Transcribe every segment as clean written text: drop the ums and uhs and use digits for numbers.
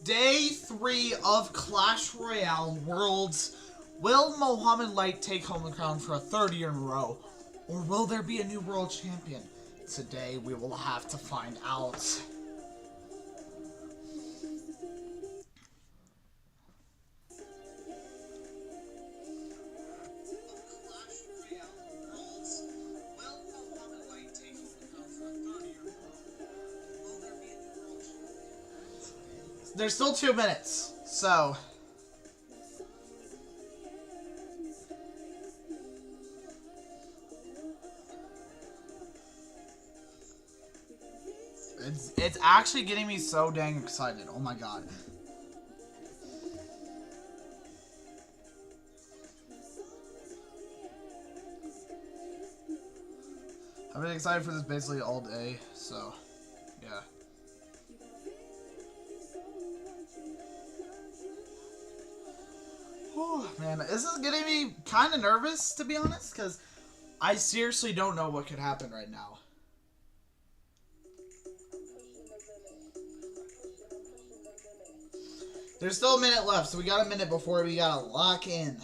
Day 3 of Clash Royale Worlds. Will Mohamed Light take home the crown for a third year in a row? Or will there be a new world champion? Today we will have to find out. There's still 2 minutes, so... It's actually getting me so dang excited. Oh my god. I've been excited for this basically all day, so yeah. Oh man, this is getting me kind of nervous, to be honest, because I seriously don't know what could happen right now. There's still a minute left, so we got a minute before we gotta lock in.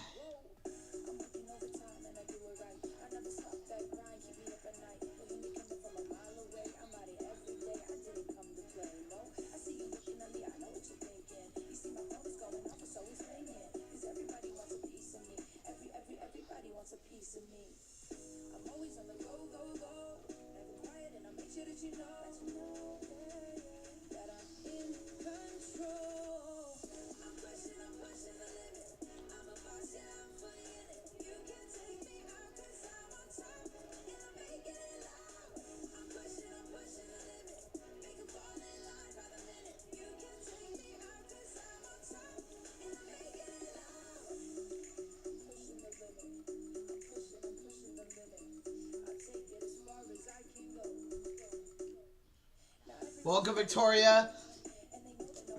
Welcome, Victoria.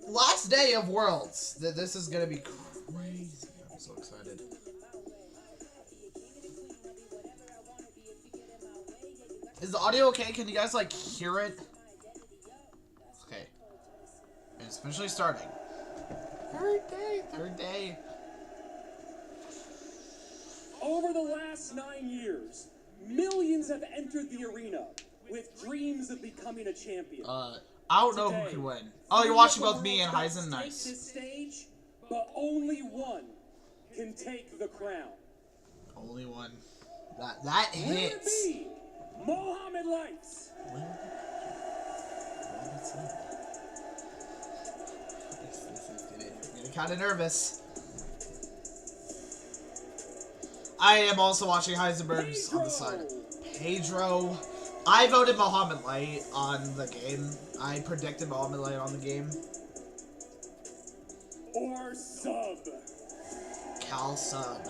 Last day of Worlds. This is gonna be crazy. I'm so excited. Is the audio okay? Can you guys, like, hear it? Okay. It's officially starting. Third day. Over the last 9 years, millions have entered the arena with dreams of becoming a champion. I don't know who can win. Oh, you're watching both me and Heisen. Nice. This stage, but only one can take the crown. Only one. That hits. Will it be Mohamed Light? I'm getting kind of nervous. I am also watching Heisenberg's on the side. Pedro. I voted Mohamed Light on the game. I predicted Mohamed Light on the game. Or sub. Cal sub.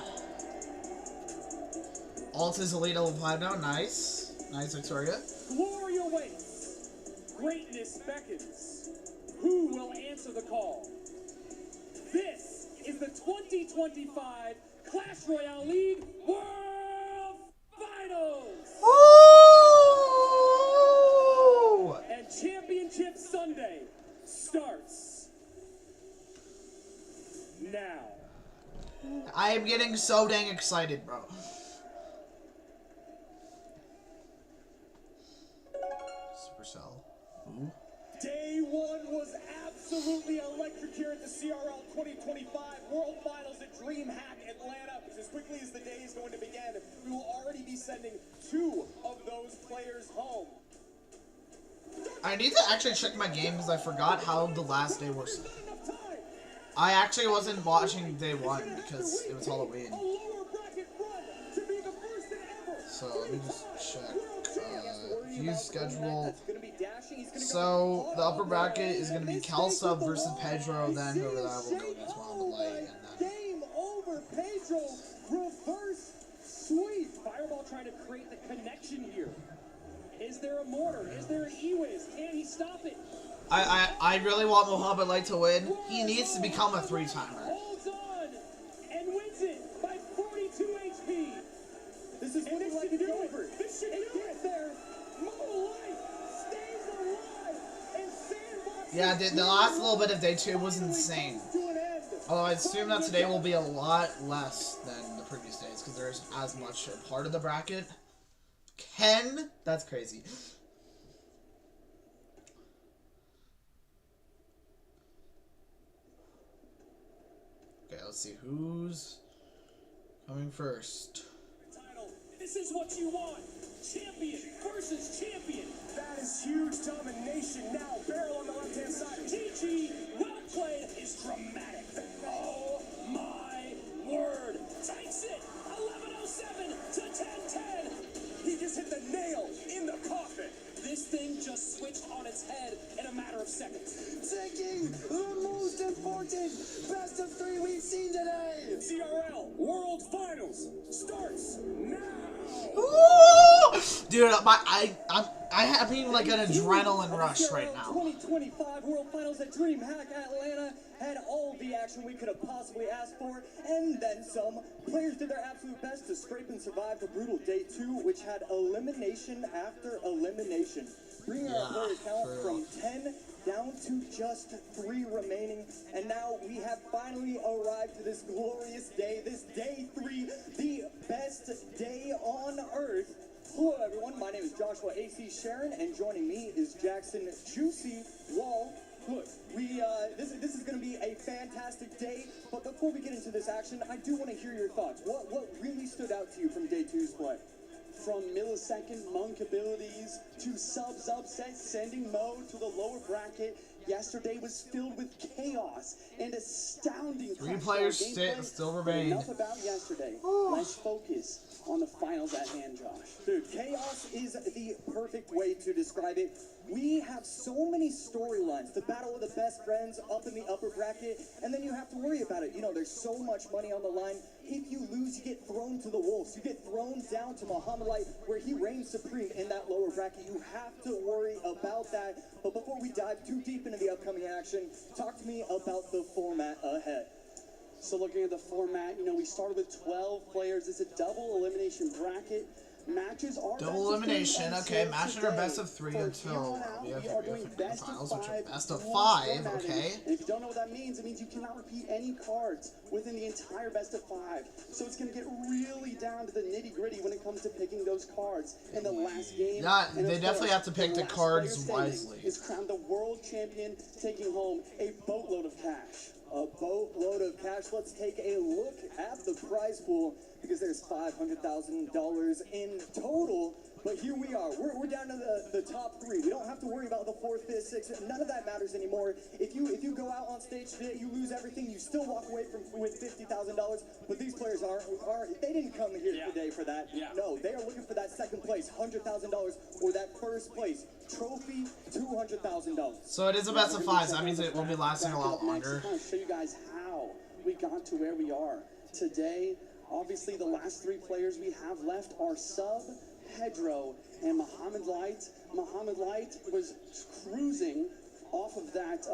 Alt is elite level 5 now. Nice. Nice, Victoria. Glory awaits. Greatness beckons. Who will answer the call? This is the 2025 Clash Royale League World Finals! Ooh! And Championship Sunday starts now. I am getting so dang excited, bro. Supercell. Ooh. Day 1 was absolutely electric here at the CRL 2025 World Finals at DreamHack Atlanta. As quickly as the day is going to begin, we will already be sending 2 of those players home. I need to actually check my game because I forgot how the last day was. I actually wasn't watching day 1 because it was Halloween. So let me just check. View schedule. So the upper bracket is going to be Cal Sub versus Pedro. Then whoever that will go against Mohamed Light. And then Game over, Pedro. Reverse sweep. Fireball trying to create the connection here. Is there a mortar? Is there an E-Wiz? Can he stop it? I really want Mohamed Light to win. He needs to become a 3-timer. Holds on and wins it by 42 HP. This is looking like it's over. This should do it. Yeah, the last little bit of day 2 was insane. Although I assume that today will be a lot less than the previous days because there's as much a part of the bracket. Ken? That's crazy. Okay, let's see who's coming first. This is what you want. Champion versus champion. That is huge domination. Now, Barrel on the left-hand side. GG, well played, is dramatic. Oh, my word. Takes it. 11:07 to 10:10. He just hit the nail in the coffin. This thing just switched on its head in a matter of seconds. Taking the most important best of 3 we've seen today. CRL World Finals starts now. Ooh! Dude, I'm having like an adrenaline rush right now. 2025 World Finals at DreamHack Atlanta had all the action we could have possibly asked for, and then some. Players did their absolute best to scrape and survive the brutal day 2, which had elimination after elimination, bringing our player count from 10 down to just 3 remaining. And now we have finally arrived to this glorious day, this day 3, the best day on earth. Hello everyone, my name is Joshua AC Sharon, and joining me is Jackson Juicy Wall. Look, this is going to be a fantastic day, but before we get into this action, I do want to hear your thoughts. What really stood out to you from day 2's play? From millisecond monk abilities to subs upset, sending Mo to the lower bracket. Yesterday was filled with chaos and astounding. 3 players still remain. Enough about yesterday. Let's focus on the finals at hand, Josh. Dude, chaos is the perfect way to describe it. We have so many storylines. The battle of the best friends up in the upper bracket, and then you have to worry about it. You know, there's so much money on the line. If you lose, you get thrown to the wolves. You get thrown down to Muhammad Light, where he reigns supreme in that lower bracket. You have to worry about that. But before we dive too deep into the upcoming action, talk to me about the format ahead. So looking at the format, you know, we started with 12 players. It's a double elimination bracket. Matches are double elimination. Okay, matches are best of 3 until we have the finals, which are best of 5. Okay. And if you don't know what that means, it means you cannot repeat any cards within the entire best of 5. So it's going to get really down to the nitty gritty when it comes to picking those cards in the last game. Yeah, they definitely have to pick the cards wisely. Is crowned the world champion, taking home a boatload of cash. A boatload of cash. Let's take a look at the prize pool, because there's $500,000 in total. But here we are. We're down to the top 3. We don't have to worry about the 4th, 5th, 6th. None of that matters anymore. If you go out on stage today, you lose everything. You still walk away with $50,000. But these players they didn't come here today for that. Yeah. No, they are looking for that 2nd place, $100,000, or that 1st place trophy, $200,000. So it is a best of 5. So that means it will be lasting a lot longer. I'll show you guys how we got to where we are today. Obviously, the last 3 players we have left are Sub, Pedro, and Muhammad Light. Muhammad Light was cruising off of that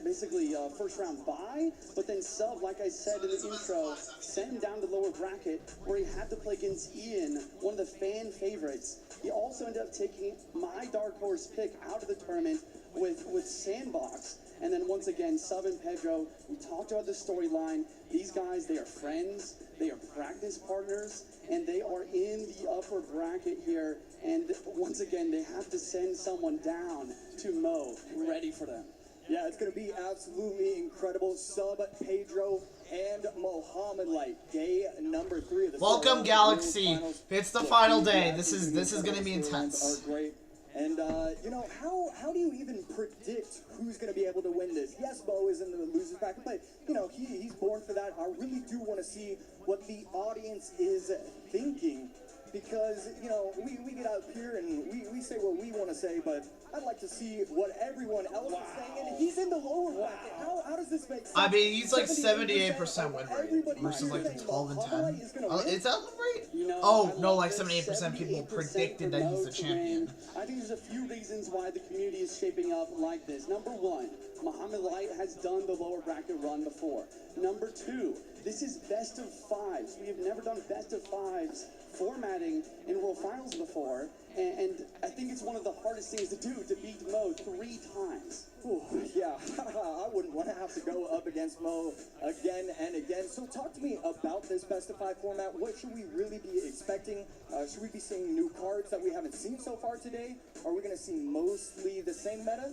basically first round bye, but then Sub, like I said in the intro, sent him down to the lower bracket where he had to play against Ian, one of the fan favorites. He also ended up taking my dark horse pick out of the tournament with Sandbox. And then once again, Sub and Pedro, we talked about the storyline. These guys, they are friends, they are practice partners, and they are in the upper bracket here. And once again, they have to send someone down to Mo, ready for them. Yeah, it's going to be absolutely incredible. Sub, Pedro, and Muhammad Light. Day number 3 of the Welcome, Galaxy. It's the final day. This is going to be intense. Are great. And, you know, how do you even predict who's going to be able to win this? Yes, Bo is in the loser's bracket, but, you know, he's born for that. I really do want to see what the audience is thinking, because, you know, we get out here and we say what we want to say, but I'd like to see what everyone else is saying, and he's in the lower bracket. How does this make sense? I mean, he's like 78% win rate versus like the 12 and 10. Is that win rate? You know, oh, no, like 78% people predicted that he's the champion. I think there's a few reasons why the community is shaping up like this. Number 1, Muhammad Light has done the lower bracket run before. Number 2, this is best of 5s. We have never done best of 5s formatting in World Finals before, and I think it's one of the hardest things to do, to beat Mo 3 times. Ooh, yeah, I wouldn't want to have to go up against Mo again and again. So talk to me about this best-of-5 format. What should we really be expecting? Should we be seeing new cards that we haven't seen so far today? Are we going to see mostly the same meta?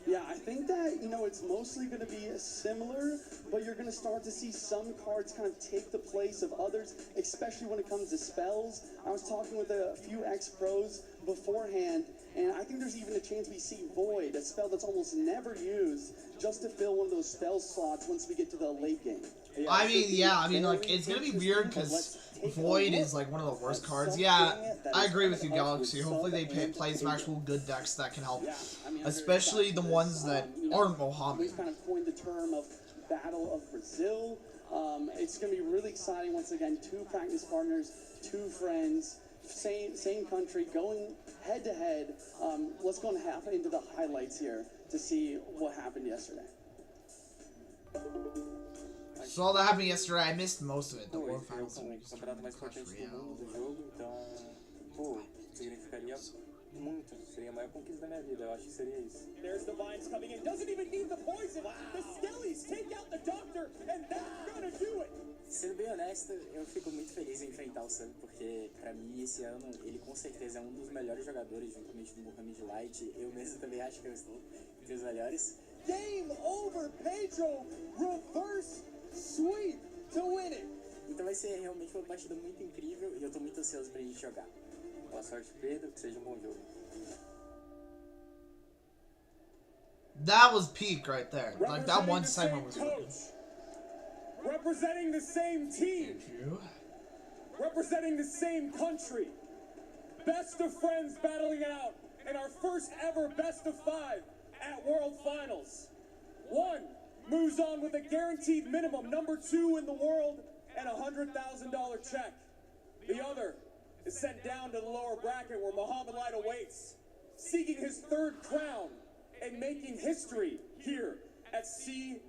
Yeah, I think that, it's mostly going to be similar, but you're going to start to see some cards kind of take the place of others, especially when it comes to spells. I was talking with a few ex-pros beforehand, and I think there's even a chance we see Void, a spell that's almost never used, just to fill one of those spell slots once we get to the late game. Yeah, I mean, like, it's gonna be weird because Void is, like, one of the worst cards. Yeah, I agree with you, Galaxy. Hopefully they play some actual good decks that can help. Especially the ones that aren't Mohamed. We kind of coined the term of Battle of Brazil. It's going to be really exciting once again. 2 practice partners, 2 friends, same country, going head to head. Let's go and hop into the highlights here to see what happened yesterday. So all that happened yesterday, I missed most of it. The World Finals. Campeonato mais potente do mundo do jogo, então, pô, significaria muito. Seria a maior conquista da minha vida, eu acho que seria isso. There's the vines coming in. Doesn't even need the poison. The Skellies take out the doctor, and that's gonna do it. Sendo bem honesto, eu fico muito feliz em enfrentar o Sub, porque pra mim esse ano ele com certeza é um dos melhores jogadores, juntamente com o Mohamed Light. Eu mesmo também acho que eu estou entre os melhores. Game over, Pedro. Reverse sweep to win it. Então vai ser realmente uma partida muito incrível e eu tô muito ansioso pra gente jogar. Boa sorte, Pedro, que seja um bom jogo. That was peak right there. Like, that one segment was good. Representing the same team. Thank you. Representing the same country. Best of friends battling it out in our first ever best of 5 at World Finals. One moves on with a guaranteed minimum, number 2 in the world, and a $100,000 check. The other is sent down to the lower bracket where Mohamed Light awaits, seeking his 3rd crown and making history here at CRL.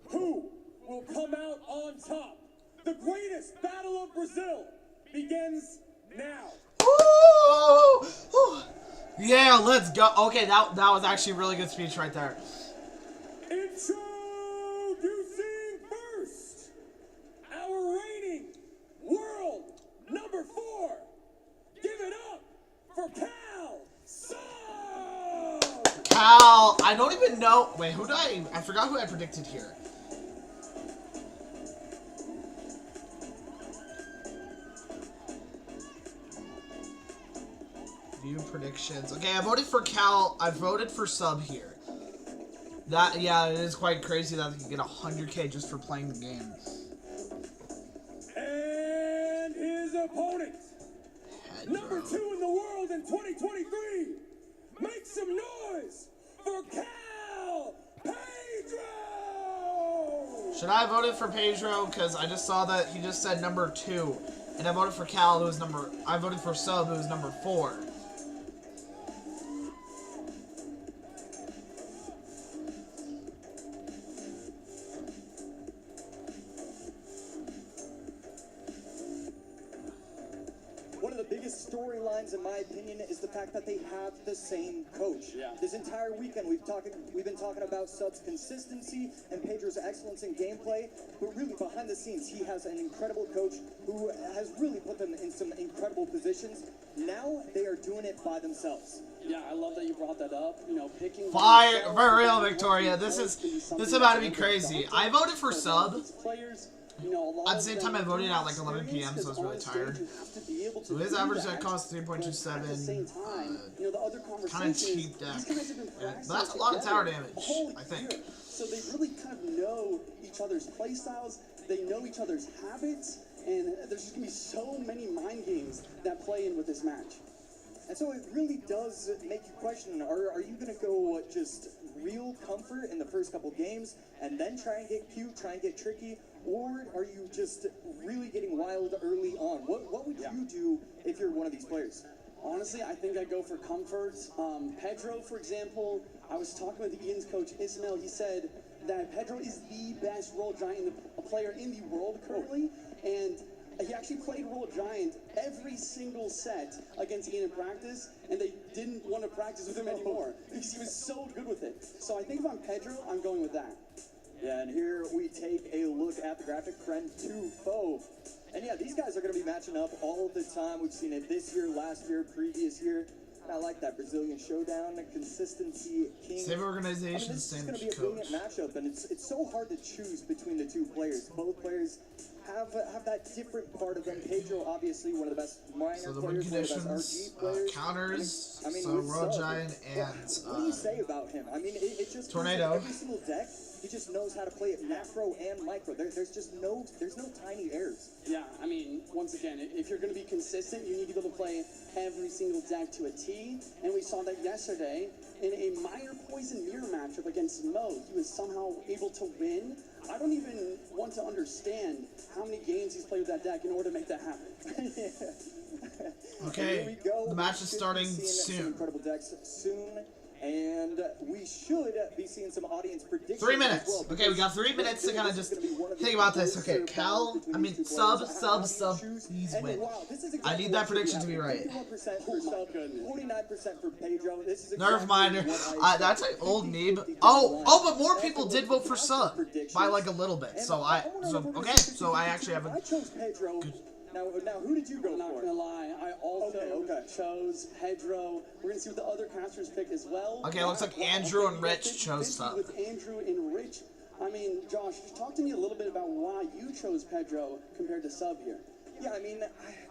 Who will come out on top? The greatest battle of Brazil begins now. Ooh, ooh. Yeah, let's go. Okay, that was actually a really good speech right there. Introducing first, our reigning world number 4. Give it up for Cal Sub! Cal, I don't even know. Wait, I forgot who I predicted here. View predictions. Okay, I voted for Cal. I voted for Sub here. Yeah, it is quite crazy that he can get 100K just for playing the game. And his opponent, number 2 in the world in 2023, make some noise for Cal Pedro! Should I have voted for Pedro? Because I just saw that he just said number 2. And I voted for Cal, I voted for Sub, who was number 4. Storylines, in my opinion, is the fact that they have the same coach. Yeah. This entire weekend, we've been talking about Sub's consistency and Pedro's excellence in gameplay, but really behind the scenes, he has an incredible coach who has really put them in some incredible positions. Now they are doing it by themselves. Yeah, I love that you brought that up. Picking Fire for real, Victoria. This is about to be crazy. I voted for Sub. At the same time, I voted at like 11 p.m., so I was really tired. So his average deck cost 3.27. Kind of cheap deck. Yeah, but that's a lot of tower damage, I think. So they really kind of know each other's playstyles, they know each other's habits, and there's just going to be so many mind games that play in with this match. And so it really does make you question, are you going to go just real comfort in the first couple games and then try and get cute, try and get tricky? Or are you just really getting wild early on? What would you do if you're one of these players? Honestly, I think I'd go for comfort. Pedro, for example, I was talking with Ian's coach, Ismail. He said that Pedro is the best role giant player in the world currently. And he actually played Royal Giant every single set against Ian in practice, and they didn't want to practice with him anymore because he was so good with it. So I think if I'm Pedro, I'm going with that. Yeah, and here we take a look at the graphic, friend to foe. And yeah, these guys are going to be matching up all the time. We've seen it this year, last year, previous year. And I like that Brazilian showdown, the consistency, king. Same organization, this same is going to be a coach. brilliant matchup, and it's so hard to choose between the two players. Both players have that different part of them. Pedro, obviously, one of the best minor So the win players, one of the best conditions, RG players. counters, I mean, so with Royal Sub, Giant and what do you say about him? I mean, it just Tornado. every single deck. He just knows how to play it macro and micro. There's no tiny errors. Yeah, I mean, once again, if you're going to be consistent, you need to be able to play every single deck to a T. And we saw that yesterday in a minor poison mirror matchup against Mo. He was somehow able to win. I don't even want to understand how many games he's played with that deck in order to make that happen. Okay, Here we go. the match is We should be starting seeing some soon. incredible decks soon. And we should be seeing some audience predictions. 3 as minutes. well, Okay, we got 3 minutes to kind of just think about this. Okay, Cal, I mean, sub, please win. I need that prediction to be right. 51% for Sub, 49% for Pedro. This is Nerve exactly minder. what I That's an old meme. Oh, but more people did vote for sub by like a little bit. So I actually have I a. chose Pedro. Now, who did you go I'm not for? gonna lie, I also Okay. chose Pedro. We're gonna see what the other casters pick as well. Okay, it looks like Andrew and Rich chose sub. With Andrew and Rich. I mean, Josh, talk to me a little bit about why you chose Pedro compared to Sub here. Yeah, I mean,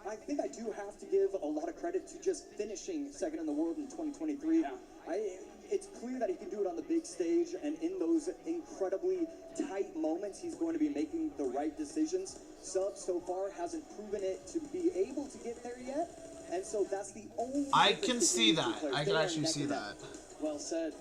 I think I do have to give a lot of credit to just finishing second in the world in 2023. Yeah. It's clear that he can do it on the big stage, and in those incredibly tight moments, he's going to be making the right decisions. Sub, so far, hasn't proven it to be able to get there yet, and so that's the only... I difference can see between the two that. players. I They can are actually neck see and neck. that. Well said.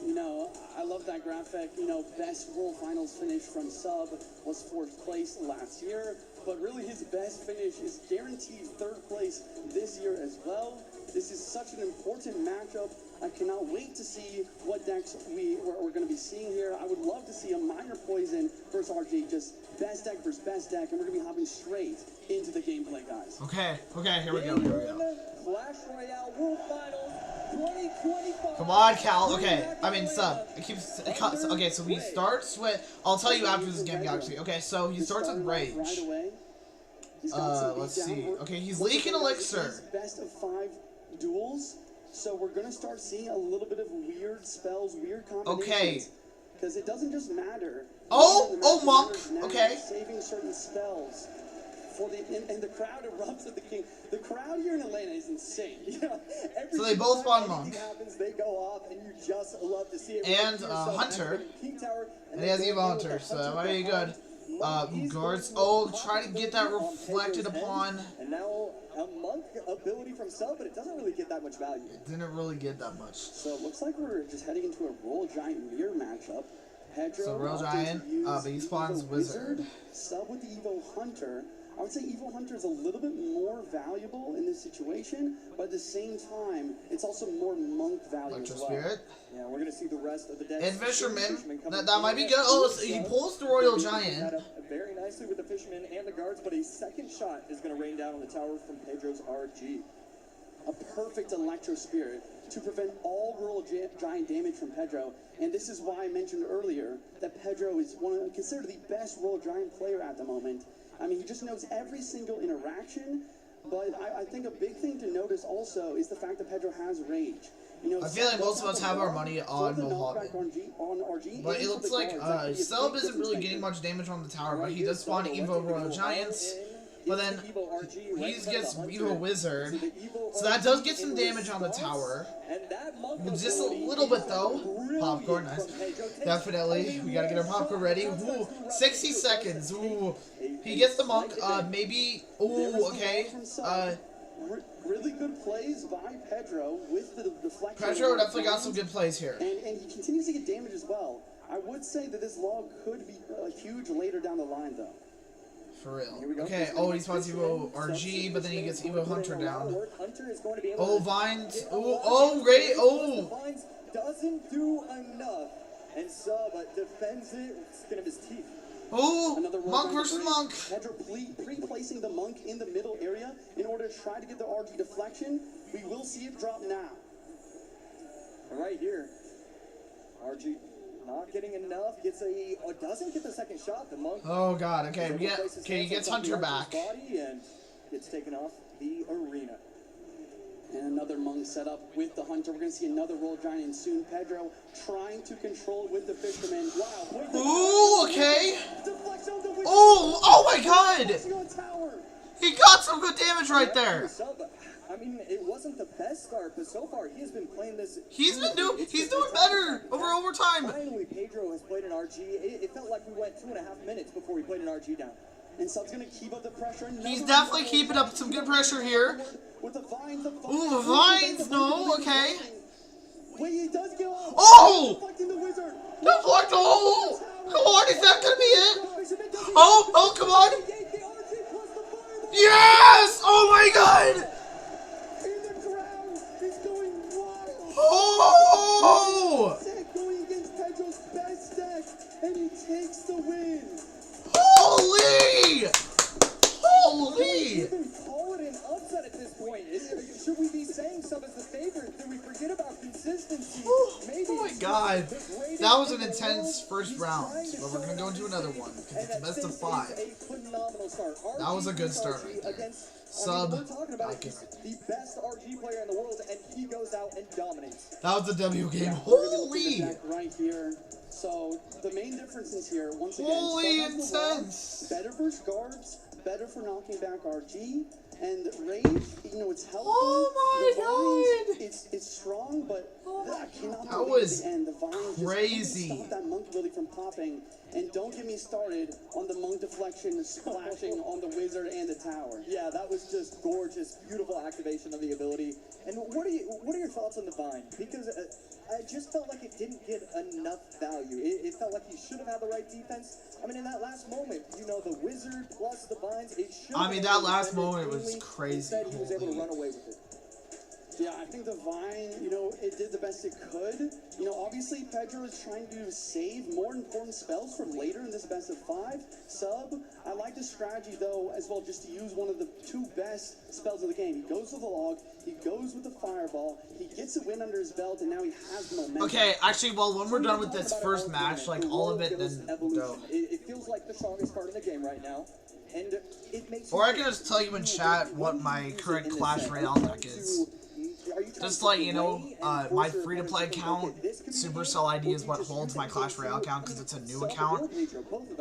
You know, I love that graphic. You know, best World Finals finish from Sub was 4th place last year, but really his best finish is guaranteed 3rd place this year as well. This is such an important matchup. I cannot wait to see what decks we're going to be seeing here. I would love to see a minor poison versus RG, just best deck versus best deck, and we're going to be hopping straight into the gameplay, guys. Okay, here we go. Clash Royale World Finals 2025. Come on, Cal. Okay, I mean sub. Okay, so he starts with. I'll tell you after this game, actually. Okay, so he starts with Rage. Right away. He's got some Let's beatdown see. work. Okay, he's Once leaking again, Elixir. it's best of 5 duels. So we're gonna start seeing a little bit of weird spells, weird combinations. Okay. Because it doesn't just matter. Oh, The match Monk. matters now. Okay. Saving certain spells for and the crowd erupts at the king. The crowd here in Atlanta is insane. Yeah, So they both spawn time Monk. anything happens, they go off, and you just love to see it. And, Yourself Hunter. active in Peak Tower, And he has then Eva going in with Hunter, the so that might be behind. good. Monk is Guards. going Oh, to try to get that on reflected Pedro's upon. end, and now a Monk ability from Sub, but it doesn't really get that much value. Didn't really get that much. So it looks like we're just heading into a Royal Giant mirror matchup. Pedro So Royal opted Giant, to use but he spawns Evo Wizard. Sub with the Evo Hunter. I would say Evo Hunter is a little bit more valuable in this situation, but at the same time, it's also more Monk value Electro as well. Spirit. Yeah, we're gonna see the rest of the deck. And Fisherman. coming That might be in. good. Oh, he pulls the Royal That Giant. up very nicely with the Fisherman and the Guards, but a second shot is gonna rain down on the tower from Pedro's RG. A perfect Electro Spirit to prevent all Royal Giant damage from Pedro. And this is why I mentioned earlier that Pedro is considered the best Royal Giant player at the moment. I mean, he just knows every single interaction. But I think a big thing to notice also is the fact that Pedro has Rage. You know, I feel like most of us have our money on the Mohammed. knockback on RG, But and it for looks the like guards, that could be a Sub big isn't really difference getting maker. much damage on the tower, but Right he here, does spawn Sub Evo electric Royal all Giants. in. But It's then the Evo RG he right in gets front of the Evo Hunter. Wizard. So the Evo So that does RG get some in damage on the response, tower. and that Monk Just a ability little bit is though. brilliant Popcorn, nice. from Pedro. Takes Definitely. only We gotta get our one popcorn shot. ready. That's Ooh, two rounds. 60 Pedro seconds. does Ooh. take He gets the a Monk. slight advantage. Maybe. There Ooh, was the okay. ball from Sub. Really good plays by Pedro with the deflection. Pedro definitely got some good plays here. And he continues to get damage as well. I would say that this log could be huge later down the line, though. For Here we real. go. Okay, oh, he spawns Evo RG, but then he gets Evo Hunter down. Hunter is going to be able Oh, to Vines. get a Oh, lot of oh, damage. great. Oh. Vines doesn't do enough, and Sub defends it with the skin of his teeth. Oh, Another World Monk Rank versus break. Monk. Pedro pre-placing the Monk in the middle area in order to try to get the RG deflection. We will see it drop now. Right here, RG not getting enough. Doesn't get the second shot. The Monk. Oh God. Okay, is we able to get. place his Okay, he hands gets on top Hunter of back. RG's body and gets taken off the arena. And another Monk set up with the Hunter. We're going to see another Royal Giant in soon. Pedro trying to control with the Fisherman. Wow. Wait, Ooh, okay. deflection on the Wizard. Oh my God. Deflection on tower. He got some good damage right there. I mean, it wasn't the best start, but so far he has been playing this. He's doing fantastic. better over time. Finally, Pedro has played an RG. It felt like we went 2.5 minutes before we played an RG down. And Sub's going to keep up the pressure. He's definitely keeping up some good pressure here. With the vines. Ooh, the vines, no, okay. Wait, he does get off. Oh! Deflecting the Wizard. Deflect, oh! Come on, is that gonna be it? Oh, come on! Yes! Oh my God! In the crowd, he's going wild. Oh! Deck going against Pedro's best deck, and he takes the win. Holy! Holy! Even call it an upset at this point. Should we be saying Sub is the favorite? Did we forget about consistency? Maybe. Oh my God. That was an intense first round, but we're gonna go into another one because it's a best of 5. That was a good start right there. Sub, We're talking about I get it. the best RG player in the world, and he goes out and dominates. That was a W game. We're gonna look at the Holy! deck right here. So the main difference is here, once again, Holy Sub has the wall, intense! better versus guards, better for knocking back RG, and Rage, it's healthy. Oh my the vines, it's strong, but I cannot That believe was the end. The vines crazy. just couldn't stop that Monk ability from popping. And don't get me started on the Monk deflection splashing on the Wizard and the tower. Yeah, that was just gorgeous, beautiful activation of the ability. And what are your thoughts on the Vine? Because I just felt like it didn't get enough value. It felt like he should have had the right defense. I mean, in that last moment, the Wizard plus the Vines, it should. I mean, that last moment was crazy. Instead, he was able to Holy. run away with it. Yeah, I think the Vine, it did the best it could. Obviously Pedro is trying to save more important spells from later in this best of 5. Sub, I like the strategy though as well, just to use one of the 2 best spells of the game. He goes with the log, he goes with the fireball, he gets a win under his belt, and now he has momentum. Okay, actually, well, when we're done with this first match, like all of it, then go. It feels like the strongest card in the game right now. And it makes Or I can just tell you in chat what my current Clash Royale deck is. Just to let you know, my free-to-play account, Supercell ID is what holds my Clash Royale account because it's a new account.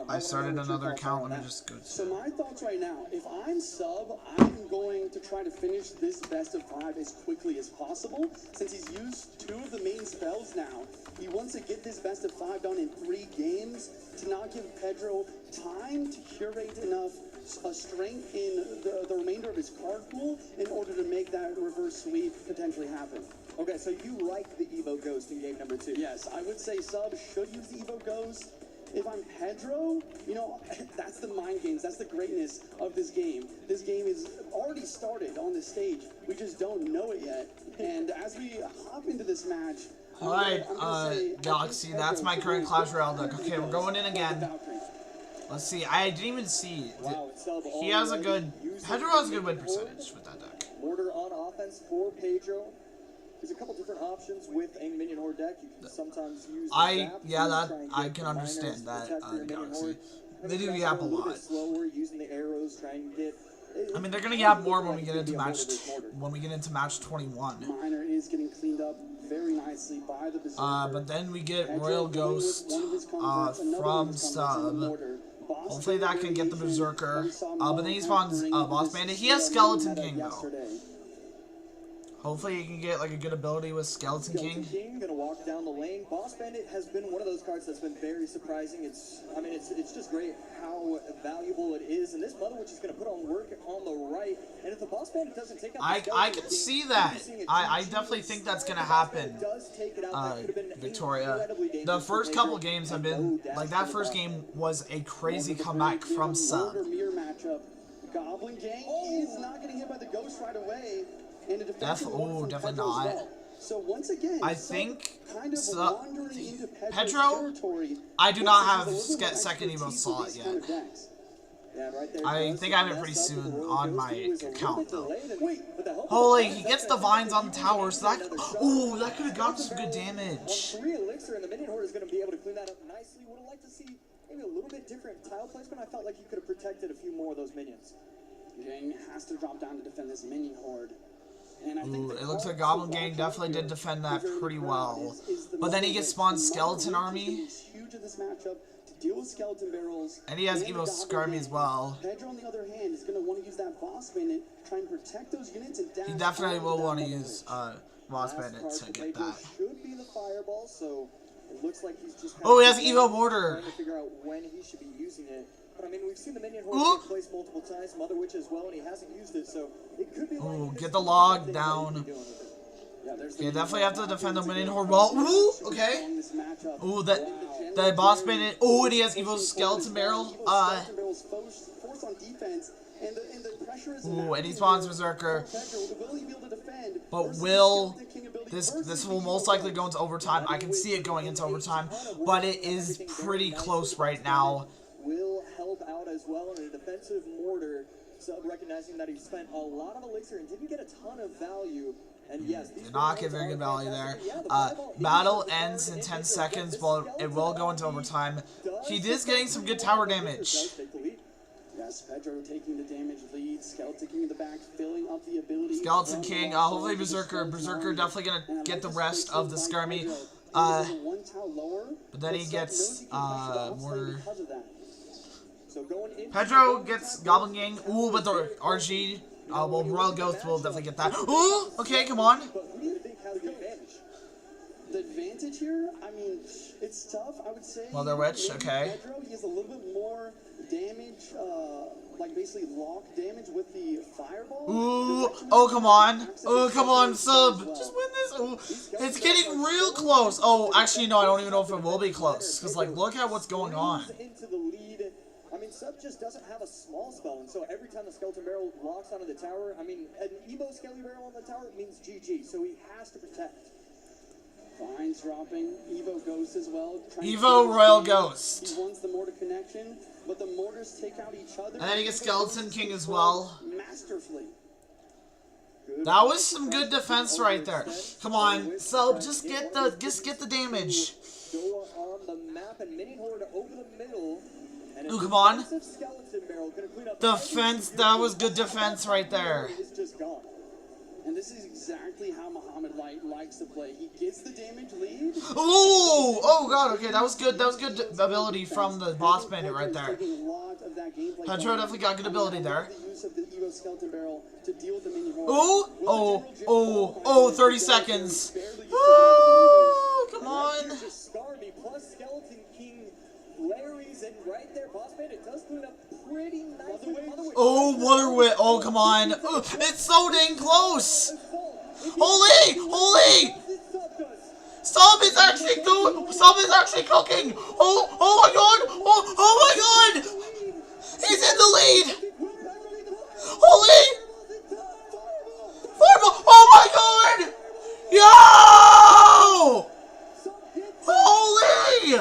I started another account. Let me just go So to... my thoughts right now, if I'm Sub, I'm going to try to finish this best of 5 as quickly as possible. Since he's used 2 of the main spells now, he wants to get this best of 5 done in 3 games to not give Pedro time to curate enough strength in the remainder of his card pool in order to make that reverse sweep potentially happen. Okay, so you like the Evo Ghost in game number 2? Yes, I would say Sub should use the Evo Ghost. If I'm Pedro, that's the mind games. That's the greatness of this game. This game is already started on the stage. We just don't know it yet. And as we hop into this match, Alright, Galaxy, that's my current Clash Royale deck. Okay, we're going in again. Let's see, I didn't even see. He has a good... Pedro has a good win percentage with that deck. Mortar on offense for Pedro. There's a couple different options with a minion horde deck. You can sometimes use I can understand that, Galaxy. They do yap a lot. Slower, using the arrows, trying to get... I mean, they're gonna yap more when we get into match 21. Miner is getting cleaned up very nicely by the Berserker. But then we get Royal Ghost from Sub. Hopefully that can get the Berserker. But then he spawns Boss Bandit. He has Skeleton King though. Hopefully he can get like a good ability with Skeleton King. Gonna walk down the lane. Boss Bandit has been one of those cards that's been very surprising. It's just great how valuable it is. And this Mother Witch is gonna put on work on the right. And if the Boss Bandit doesn't take out I can see that. I definitely think that's gonna happen. Victoria. The first couple games have been like that. First game was a crazy comeback from Sub. Goblin Gang is not getting hit by the ghost right away. Definitely not. So once again, I think kind of so, wandering into Pedro. territory. I do not have He's a little bit second Evo expertise slot with these yet. kind of decks. Yeah, right there, I does think I have it mess pretty up with the soon Royal on Ghost. my He was a little account bit though. delayed, and with the help of Holy, the he Vines, gets that the meant vines that on he the would tower, get so that another shot. oh, that could have got some Skeleton good Barrel damage. On 3 elixir, and the minion horde is going to be able to clean that up nicely. Would have liked to see maybe a little bit different tile placement. I felt like he could have protected a few more of those minions. Gang has to drop down to defend this minion horde. And I think Ooh, it looks like Goblin Gang definitely did defend that pretty well. But then he gets spawned Skeleton Army. Huge in this matchup to deal with Skeleton Barrels. And he has and the Evo Goblin Skarmy Gang. as well. Pedro, on the other hand, is going to want to use that Boss Bandit, try and protect those units and dash He definitely out will of want to that use leverage. Boss Last Bandit card to for get Pedro that. should be the Fireball, so it looks like he's just Oh, he has kind Evo of Mortar. Trying to figure out when he should be using it. But I mean, we've seen the minion Ooh. horde get placed multiple times, Mother Witch as well, and he hasn't used it, so it could be like Ooh, this get the is log thing that down. he'd be doing with it. Yeah, there's You the definitely minion have to horde. defend the Opportunity minion to horde go well. down Ooh, super okay. strong this matchup. Ooh, Wow. the Boss Bandit. Oh, and he has Evo Skeleton Barrel. Skeleton Barrel's force on defense, and the pressure is Ooh, and he mounting spawns here Berserker. for Pedro. Will he be able to defend But versus will the Skeleton King ability this versus will the most Evo likely Ghost? go into overtime. I can see it going into overtime, but it is pretty close right now. Will help out as well in a defensive mortar, so recognizing that he spent a lot of elixir and didn't get a ton of value. And yes, these Did not get rewards very are good value there. fantastic. Yeah, the fireball is Battle the ends card in 10 Pedro. seconds, This but it skeleton will go into army overtime. does He is defend getting some good pretty tower well, but Pedro damage. does take the lead. Yes, Pedro taking the damage lead. Skeleton King in the back, filling up the ability. Skeleton King, hopefully Berserker. Berserker definitely gonna get the rest of the Skarmy. But then he gets Mortar. So going into Pedro the gets overtime, Goblin Gang. Ooh, but the RG. Well, Royal Ghost will definitely get that. Ooh, okay, come on. But who do you think has the advantage? The advantage here, I mean, it's tough. I would say. Mother Witch, maybe okay. Pedro, he has a little bit more damage, like basically lock damage with the fireball. Ooh, oh, come on. Oh, come on, sub. Just win this. Ooh, it's getting real close. Oh, actually, no, I don't even know if it will be close. Because, like, look at what's going on. Into the lead. I mean, Sub just doesn't have a small spell, and so every time the Skeleton Barrel locks onto the tower, I mean, an Evo Skelly Barrel on the tower means GG, so he has to protect. Vines dropping, Evo Ghost as well. Evo Royal Ghost. He wants the mortar connection, but the mortars take out each other. And then he gets Skeleton King as well. Masterfully. That was some good defense right there. Come on, sub, just get the damage. Go on the map and minion horde over the middle. And Ooh, come on. Skeleton Barrel gonna clean up Defense, that was good defense right there. It's just gone. And this is exactly how Muhammad Light likes to play. He gets the damage lead. Ooh, oh god, okay, that was good. That was good ability from the Boss Bandit right there. Pedro definitely got good ability there. The use of the Evo Skeleton Barrel to deal with the minion horde. Oh, 30 seconds. Barely Ooh, come on. Just Skarmy plus Skeleton King Larry's, and right there, Boss Bandit does clean up pretty nicely. Oh, Mother Wit. Oh, come on. It's so dang close. Holy. Sub is actually cooking. Oh my god. Oh my god. He's in the lead. Holy. Fireball. Oh my god. Yo. Holy.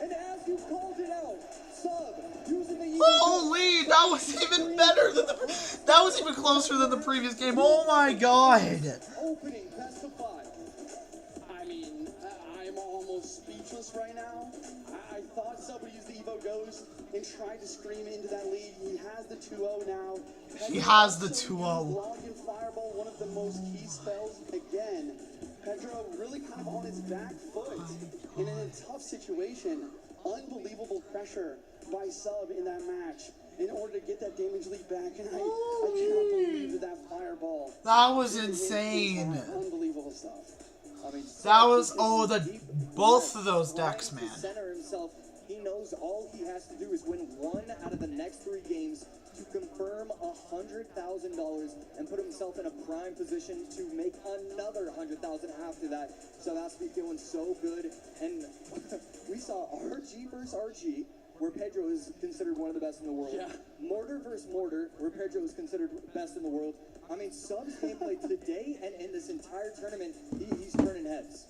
And as you called it out, Sub using the Holy, that was even better than that was even closer than the previous game. Oh my god. opening best of 5. I mean, I'm almost speechless right now. I thought Sub would use the Evo Ghost and try to scream into that lead. He has the 2-0 now. He has the Pedro 2-0. Lock and Fireball, one of the most key spells again. Pedro really kind of on his back foot and in a tough situation. Unbelievable pressure by Sub in that match in order to get that damage lead back. And I cannot believe that Fireball. That was insane. Unbelievable stuff. I mean, That was both of those decks, To man. center himself, he knows all he has to do is win 1 out of the next 3 games to confirm $100,000 and put himself in a prime position to make another $100,000 after that. So that's me feeling so good. And we saw RG versus RG, where Pedro is considered one of the best in the world. Yeah. Mortar versus Mortar, where Pedro is considered best in the world. I mean, Sub's gameplay today and in this entire tournament, he's turning heads.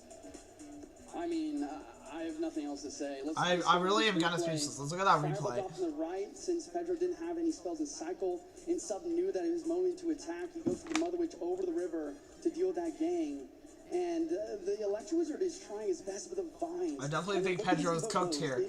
I mean, I have nothing else to say. I really am kind of speechless. Let's look at that replay. Off to the right, since Pedro didn't have any spells in cycle, and Sub knew that it was moment to attack. He goes for the Mother Witch over the river to deal with that gang. And the Electro Wizard is trying his best with the vines. I definitely think Pedro is cooked here.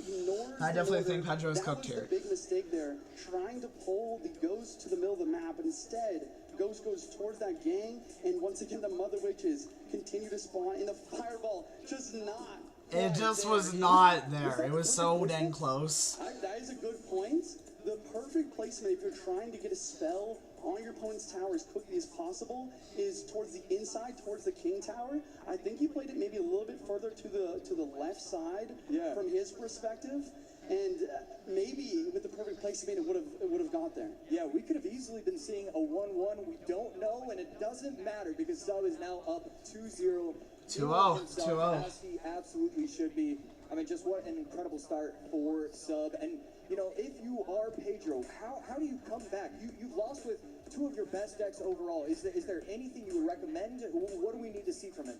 I definitely think Pedro is cooked here. Big mistake there, trying to pull the Ghost to the middle of the map, but instead, Ghost goes towards that gang, and once again, the Mother Witches continue to spawn, and the Fireball just not. It just was not there. It was so dang close. That is a good point. The perfect placement if you're trying to get a spell on your opponent's tower as quickly as possible is towards the inside, towards the king tower. I think he played it maybe a little bit further to the left side from his perspective. And maybe with the perfect placement, it would have got there. Yeah, we could have easily been seeing a 1-1. We don't know, and it doesn't matter because Sub is now up 2-0. 2-0. As he absolutely should be. I mean, just what an incredible start for Sub. And, you know, if you are Pedro, how do you come back? You've lost with two of your best decks overall. Is there anything you would recommend? What do we need to see from him?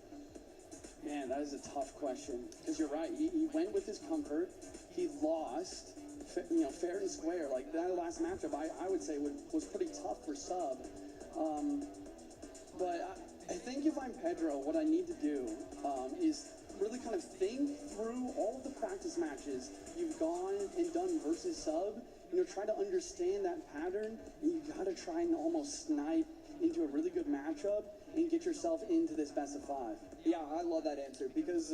Man, that is a tough question. Because you're right. He went with his comfort. He lost, fair and square. Like, that last matchup, I would say was pretty tough for Sub. But I think if I'm Pedro, what I need to do is really kind of think through all of the practice matches you've gone and done versus Sub. You know, try to understand that pattern, and you got to try and almost snipe into a really good matchup and get yourself into this best of 5. Yeah, I love that answer because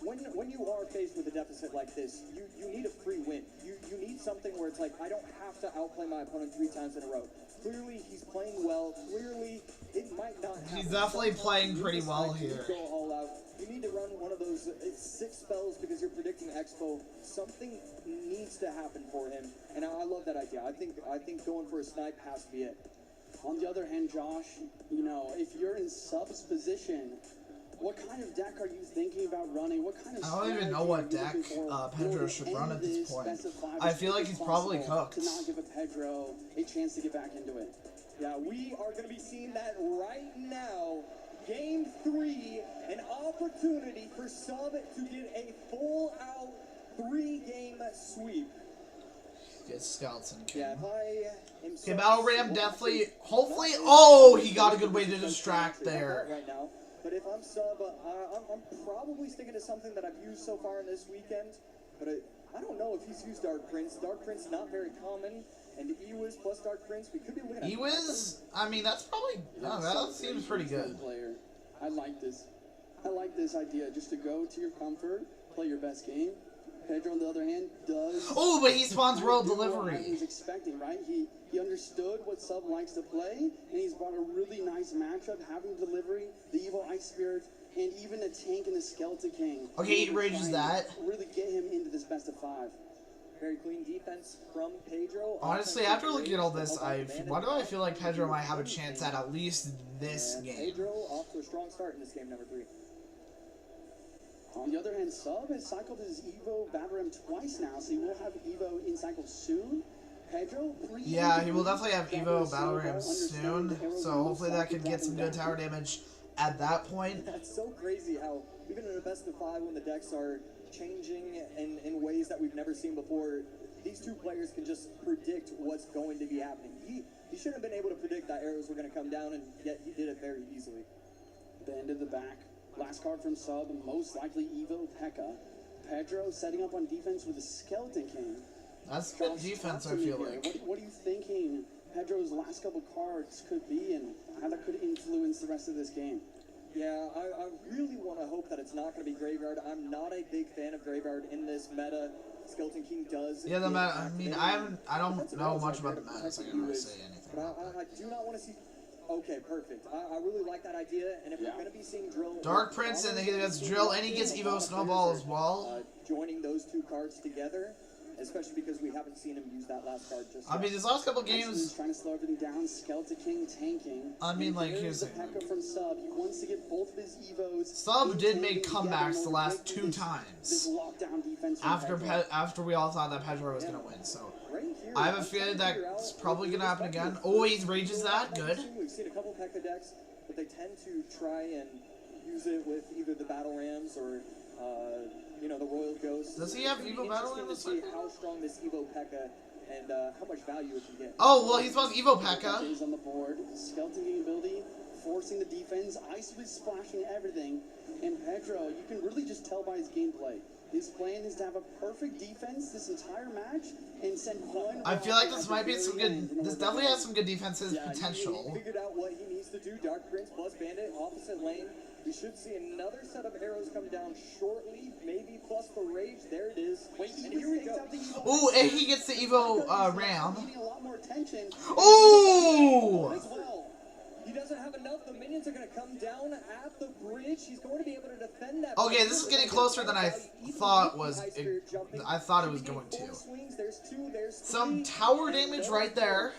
when you are faced with a deficit like this, you need a free win. You need something where it's like, I don't have to outplay my opponent 3 times in a row. Clearly, he's playing well. Clearly, it might not happen. He's definitely playing pretty well here. Go all out. You need to run one of those 6 spells because you're predicting Expo. Something needs to happen for him, and I love that idea. I think going for a snipe has to be it. On the other hand, Josh, you know, if you're in Sub's position, what kind of deck are you thinking about running? What kind of I don't even know what deck Pedro should run at this point. I feel like he's probably cooked. To not give a Pedro a chance to get back into it. Yeah, we are going to be seeing that right now. Game 3, an opportunity for Sub to get a full-out 3-game sweep. Get Skeleton King. Yeah, if I am Okay, Battle Ram definitely, hopefully, oh, he got a good way to distract there. Right now. But if I'm Sub, I'm probably sticking to something that I've used so far in this weekend. But I don't know if he's used Dark Prince. Dark Prince not very common. And Ewiz plus Dark Prince, we could be looking at... Ewiz? I mean, that's probably... Oh, that seems pretty good. Player. I like this. I like this idea. Just to go to your comfort, play your best game. Pedro, on the other hand, does... Oh, but he spawns Royal Delivery. He's expecting, right? He understood what Sub likes to play, and he's brought a really nice matchup, having delivery, the Evil Ice Spirit, and even a tank and the Skeleton King. Okay, he rages that. Really get him into this best of 5. Very clean defense from Pedro. Honestly, after looking at all this, why do I feel like Pedro might have a chance at least this game? Pedro off to a strong start in this game number 3. On the other hand, Sub has cycled his Evo Battle Ram twice now, so he will have Evo in cycle soon. Pedro, yeah, he will definitely have Evo Battle Ram soon, so hopefully that can get some good tower damage at that point. That's so crazy how, even in a best of 5 when the decks are changing in ways that we've never seen before, these two players can just predict what's going to be happening. He shouldn't have been able to predict that arrows were going to come down, and yet he did it very easily. Bend in the back. Last card from Sub, most likely Evo P.E.K.K.A. Pedro setting up on defense with a Skeleton King. That's good defense, I feel like. What are you thinking Pedro's last couple cards could be and how that could influence the rest of this game? Yeah, I really want to hope that it's not going to be Graveyard. I'm not a big fan of Graveyard in this meta. Skeleton King does. Yeah, the meta. I mean, I don't know much about the meta, so I can't really say anything. But I do not want to see. Okay, perfect. I really like that idea. And if we're going to be seeing Drill, Dark Prince, and he gets Drill, and he gets Evo Snowball as well. Joining those 2 cards together. Especially because we haven't seen him use that last card just yet. I mean, his last couple games... He's trying to slow everything down. Skeleton King tanking. I mean, like, here's the thing. From Sub. He wants to get both of his Evos. Sub did make comebacks the last 2 times. This lockdown defense after we all thought that Pedro was going to win, so... right here, I have a feeling that's probably going to happen again. Oh, he rages that. Good. We've seen a couple P.E.K.K.A decks, but they tend to try and use it with either the Battle Rams or, you know, the Royal Ghosts. Does he have It's Evo gonna be Battle Ram interesting to this see how strong this Evo P.E.K.K.A and how much value it can get. Oh, well, he's supposed to Evo P.E.K.K.A. Is on the board, skeleton getting ability, forcing the defense, Ice Witch splashing everything, and Pedro, you can really just tell by his gameplay. His plan is to have a perfect defense this entire match and send one. I feel like this might be some good. This definitely has some good defensive He potential. figured out what he needs to do. Dark Prince plus Bandit, opposite lane. We should see another set of arrows come down shortly, maybe plus the rage. There it is. Wait, and here we go. Ooh, and he gets the Evo Ram. Needing a lot more attention. Ooh! As well. He doesn't have enough. The minions are going to come down at the bridge. He's going to be able to defend that. Okay, this is getting closer than I thought was. I thought it was going to. Some tower damage right there.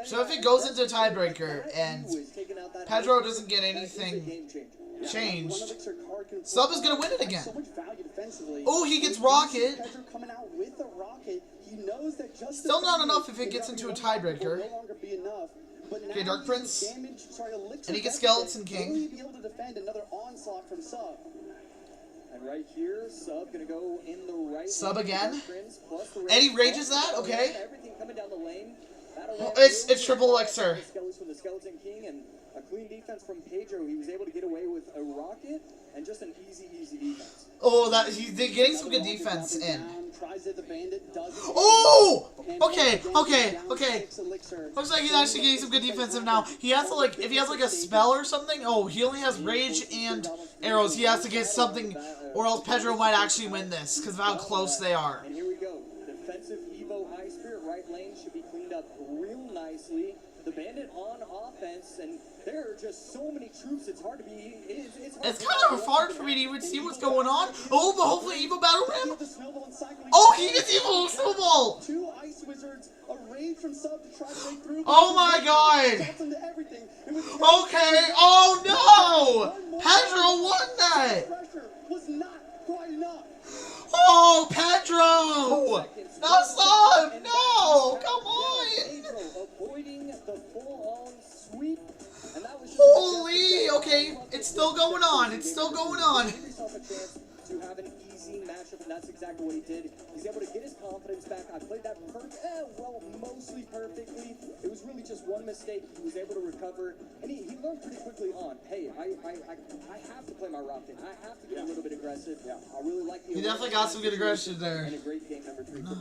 So if it goes into a tiebreaker and Pedro doesn't get anything changed, Sub is going to win it again. Oh, he gets Rocket. Still not enough if it gets into a tiebreaker. Okay, Dark Prince. And he gets Skeleton King. And right here, Sub gonna go in the right. Sub again. And he rages that? Okay. Everything coming down the lane. It's triple elixir. From the Skeleton King and a clean defense from Pedro. He was able to get away with a rocket and just an easy defense. Oh, he's getting some good defense in. Tries it, the bandit does it. Oh! Okay. Looks like he's actually getting some good defensive now. He has to, like, if he has, like, a spell or something, oh, he only has rage and arrows. He has to get something, or else Pedro might actually win this, because of how close they are. And here we go. Defensive Evo High Spirit right lane should be cleaned up real nicely. The bandit on offense, and there are just so many troops, it's hard to be... It's kind of hard for me to even see what's going on. Oh, but hopefully Evo Battle Ram. Oh, he gets Evo Snowball. Two Ice Wizards, a raid from Sub to try to break through. Oh my god. Okay, oh no. Pedro won that. Pressure was not quite enough. Oh, Pedro. No, Sub. No, come on. Avoiding the full-on sweep. Holy, okay, it's still going on, Give yourself a chance to have an easy matchup, and that's exactly what he did. He's able to get his confidence back. I played that mostly perfectly. It was really just one mistake. He was able to recover, and he learned pretty quickly on, hey, I have to play my rocket. I have to get a little bit aggressive. Yeah, I really like the... He definitely got some good aggression there. And a great game number 3 for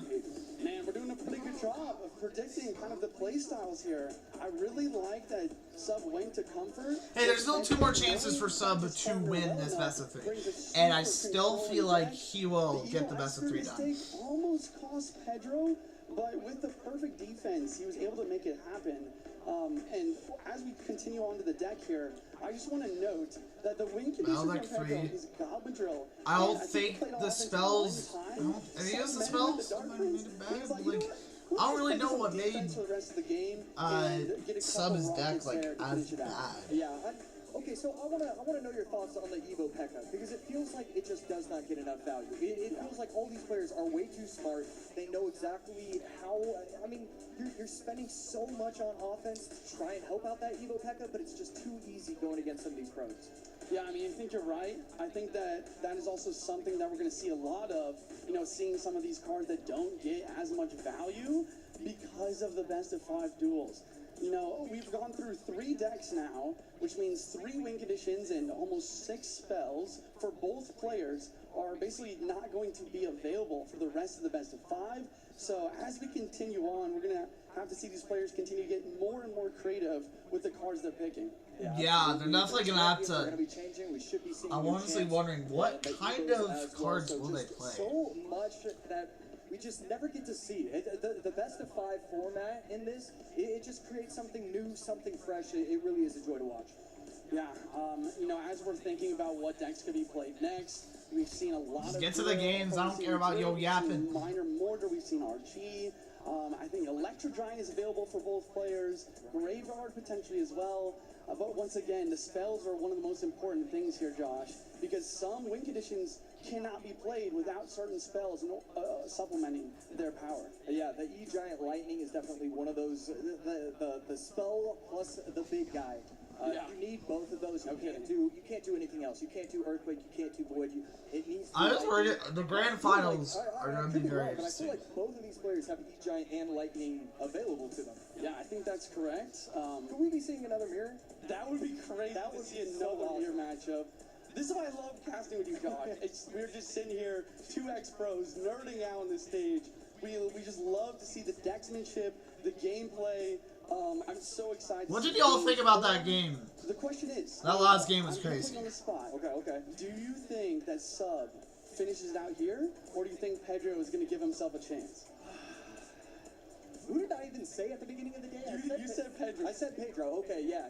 Man, we're doing a pretty good job of predicting kind of the play styles here. I really like that Sub went to comfort. Hey, there's still 2 more chances for Sub to win this best of 3. And I still feel like he will get the best of 3 done. Almost cost Pedro, but with the perfect defense, he was able to make it happen. And as we continue on to the deck here, I just want to note that the win condition from Pedro is Goblin Drill. I don't think the spells... Have you used the spells? Like, I don't really know what made Sub's deck, like, as bad. Yeah. Okay, so I wanna know your thoughts on the Evo P.E.K.K.A because it feels like it just does not get enough value. It feels like all these players are way too smart. They know exactly how. I mean, you're spending so much on offense to try and help out that Evo P.E.K.K.A, but it's just too easy going against some of these pros. Yeah, I mean, I think you're right. I think that is also something that we're going to see a lot of. You know, seeing some of these cards that don't get as much value because of the best of 5 duels. You know, we've gone through 3 decks now, which means 3 win conditions and almost 6 spells for both players are basically not going to be available for the rest of the best of 5. So as we continue on, we're going to have to see these players continue to get more and more creative with the cards they're picking. Yeah, they're definitely going to have to... I'm honestly wondering, what kind of cards will they play? So much that we just never get to see. The best of 5 format in this, it just creates something new, something fresh. It really is a joy to watch. Yeah, you know, as we're thinking about what decks could be played next, we've seen a lot of... Get to the games, I don't care about yo yapping. Minor Mortar, we've seen RG. I think Electro Giant is available for both players. Graveyard potentially as well. But once again, the spells are one of the most important things here, Josh, because some win conditions cannot be played without certain spells supplementing their power. Yeah, the E-Giant Lightning is definitely one of those, the spell plus the big guy. You need both of those. You can't do anything else. You can't do Earthquake, you can't do Void. It needs to I was worried the grand finals are going to be very but I feel interesting. like both of these players have E-Giant and Lightning available to them. Yeah, I think that's correct. Could we be seeing another mirror? That would be crazy. That would be another mirror matchup. This is why I love casting with you, Josh. We're just sitting here, 2X pros, nerding out on this stage. We just love to see the decksmanship, the gameplay. I'm so excited. What did y'all think about that game? The question is, That last game was I'm putting crazy. on the spot. Okay. Do you think that Sub finishes it out here, or do you think Pedro is going to give himself a chance? Who did I even say at the beginning of the day? You said Pedro. I said Pedro. Okay, yeah.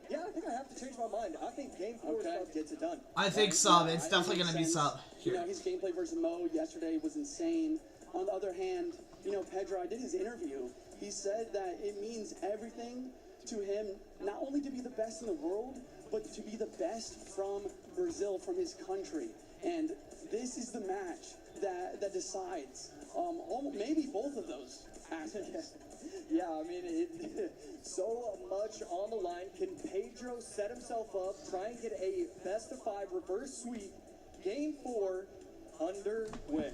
Yeah, I think I have to change my mind. I think Game 4 Okay. Sub gets it done. I think Sub. It's definitely going to be Sub You know, here. his gameplay versus Mo yesterday was insane. On the other hand, you know, Pedro, I did his interview. He said that it means everything to him, not only to be the best in the world, but to be the best from Brazil, from his country. And this is the match that decides maybe both of those aspects. Yeah, I mean, so much on the line. Can Pedro set himself up, try and get a best-of-5 reverse sweep? Game 4 underway.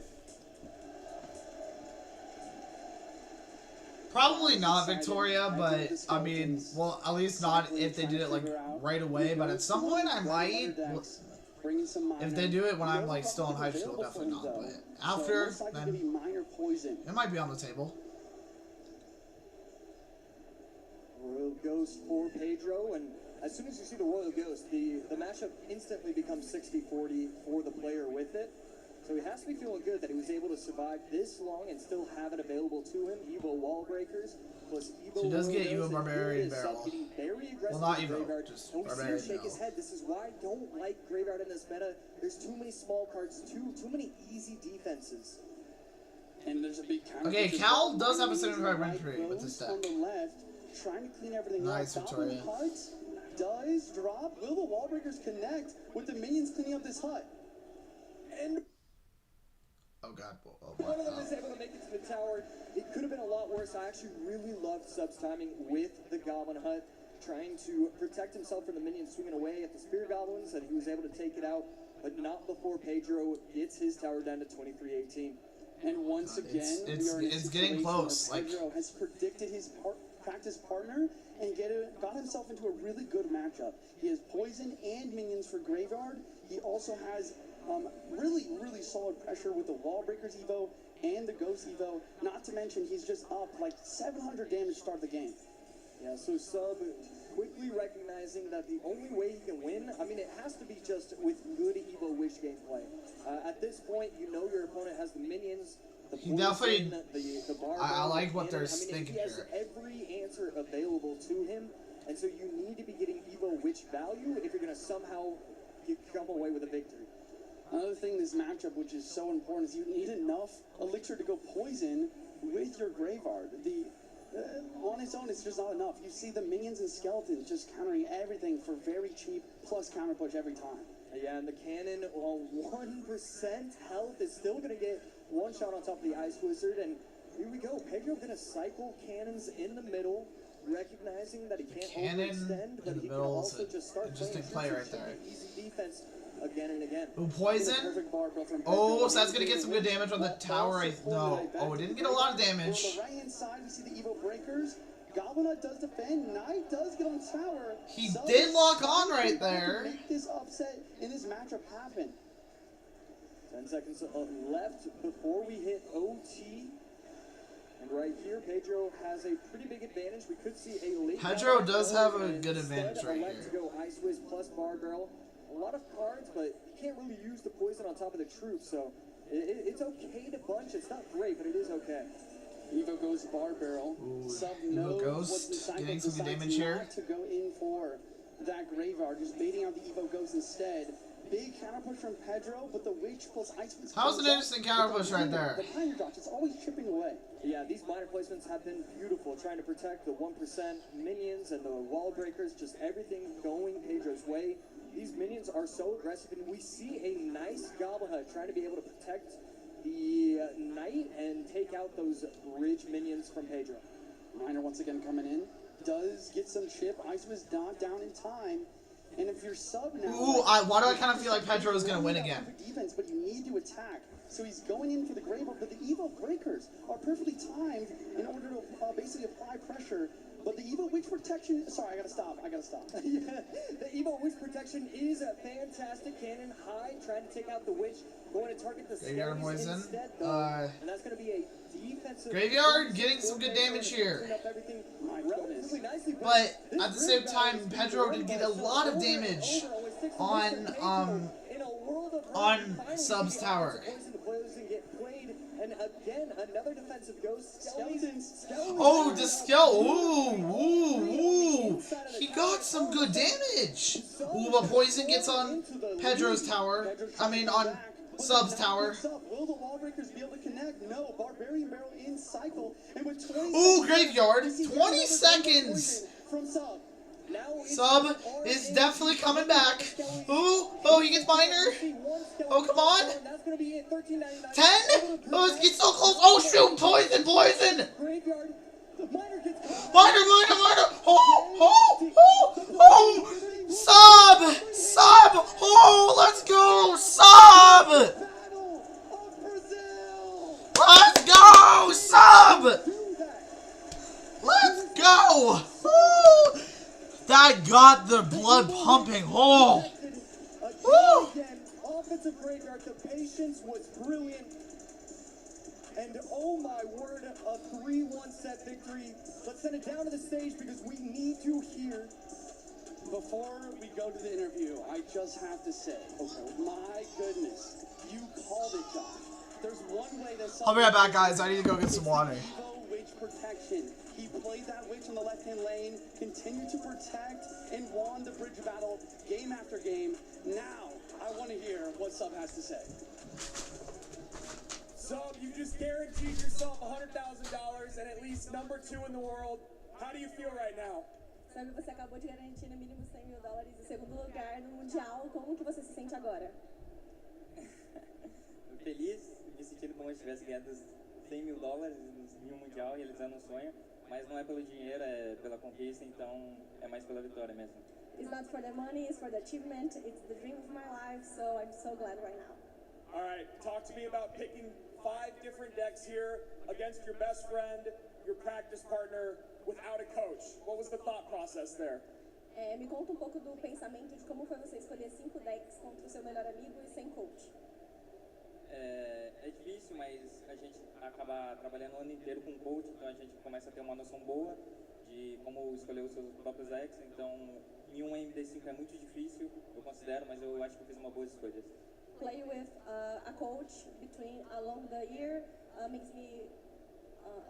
Probably not Victoria, but I mean, well, at least not if they did it like right away. But at some point, I might. If they do it when I'm like still in high school, definitely not. But after, then it might be on the table. Royal Ghost for Pedro, and as soon as you see the Royal Ghost, the matchup instantly becomes 60-40 for the player with it. So he has to be feeling good that he was able to survive this long and still have it available to him. Evo Wall Breakers plus Evo. So he does get Royal Evo Ghost, and Barbarian here it is, Barrel. getting very aggressive Well, not with Evo, Graveyard. just And we see him Barbarian shake his Barrel. head. This is why I don't like Graveyard in this meta. There's too many small cards, too many easy defenses. And there's a big counter. Okay, Cal does have a 75 win rate with this deck. On the left, trying to clean everything Nice, up. Victoria. Goblin Hut does drop. Will the wall breakers connect with the minions cleaning up this hut? And Oh god. one of them is able to make it to the tower. It could have been a lot worse. I actually really loved Sub's timing with the Goblin Hut, trying to protect himself from the minions swinging away at the Spear Goblins, and he was able to take it out, but not before Pedro gets his tower down to 23-18. And once again, we are in a it's getting situation close. where Like, Pedro has predicted his practice partner and got himself into a really good matchup. He has poison and minions for Graveyard. He also has really solid pressure with the Wall Breakers Evo and the Ghost Evo. Not to mention, he's just up like 700 damage to start the game. Yeah, so Sub quickly recognizing that the only way he can win, I mean, it has to be just with good Evo Wish gameplay. At this point, you know your opponent has the minions, the He poison, definitely- the bar. I like what they're I mean, thinking he has here. every answer available to him, and so you need to be getting Evo Wish value if you're going to somehow come away with a victory. Another thing in this matchup, which is so important, is you need enough elixir to go poison with your Graveyard. On its own, it's just not enough. You see the minions and skeletons just countering everything for very cheap, plus counter push every time. Yeah, and the cannon on 1% health is still going to get one shot on top of the Ice Wizard, and here we go. Pedro going to cycle cannons in the middle, recognizing that he can't Cannon overextend, but in the he can middle is also an just start interesting playing play right troops there. and easy defense again and again. Ooh, poison. Perfect bar built from Oh, Pedro. so that's gonna get some good damage on the tower. No. Oh, it didn't get a lot of damage. On the right-hand side, we see the Evo Breakers. Goblin Knight does defend. Knight does get on tower. He Sub did lock is on right trying to there. Make this upset in this matchup happen. 10 seconds left before we hit OT. And right here, Pedro has a pretty big advantage. We could see a late. Pedro does have a and good instead advantage right elect here. to go Ice Wiz plus Bar Barrel. A lot of cards, but you can't really use the poison on top of the troops, so it's okay to bunch. It's not great, but it is okay. Evo goes bar barrel. Ooh, Sub Evo knows Ghost what's inside, getting but some good decides damage here. not to go in for that graveyard, just baiting out the Evo Ghost instead. Big counter push from Pedro, but the Witch plus Ice Witch. How's an interesting counter push right there? The Miner Dodge is always chipping away. Yeah, these miner placements have been beautiful, trying to protect the 1% minions and the wall breakers, just everything going Pedro's way. These minions are so aggressive, and we see a nice Gobblehead trying to be able to protect the Knight and take out those bridge minions from Pedro. Miner once again coming in, does get some chip. Ice was not down in time. And if you're sub now... Ooh, why do I kind of feel like Pedro is going to win again? Defense, but you need to attack. So he's going in for the Graveyard, but the Evo Breakers are perfectly timed in order to basically apply pressure. But the Evo Witch Protection... Sorry, I gotta stop. Yeah, the Evo Witch Protection is a fantastic cannon high, trying to take out the Witch, going to target the Graveyard Scaries poison. instead, though, and that's going to be a defensive... Graveyard getting some good damage here. Relatively nicely, But at the same time, Pedro did get a lot of damage on Sub's tower. And again, another defensive ghost. Skeletons. Oh, the ooh. He got some good damage. Ooh, but poison gets on Pedro's tower. I mean, on Sub's tower. Will the wall breakers be able to connect? No. Barbarian Barrel in cycle. And with 20 Ooh, Graveyard. 20 seconds. From Sub. Sub is definitely coming back. Ooh, oh, he gets Miner. Oh, come on. 10? Oh, it gets so close. Oh, shoot, poison. Miner. Oh. Sub. Oh, let's go, Sub. Let's go. Woo. That got the blood pumping. Oh. Woo. Offensive Graveyard, the patience was brilliant. And oh my word, a 3-1 set victory. Let's send it down to the stage because we need to hear. Before we go to the interview, I just have to say, my goodness, you called it, Josh. There's one way that I'll be right back, guys. I need to go get some water. Evo Witch Protection. He played that Witch in the left-hand lane, continued to protect, and won the bridge battle game after game. Now, I want to hear what Sub has to say. Sub, you just guaranteed yourself $100,000 and at least number 2 in the world. How do you feel right now? Sabe, você acabou de garantir no mínimo $100 mil em segundo lugar no Mundial. Como que você se sente agora? Feliz, me sentindo como se tivesse ganhado $100 mil em um Mundial, realizando um sonho. Mas não é pelo dinheiro, é pela conquista, então é mais pela vitória mesmo. It's not for the money, it's for the achievement. It's the dream of my life, so I'm so glad right now. All right, talk to me about picking 5 different decks here against your best friend, your practice partner, without a coach. What was the thought process there? Me conta pouco do pensamento de como foi você escolher 5 decks contra o seu melhor amigo e sem coach. É difícil, mas a gente acaba trabalhando o ano inteiro com coach, então a gente começa a ter uma noção boa de como escolher os seus próprios decks. Então, em um MD5 é muito difícil, eu considero, mas eu acho que eu fiz uma boa escolha. Play with a coach along the year makes me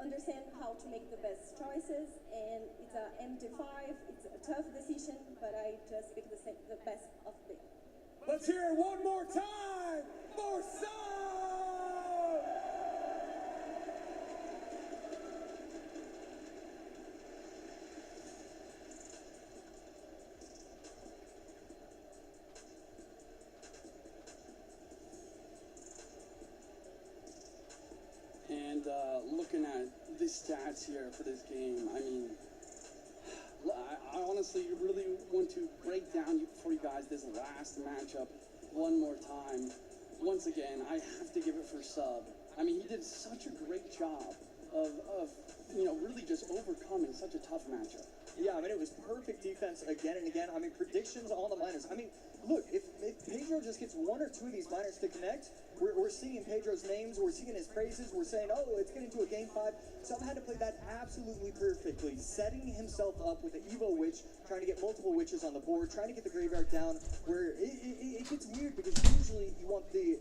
understand how to make the best choices, and it's a MD5. It's a tough decision, but I just pick the best of them. Let's hear it one more time for Sub! And looking at the stats here for this game, I mean, I honestly really want to break down for you guys this last matchup one more time. Once again, I have to give it for Sub. I mean, he did such a great job of really just overcoming such a tough matchup. Yeah, I mean, it was perfect defense again and again. I mean, predictions on the miners. I mean, look, if Pedro just gets 1 or 2 of these miners to connect, we're singing Pedro's names, we're singing his praises, we're saying, oh, it's getting to a game 5. Sub had to play that absolutely perfectly, setting himself up with the Evo Witch, trying to get multiple witches on the board, trying to get the graveyard down, where it gets weird because usually you want the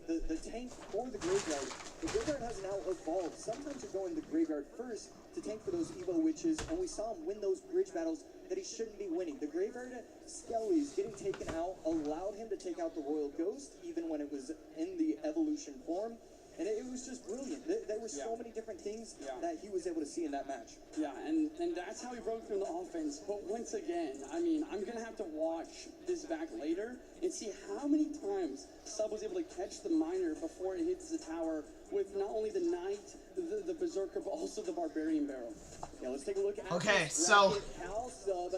tank or the graveyard. The graveyard has now evolved. Sometimes you're going the graveyard first to tank for those Evo witches, and we saw him win those bridge battles that he shouldn't be winning. The Graveyard Skellies getting taken out allowed him to take out the Royal Ghost, even when it was in the evolution form. And it was just brilliant. There were so many different things that he was able to see in that match. Yeah, and that's how he broke through the offense. But once again, I mean, I'm going to have to watch this back later and see how many times Sub was able to catch the Miner before it hits the tower with not only the Knight, the Berserker, but also the Barbarian Barrel. Yeah, let's take a look at Okay, so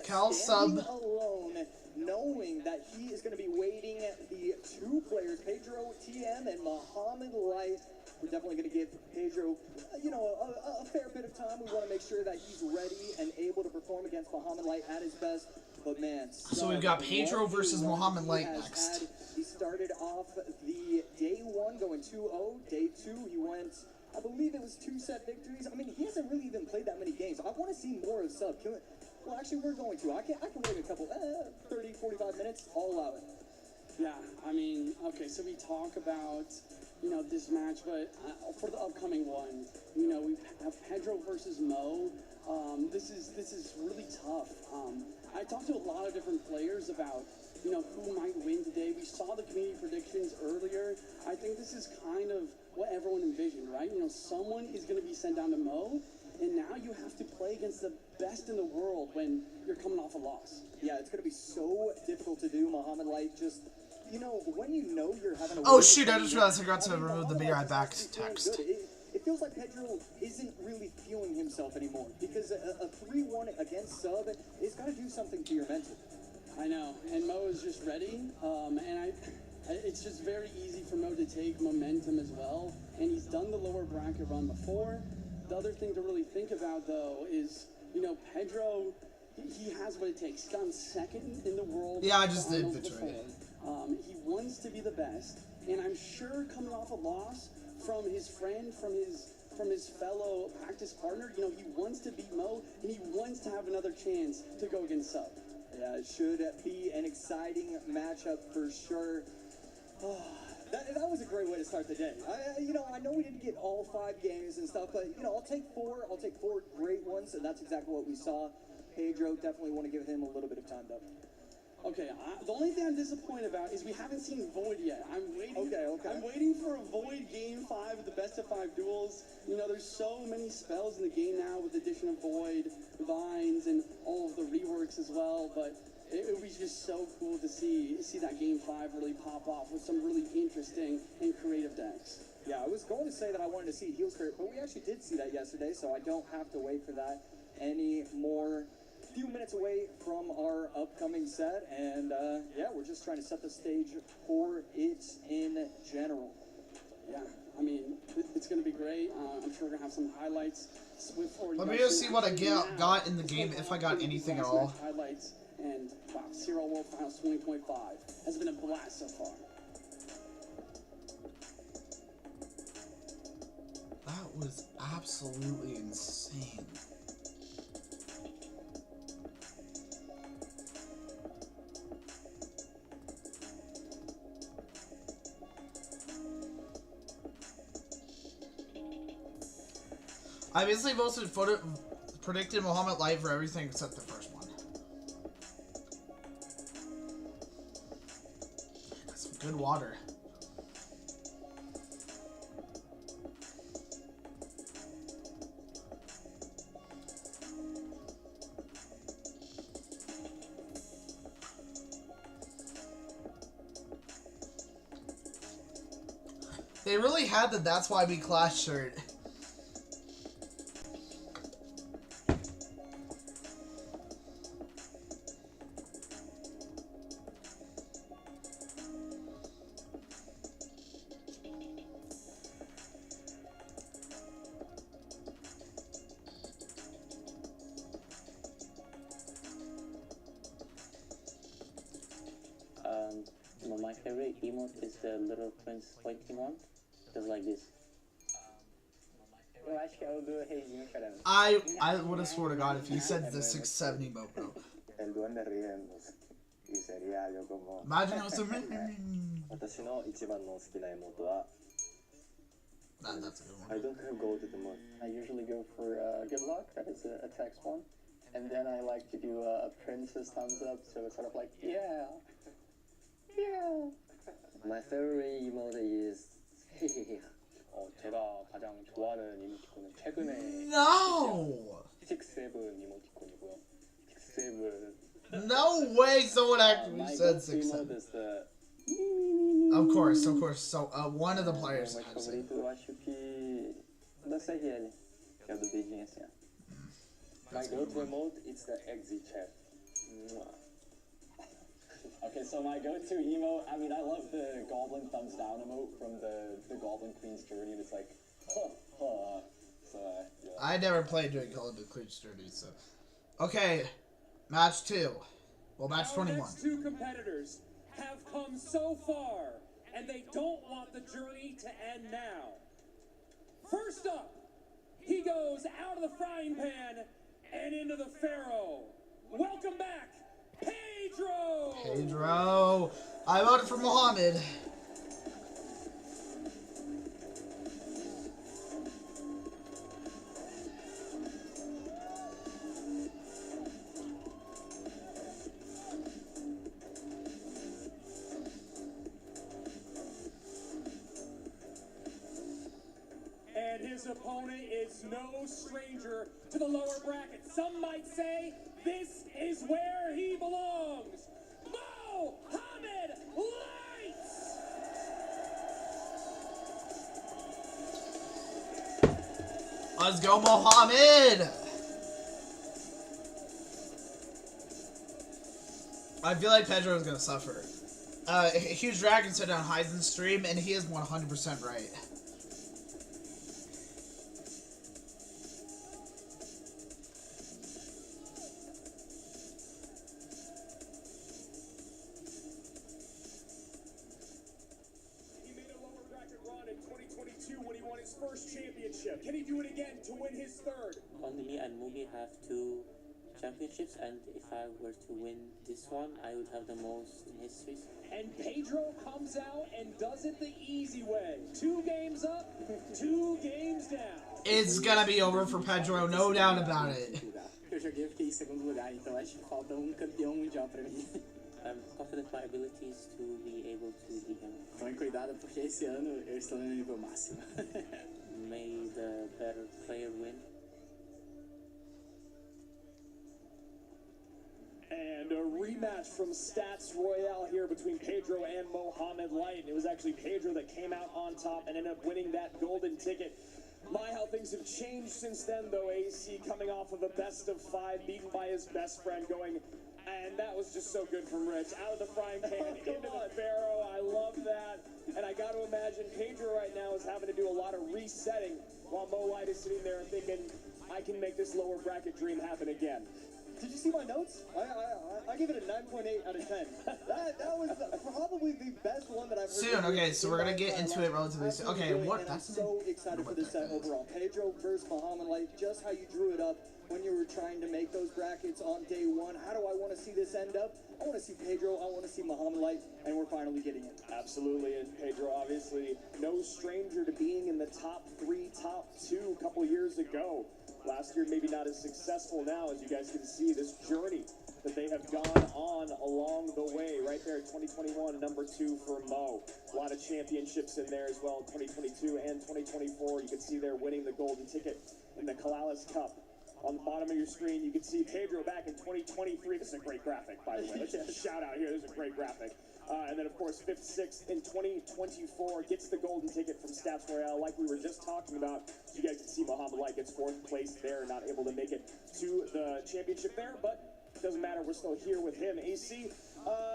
Cal Sub alone, knowing that he is going to be waiting the two players, Pedro TM and Muhammad Light. We're definitely going to give Pedro, a fair bit of time. We want to make sure that he's ready and able to perform against Muhammad Light at his best. But man, so we've got Pedro versus Muhammad Light next. He started off the day one going 2-0. Day two, he went, I believe it was 2-set victories. I mean, he hasn't really even played that many games. I want to see more of Sub. Well, actually, we're going to. I can wait a couple, 30, 45 minutes. I'll allow it. Yeah, I mean, okay, so we talk about, this match, but for the upcoming one, we have Pedro versus Mo. This is really tough. I talked to a lot of different players about, who might win today. We saw the community predictions earlier. I think this is kind of what everyone envisioned, right? Someone is going to be sent down to Mo, and now you have to play against the best in the world when you're coming off a loss. Yeah, it's going to be so difficult to do. Muhammad Light just, when you're having a... Oh shoot, I just realized I forgot to remove the Be Right Back text. It feels like Pedro isn't really feeling himself anymore, because a 3-1 against Sub, it's got to do something to your mental. I know, and Mo is just ready, and it's just very easy for Mo to take momentum as well, and he's done the lower bracket run before. The other thing to really think about, though, is, Pedro, he has what it takes. He's gotten second in the world. Yeah, I just did betray it. He wants to be the best, and I'm sure coming off a loss from his friend, from his fellow practice partner, he wants to beat Mo, and he wants to have another chance to go against Sub. Yeah, it should be an exciting matchup for sure. That was a great way to start the day. I know we didn't get all 5 games and stuff, but, I'll take 4. I'll take 4 great ones, and that's exactly what we saw. Pedro, definitely want to give him a little bit of time, though. Okay, the only thing I'm disappointed about is we haven't seen Void yet. I'm waiting. Okay. I'm waiting for a Void Game 5 of the best of 5 duels. There's so many spells in the game now with the addition of Void, Vines, and all of the reworks as well, but it would be just so cool to see that Game 5 really pop off with some really interesting and creative decks. Yeah, I was going to say that I wanted to see Heal Spirit, but we actually did see that yesterday, so I don't have to wait for that anymore. Few minutes away from our upcoming set, and we're just trying to set the stage for it in general. Yeah, I mean, it's going to be great. I'm sure we're going to have some highlights. Let me just see what I got in the game, if I got anything at all. Highlights, and wow, CRL World Finals 2025 has been a blast so far. That was absolutely insane. I basically predicted Muhammad Light for everything except the first one. Got some good water. They really had the "That's Why We Clash" shirt. My favorite emote is the little twins pointing one, just like this. Eu acho que é o do reizinho, cara. I would have swore to God if he said the 6-7 emote, bro. El duende riéndose. Y sería algo como... Imagine it was a... 私の一番の好きな妹は That's a good I one. don't go to the most. I usually go for good luck, that is a text one. And then I like to do a princess thumbs up, so it's sort of like, yeah. Yeah. My favorite emote is 제가 가장 좋아하는 이모티콘은 최근에 No! 6-7 이모티콘이고요. 6-7. No way someone actually My said go-to 6 emote is the Of course. So, one of the players meu had to say. favorito, eu acho que da CRL, que é o do dedinho assim, ó. my go-to emote is the exit chat. Okay, so my go-to emote, I mean, I love the Goblin thumbs down emote from the Goblin Queen's Journey. It's like, So, yeah. I never played doing Golden Queen's Journey, so. Okay, match 2. Well, match 21. Our next two competitors have come so far, and they don't want the journey to end now. First up, he goes out of the frying pan and into the Pharaoh. Welcome back, Pedro! Pedro. I voted for Mohammed. And his opponent is no stranger to the lower bracket. Some might say this is where he belongs. Mohammed Lights! Let's go, Mohammed! I feel like Pedro is gonna suffer. Huge Dragon said on Heisen's stream, and he is 100% right. He made a lower bracket run in 2022 when he won his first championship. Can he do it again to win his third? Only me and Mugi have 2 championships, and if I were to win this one, I would have the most in history. And Pedro comes out and does it the easy way. 2 games up, 2 games down. It's gonna be over for Pedro, no doubt about it. Eu joguei e fiquei em segundo lugar, então acho que falta campeão mundial pra mim. I'm confident my abilities to be able to beat him. Tome cuidado porque esse ano eu estou no nível máximo. May the better player win. And a rematch from Stats Royale here between Pedro and Mohammed Light. It was actually Pedro that came out on top and ended up winning that golden ticket. My, how things have changed since then, though. AC coming off of a best of 5, beaten by his best friend, going, and that was just so good from Rich. Out of the frying pan, into the Pharaoh. I love that. And I got to imagine Pedro right now is having to do a lot of resetting while Mo Light is sitting there thinking, I can make this lower bracket dream happen again. Did you see my notes? I give it a 9.8 out of 10. That was probably the best one that I've heard. Soon, okay, so we're gonna get into it relatively soon. Okay, what? And I'm so excited for this set overall. Pedro versus Mohammed Light, just how you drew it up when you were trying to make those brackets on day 1. How do I want to see this end up? I want to see Pedro, I want to see Mohammed Light, and we're finally getting it. Absolutely, and Pedro obviously no stranger to being in the top 3, top 2 a couple years ago. Last year, maybe not as successful now, as you guys can see, this journey that they have gone on along the way. Right there, 2021, number 2 for Mo. A lot of championships in there as well, 2022 and 2024. You can see they're winning the golden ticket in the Kalalis Cup. On the bottom of your screen, you can see Pedro back in 2023. This is a great graphic, by the way. Let's just shout out here. This is a great graphic. And then, of course, 5th, 6th in 2024 gets the golden ticket from Stats Royale, like we were just talking about. You guys can see Mohammed Light gets 4th place there, not able to make it to the championship there, but it doesn't matter. We're still here with him. AC,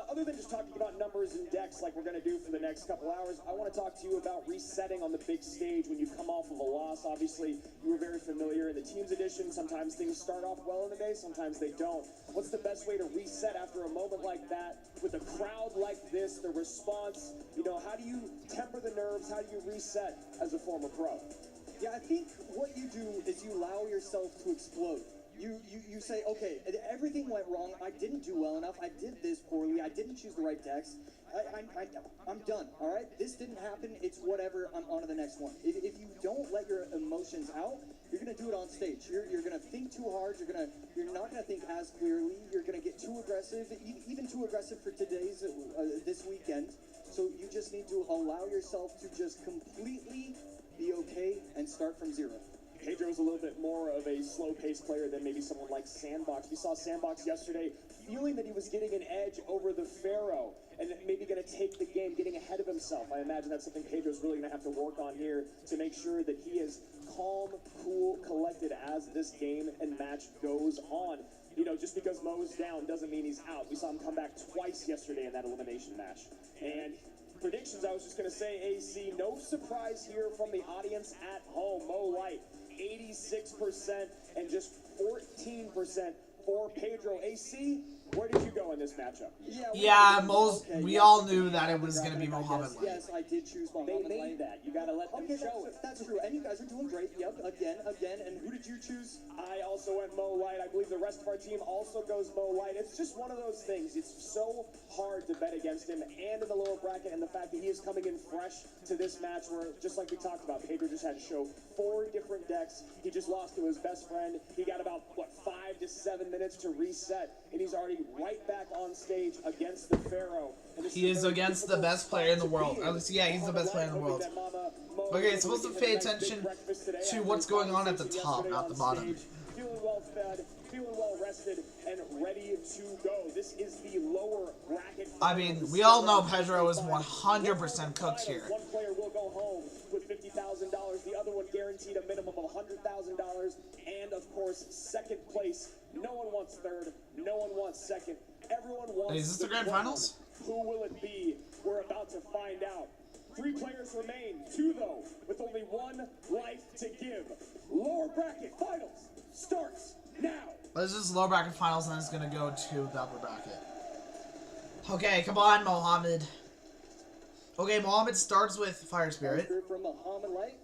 other than just talking about numbers and decks like we're going to do for the next couple hours, I want to talk to you about resetting on the big stage when you come off of a loss. Obviously, you were very familiar in the Teams Edition. Sometimes things start off well in the day, sometimes they don't. What's the best way to reset after a moment like that with a crowd like this, the response? You know, how do you temper the nerves? How do you reset as a former pro? Yeah, I think what you do is you allow yourself to explode. You say, okay, everything went wrong. I didn't do well enough. I did this poorly. I didn't choose the right decks. I'm done, all right? This didn't happen. It's whatever. I'm on to the next one. If you don't let your emotions out, you're gonna do it on stage. You're gonna think too hard. You're not gonna think as clearly. You're gonna get too aggressive, even too aggressive for today's this weekend. So you just need to allow yourself to just completely be okay and start from zero. Pedro's a little bit more of a slow-paced player than maybe someone like Sandbox. We saw Sandbox yesterday feeling that he was getting an edge over the Pharaoh and maybe going to take the game, getting ahead of himself. I imagine that's something Pedro's really going to have to work on here to make sure that he is calm, cool, collected as this game and match goes on. You know, just because Mo's down doesn't mean he's out. We saw him come back twice yesterday in that elimination match. And predictions, I was just going to say, AC, no surprise here from the audience at home. Mo Light, 86% and just 14% for Pedro. AC, where did you go in this matchup? Yeah, we all knew that it was going to be Mohamed Light. Yes, I did choose Mohamed Light. They made that. You got to let them show it. That's true. And you guys are doing great. Yep, again. And who did you choose? I also went Mo Light. I believe the rest of our team also goes Mo Light. It's just one of those things. It's so hard to bet against him and in the lower bracket, and the fact that he is coming in fresh to this match where, just like we talked about, Pedro just had to show 4 different decks. He just lost to his best friend. He got about, 5 to 7 minutes to reset, and he's already right back on stage against the Pharaoh. He is against the best player in the world. At least, yeah, he's the best player in the world. Okay, it's supposed to pay attention to what's going on at the top, not the bottom. Feeling well fed, feeling well rested, and ready to go. This is the lower bracket. I mean, we all know Pedro is 100% cooked here. One player will go home with $50,000. The other one guaranteed a minimum of $100,000. And, of course, second place. No one wants third. No one wants second. Everyone wants. Is this the grand finals? Who will it be? We're about to find out. 3 players remain. 2, though, with only 1 life to give. Lower bracket finals starts now. This is lower bracket finals, and then it's going to go to the upper bracket. Okay, come on, Mohamed. Okay, Mohamed starts with Fire Spirit. From Mohamed Light.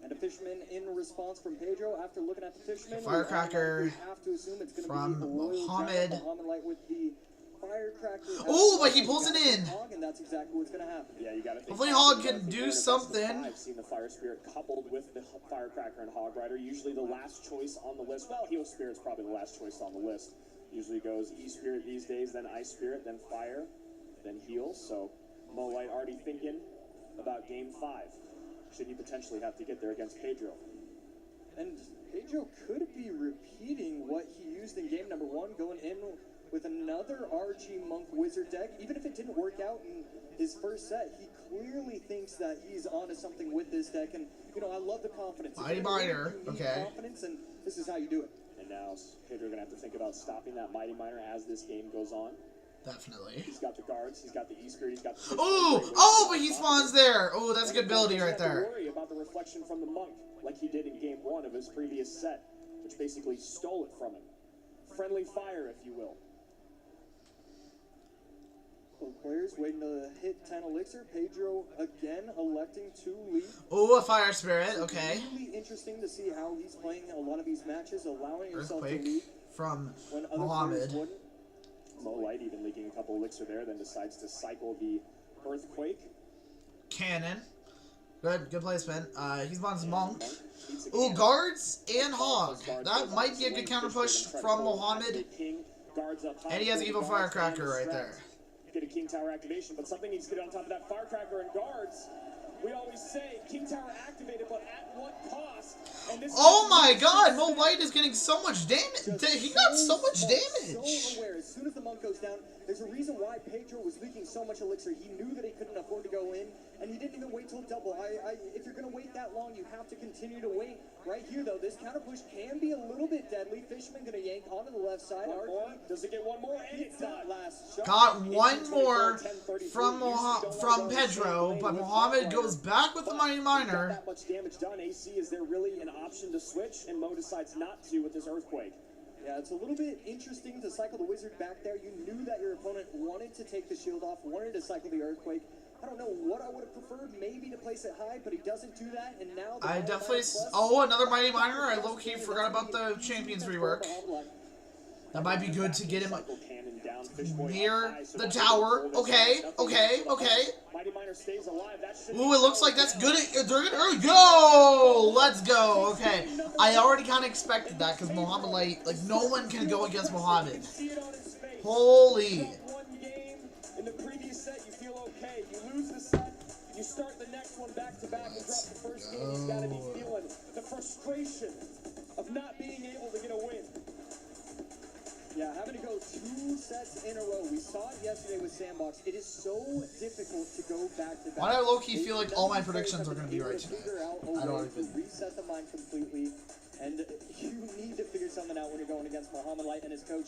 And a Fisherman in response from Pedro. After looking at the Fisherman, Firecracker we have to assume it's going to from be Mohamed. Mohamed Light with the Firecracker. Oh, but he pulls it in. And that's exactly what's going to happen. Yeah, you got to. Hopefully Hog can do something. I've seen the Fire Spirit coupled with the Firecracker and Hog Rider. Usually the last choice on the list. Well, Heal Spirit's probably the last choice on the list. Usually goes E Spirit these days, then Ice Spirit, then Fire, then Heal. So Mo Light already thinking about Game 5. Should he potentially have to get there against Pedro? And Pedro could be repeating what he used in game number 1, going in with another RG Monk Wizard deck. Even if it didn't work out in his first set, he clearly thinks that he's onto something with this deck. And, you know, I love the confidence. Mighty Miner, okay. Confidence, and this is how you do it. And now Pedro going to have to think about stopping that Mighty Miner as this game goes on. Definitely. He's got the guards, he's got the E-Spirit, he's got the... Oh, but he spawns there. Oh, that's a good ability right there. Worry about the reflection from the Monk, like he did in game 1 of his previous set, which basically stole it from him. Friendly fire, if you will. Both players waiting to hit 10 elixir. Pedro again electing to lead. Oh, a Fire Spirit. Okay. Really interesting to see how he's playing a lot of these matches, allowing himself to Earthquake lead from when other Mohamed. players wouldn't. Mo Light even leaking a couple elixir there, then decides to cycle the Earthquake. Cannon. Good placement. He's on his Monk. Ooh, guards and Hog. That might be a good counter push from Mohamed. And he has Evil Firecracker right there. Get a King Tower activation, but something needs to get on top of that Firecracker and guards. We always say King Tower activated, but at what cost? And this Oh my god, Mo Light is getting so much damage. He got so much damage. So aware, as soon as the Monk goes down, there's a reason why Pedro was leaking so much elixir. He knew that he couldn't afford to go in, and he didn't even wait till double. If you're going to wait that long, you have to continue to wait. Right here, though, this counter push can be a little bit deadly. Fisherman going to yank onto the left side. One more. Does it get one more? And it's not. Last shot. Got one more from Pedro, but Mohamed goes back with the Mighty Miner. That much damage done. AC, is there really an option to switch? And Mo decides not to with this Earthquake. Yeah, it's a little bit interesting to cycle the Wizard back there. You knew that your opponent wanted to take the shield off, wanted to cycle the Earthquake. I don't know what I would have preferred, maybe to place it high, but he doesn't do that, and now... I definitely... Oh, another Mighty Miner. I low-key forgot about the Champions rework. That might be good to get him Cannon down, Fishboy near up high, so the that's tower. good. Okay, okay, okay. Mighty Miner stays alive. That should Ooh, it looks like that's good. They're gonna go. Let's go. Okay, I already kind of expected that because Muhammad Light, like no one can go against Muhammad. Holy. One game in the previous set, you feel okay. You lose the set, you start the next one back to back and drop the first game. You've got to be feeling the frustration of not being able to get a win. Yeah, having to go 2 sets in a row. We saw it yesterday with Sandbox. It is so difficult to go back to back. Why do I low-key feel like all my predictions are going to be right tonight? I don't even... Reset the mind completely. And you need to figure something out when you're going against Muhammad Light and his coach.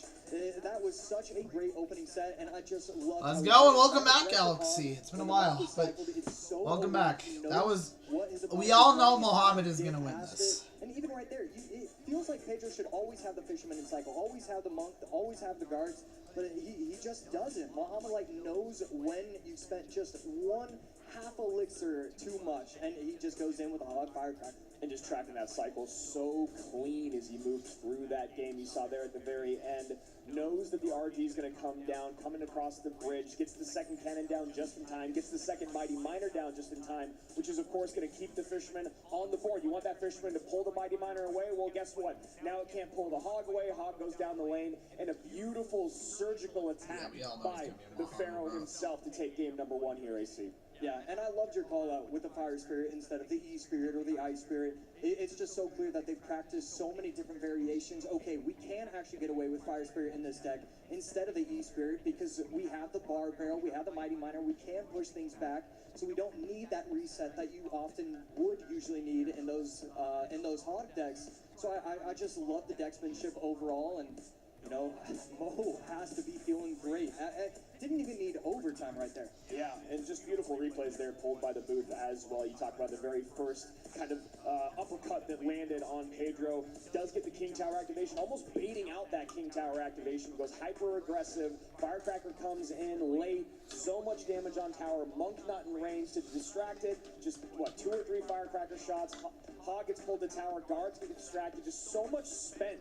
That was such a great opening set, and I just love. Let's go and welcome back, Galaxy. It's been a while, but welcome back. That was. We all know Muhammad is gonna win this. And even right there, it feels like Pedro should always have the fisherman in cycle, always have the monk, always have the guards, but he just doesn't. Muhammad Light knows when you spent just one half elixir too much, and he just goes in with a hog firecracker. And just tracking that cycle so clean as he moved through that game. You saw there at the very end. Knows that the RG is going to come down, coming across the bridge. Gets the second cannon down just in time. Gets the second Mighty Miner down just in time, which is, of course, going to keep the fisherman on the board. You want that fisherman to pull the Mighty Miner away? Well, guess what? Now it can't pull the hog away. Hog goes down the lane. And a beautiful surgical attack by the Pharaoh himself to take game number 1 here, AC. Yeah, and I loved your call out with the Fire Spirit instead of the E Spirit or the Ice Spirit. It's just so clear that they've practiced so many different variations. Okay, we can actually get away with Fire Spirit in this deck instead of the E Spirit because we have the Bar Barrel, we have the Mighty Miner, we can push things back, so we don't need that reset that you often would usually need in those hog decks. So I just love the decksmanship overall, and you know, Mo has to be feeling great. Didn't even need overtime right there. Yeah, and just beautiful replays there pulled by the booth as well. You talk about the very first kind of uppercut that landed on Pedro. Does get the King Tower activation, almost baiting out that King Tower activation. Goes hyper aggressive. Firecracker comes in late. So much damage on tower. Monk not in range to distract it. Just, what, 2 or 3 Firecracker shots. Hog gets pulled to tower. Guards get distracted. Just so much spent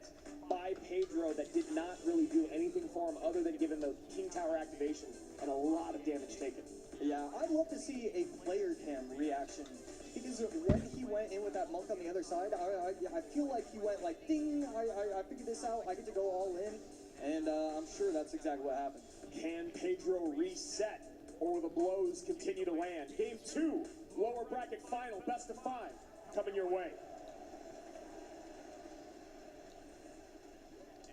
by Pedro that did not really do anything for him other than giving the King Tower activation and a lot of damage taken. Yeah, I'd love to see a player cam reaction because when he went in with that monk on the other side, I feel like he went like, ding, I figured this out, I get to go all in, and I'm sure that's exactly what happened. Can Pedro reset, or will the blows continue to land? Game 2, lower bracket final, best of 5, coming your way.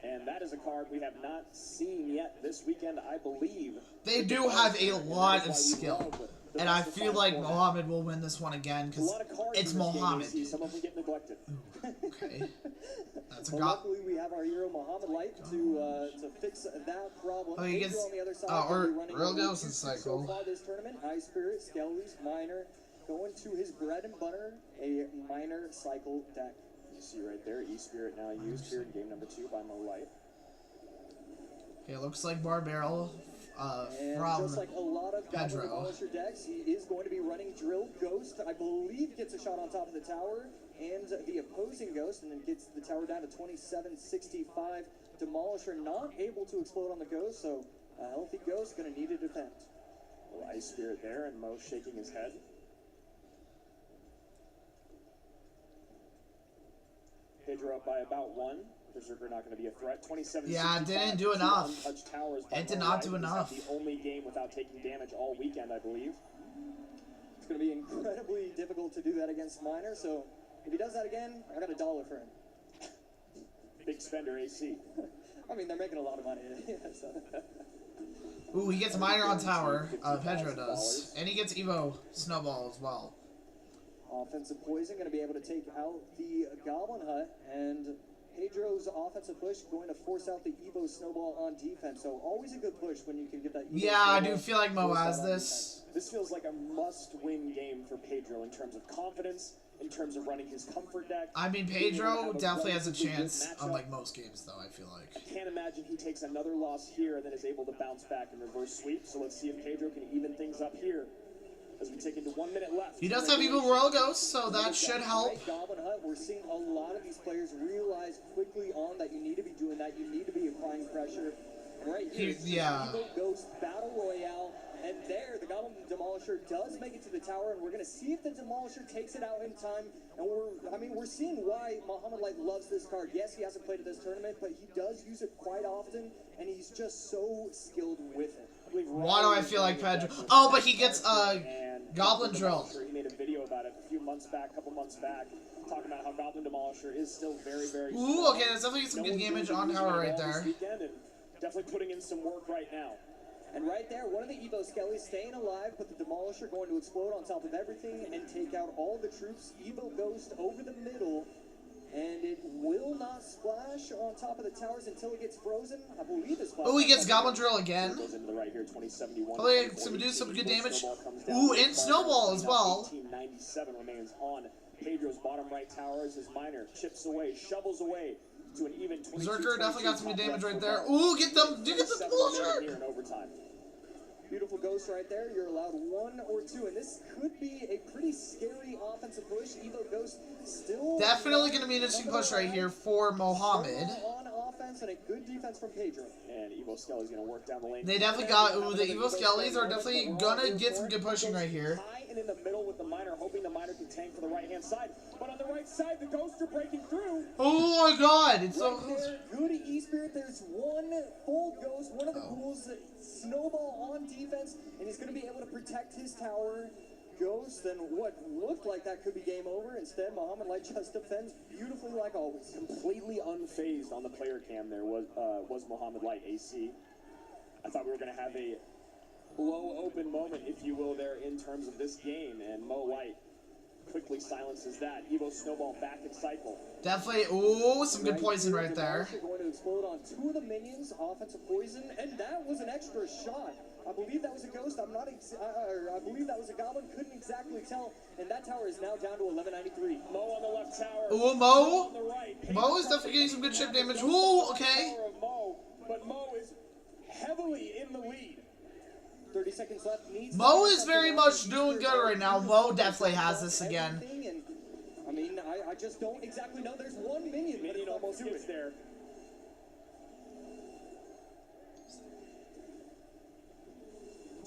And that is a card we have not seen yet this weekend, I believe. They do have a lot of skill. And I feel like Muhammad will win this one again because it's Muhammad. Some of them get neglected. Ooh, okay. That's a well, luckily we have our hero Muhammad Light to fix that problem. Oh, he gets, on the other side Royale goes in cycle. So far this tournament, Ice Spirit, Skelly's Miner, going to his bread and butter, a Miner cycle deck. You see right there, E-Spirit now used here in game number 2 by Mo Light. Okay, it looks like Bar Barrel from just like a lot of Pedro. Demolisher decks, he is going to be running Drill Ghost. I believe gets a shot on top of the tower and the opposing Ghost, and then gets the tower down to 2765. Demolisher not able to explode on the Ghost, so a healthy Ghost going to need to defend. Little Ice Spirit there, and Mo shaking his head. Pedro up by about 1. Berserker not going to be a threat. 27. Yeah, it didn't do enough. It did not do enough. The only game without taking damage all weekend, I believe. It's going to be incredibly difficult to do that against Miner. So if he does that again, I got $1 for him. Big spender, AC. I mean, they're making a lot of money. So. Ooh, he gets Miner on tower. Pedro does, and he gets Evo Snowball as well. Offensive poison going to be able to take out the Goblin Hut, and Pedro's offensive push going to force out the Evo Snowball on defense. So always a good push when you can get that Evo Yeah, I do feel like Mo has this. This feels like a must-win game for Pedro in terms of confidence, in terms of running his comfort deck. I mean, Pedro definitely has a chance, unlike most games, though, I feel like. I can't imagine he takes another loss here and then is able to bounce back and reverse sweep. So let's see if Pedro can even things up here. as we take into 1 minute left. He does have Evil Royal Ghost, so that should help. Goblin Hut, we're seeing a lot of these players realize quickly on that you need to be doing that. You need to be applying pressure. Right here, Yeah. Evil Ghost Battle Royale. And there, the Goblin Demolisher does make it to the tower, and we're going to see if the Demolisher takes it out in time. And we're seeing why Muhammad Light loves this card. Yes, he hasn't played at this tournament, but he does use it quite often, and he's just so skilled with it. Why do I feel like Pedro? Oh, but he gets Goblin Drill. He made a video about it a couple months back, talking about how Goblin Demolisher is still very, very strong. Ooh, okay, that's definitely some good damage on tower right there. Definitely putting in some work right now. And right there, one of the Evo Skellies staying alive, but the Demolisher going to explode on top of everything and take out all the troops. Evo Ghost over the middle, and it will not splash on top of the towers until it gets frozen. I believe it's Oh, he gets Goblin Drill again. Goes into the right here, 2071. Probably do some good damage. Ooh, and Snowball as well. 1897 remains on Pedro's bottom right tower as his miner chips away, shovels away to an even 22. Zerker definitely got some good damage right there. Ooh, get them! Get the Demolisher! Here in overtime. Beautiful Ghost right there. You're allowed 1 or 2, and this could be a pretty scary offensive push. Evo Ghost still Definitely going to be an interesting push right here for Mohammed. On offense and a good defense from Pedro. And Evo Skelly's going to work down the lane. They definitely got, ooh, the Evo Skellies are definitely going to get some good pushing right here. High and in the middle with the miner, hoping the miner can tank for the right-hand side. But on the right side, the Ghosts are breaking through. Oh my god, it's so close. Good E-Spirit. There's one full Ghost, one of the ghouls. Snowball on defense, and he's going to be able to protect his tower. Ghost, and what looked like that could be game over. Instead, Muhammad Light just defends beautifully like always. Completely unfazed on the player cam there was Muhammad Light AC. I thought we were going to have a low open moment, if you will, there in terms of this game, and Mo Light quickly silences that. Evo Snowball back in cycle. Definitely, ooh, some good poison right there. Going to explode on 2 of the minions, offensive poison, and that was an extra shot. I believe that was a Ghost. I believe that was a Goblin. Couldn't exactly tell. And that tower is now down to 1193. Mo on the left tower. Ooh, Mo. On the right. Mo is definitely getting some good chip damage. Ooh, okay. But Mo is heavily in the lead. 30 seconds left. Mo is very much doing good right now. Mo definitely has this again. I mean, I just don't exactly know. There's one minion. Minion almost gets there.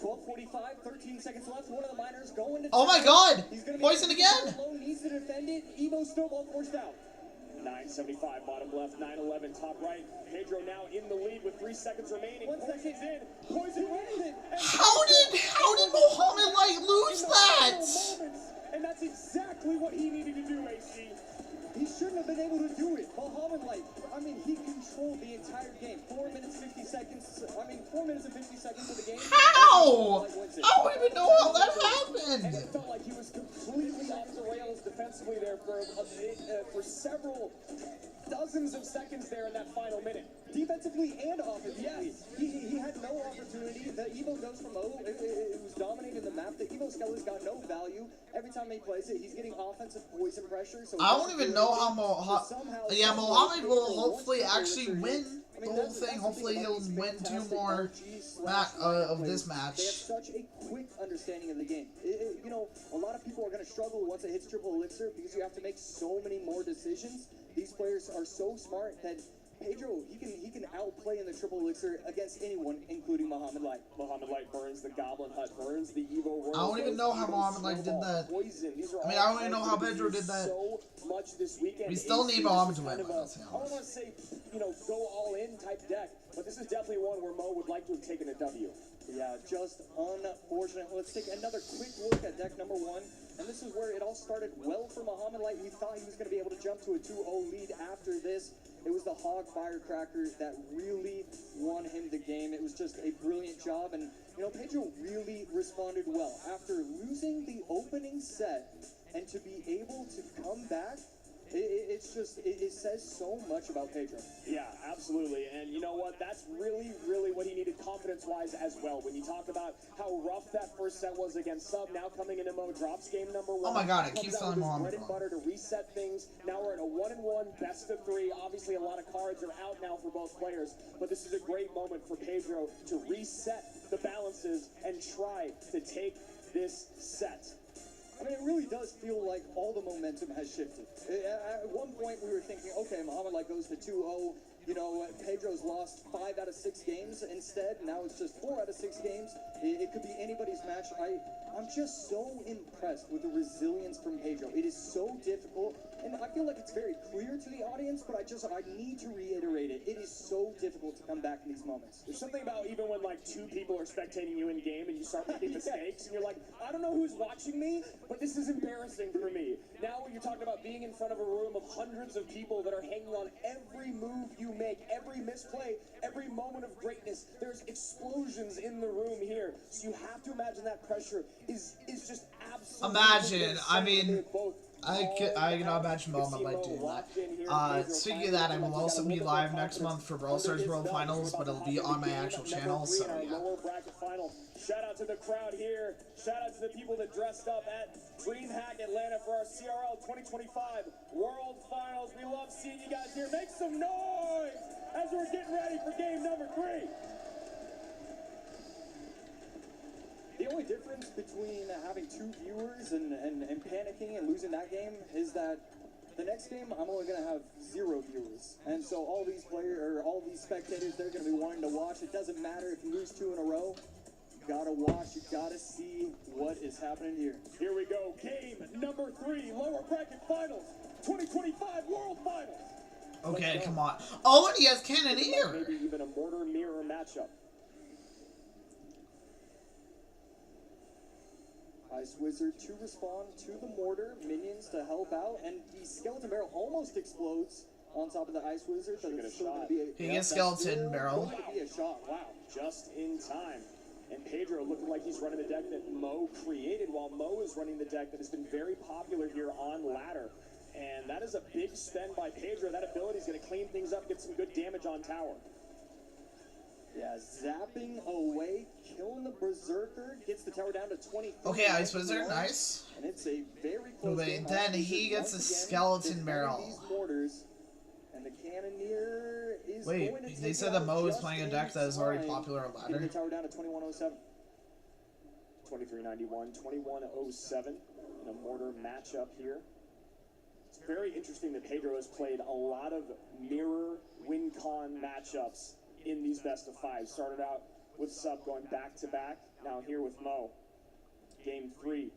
12:45, 13 seconds left. One of the miners going to. Oh my god! Poison again! Needs to defend it. Evo Snowball forced out. 975 bottom left, 911 top right. Pedro now in the lead with 3 seconds remaining. 1 second in. Poison wins it. How did Muhammad Light lose that? And that's exactly what he needed to do, AC. He shouldn't have been able to do it. Muhammad Light, I mean, he controlled the entire game. 4 minutes, 50 seconds. I mean, 4 minutes and 50 seconds of the game. How? I don't even know how that happened. And it felt like he was completely off the rails defensively there for several dozens of seconds there in that final minute. Defensively and offensively. Yes. He had no opportunity. The Evo goes from it was dominating the map. The Evo Skelly's got no value. Every time he plays it, he's getting offensive poison pressure. So I don't even know how Muhammad will hopefully actually win the whole thing. Hopefully he'll win 2 more of this match. They have such a quick understanding of the game. You know, a lot of people are going to struggle once it hits triple elixir because you have to make so many more decisions. These players are so smart that Pedro, he can outplay in the triple elixir against anyone, including Muhammad Light. Muhammad Light burns the Goblin Hut, burns the Evo Royal. I don't even know how Muhammad Light did that. I mean, I don't even know how Pedro did that. So much this weekend. We still need Muhammad to win. I don't want to say, go all in type deck, but this is definitely one where Mo would like to have taken a W. Yeah, just unfortunate. Let's take another quick look at deck number 1. And this is where it all started well for Muhammad Light. We thought he was going to be able to jump to a 2-0 lead after this. It was the Hog Firecracker that really won him the game. It was just a brilliant job. And, you know, Pedro really responded well. After losing the opening set and to be able to come back, it says so much about Pedro. Yeah, absolutely. And you know what? That's really what he needed confidence-wise as well. When you talk about how rough that first set was against Sub, now coming into Mo, drops game number 1. Oh my god, it keeps telling Muhammad. Bread and butter to reset things. Now we're in a 1-1, best of 3. Obviously, a lot of cards are out now for both players, but this is a great moment for Pedro to reset the balances and try to take this set. I mean, it really does feel like all the momentum has shifted. At one point, we were thinking, okay, Muhammad Light goes to 2-0. You know, Pedro's lost 5 out of 6 games instead. Now it's just 4 out of 6 games. It could be anybody's match. I'm just so impressed with the resilience from Pedro. It is so difficult, and I feel like it's very clear to the audience, but I need to reiterate it. It is so difficult to come back in these moments. There's something about even when like 2 people are spectating you in game and you start making mistakes and you're like, I don't know who's watching me, but this is embarrassing for me. Now when you're talking about being in front of a room of hundreds of people that are hanging on every move you make, every misplay, every moment of greatness, there's explosions in the room here. So you have to imagine that pressure is just absolutely Imagine, I insane. mean, I cannot imagine Muhammad Light doing that. Speaking of that, I will also be live next month for Brawl Stars World Finals, but it'll be on my actual channel, so yeah. Shout out to the crowd here. Shout out to the people that dressed up at DreamHack Atlanta for our CRL 2025 World Finals. We love seeing you guys here. Make some noise as we're getting ready for game number 3. The only difference between having 2 viewers and panicking and losing that game is that the next game I'm only going to have 0 viewers. And so all these spectators, they're going to be wanting to watch. It doesn't matter if you lose 2 in a row. You got to watch. You got to see what is happening here. Here we go. Game number 3, lower bracket finals, 2025 World Finals. Okay, come on. Oh, and he has Cannoneer. Maybe even a mortar mirror matchup. Ice Wizard to respond to the mortar, minions to help out, and the Skeleton Barrel almost explodes on top of the Ice Wizard, but it's still going to be a... He gets Skeleton Barrel. Be a shot. Wow, just in time. And Pedro looking like he's running the deck that Mo created, while Mo is running the deck that has been very popular here on ladder. And that is a big spend by Pedro. That ability is going to clean things up, get some good damage on tower. Yeah, zapping away, killing the Berserker, gets the tower down to 20. Okay, Ice Wizard, nice. And it's a very close game. Then he gets a Skeleton Barrel. These mortars, and the Cannoneer is Wait, going to they said that Mo is playing a deck that is already popular on ladder. The tower down to 2107. 2391, 2107 in a mortar matchup here. It's very interesting that Pedro has played a lot of mirror win-con matchups in these best of 5. Started out with Sub going back to back. Now here with Mo. Game 3.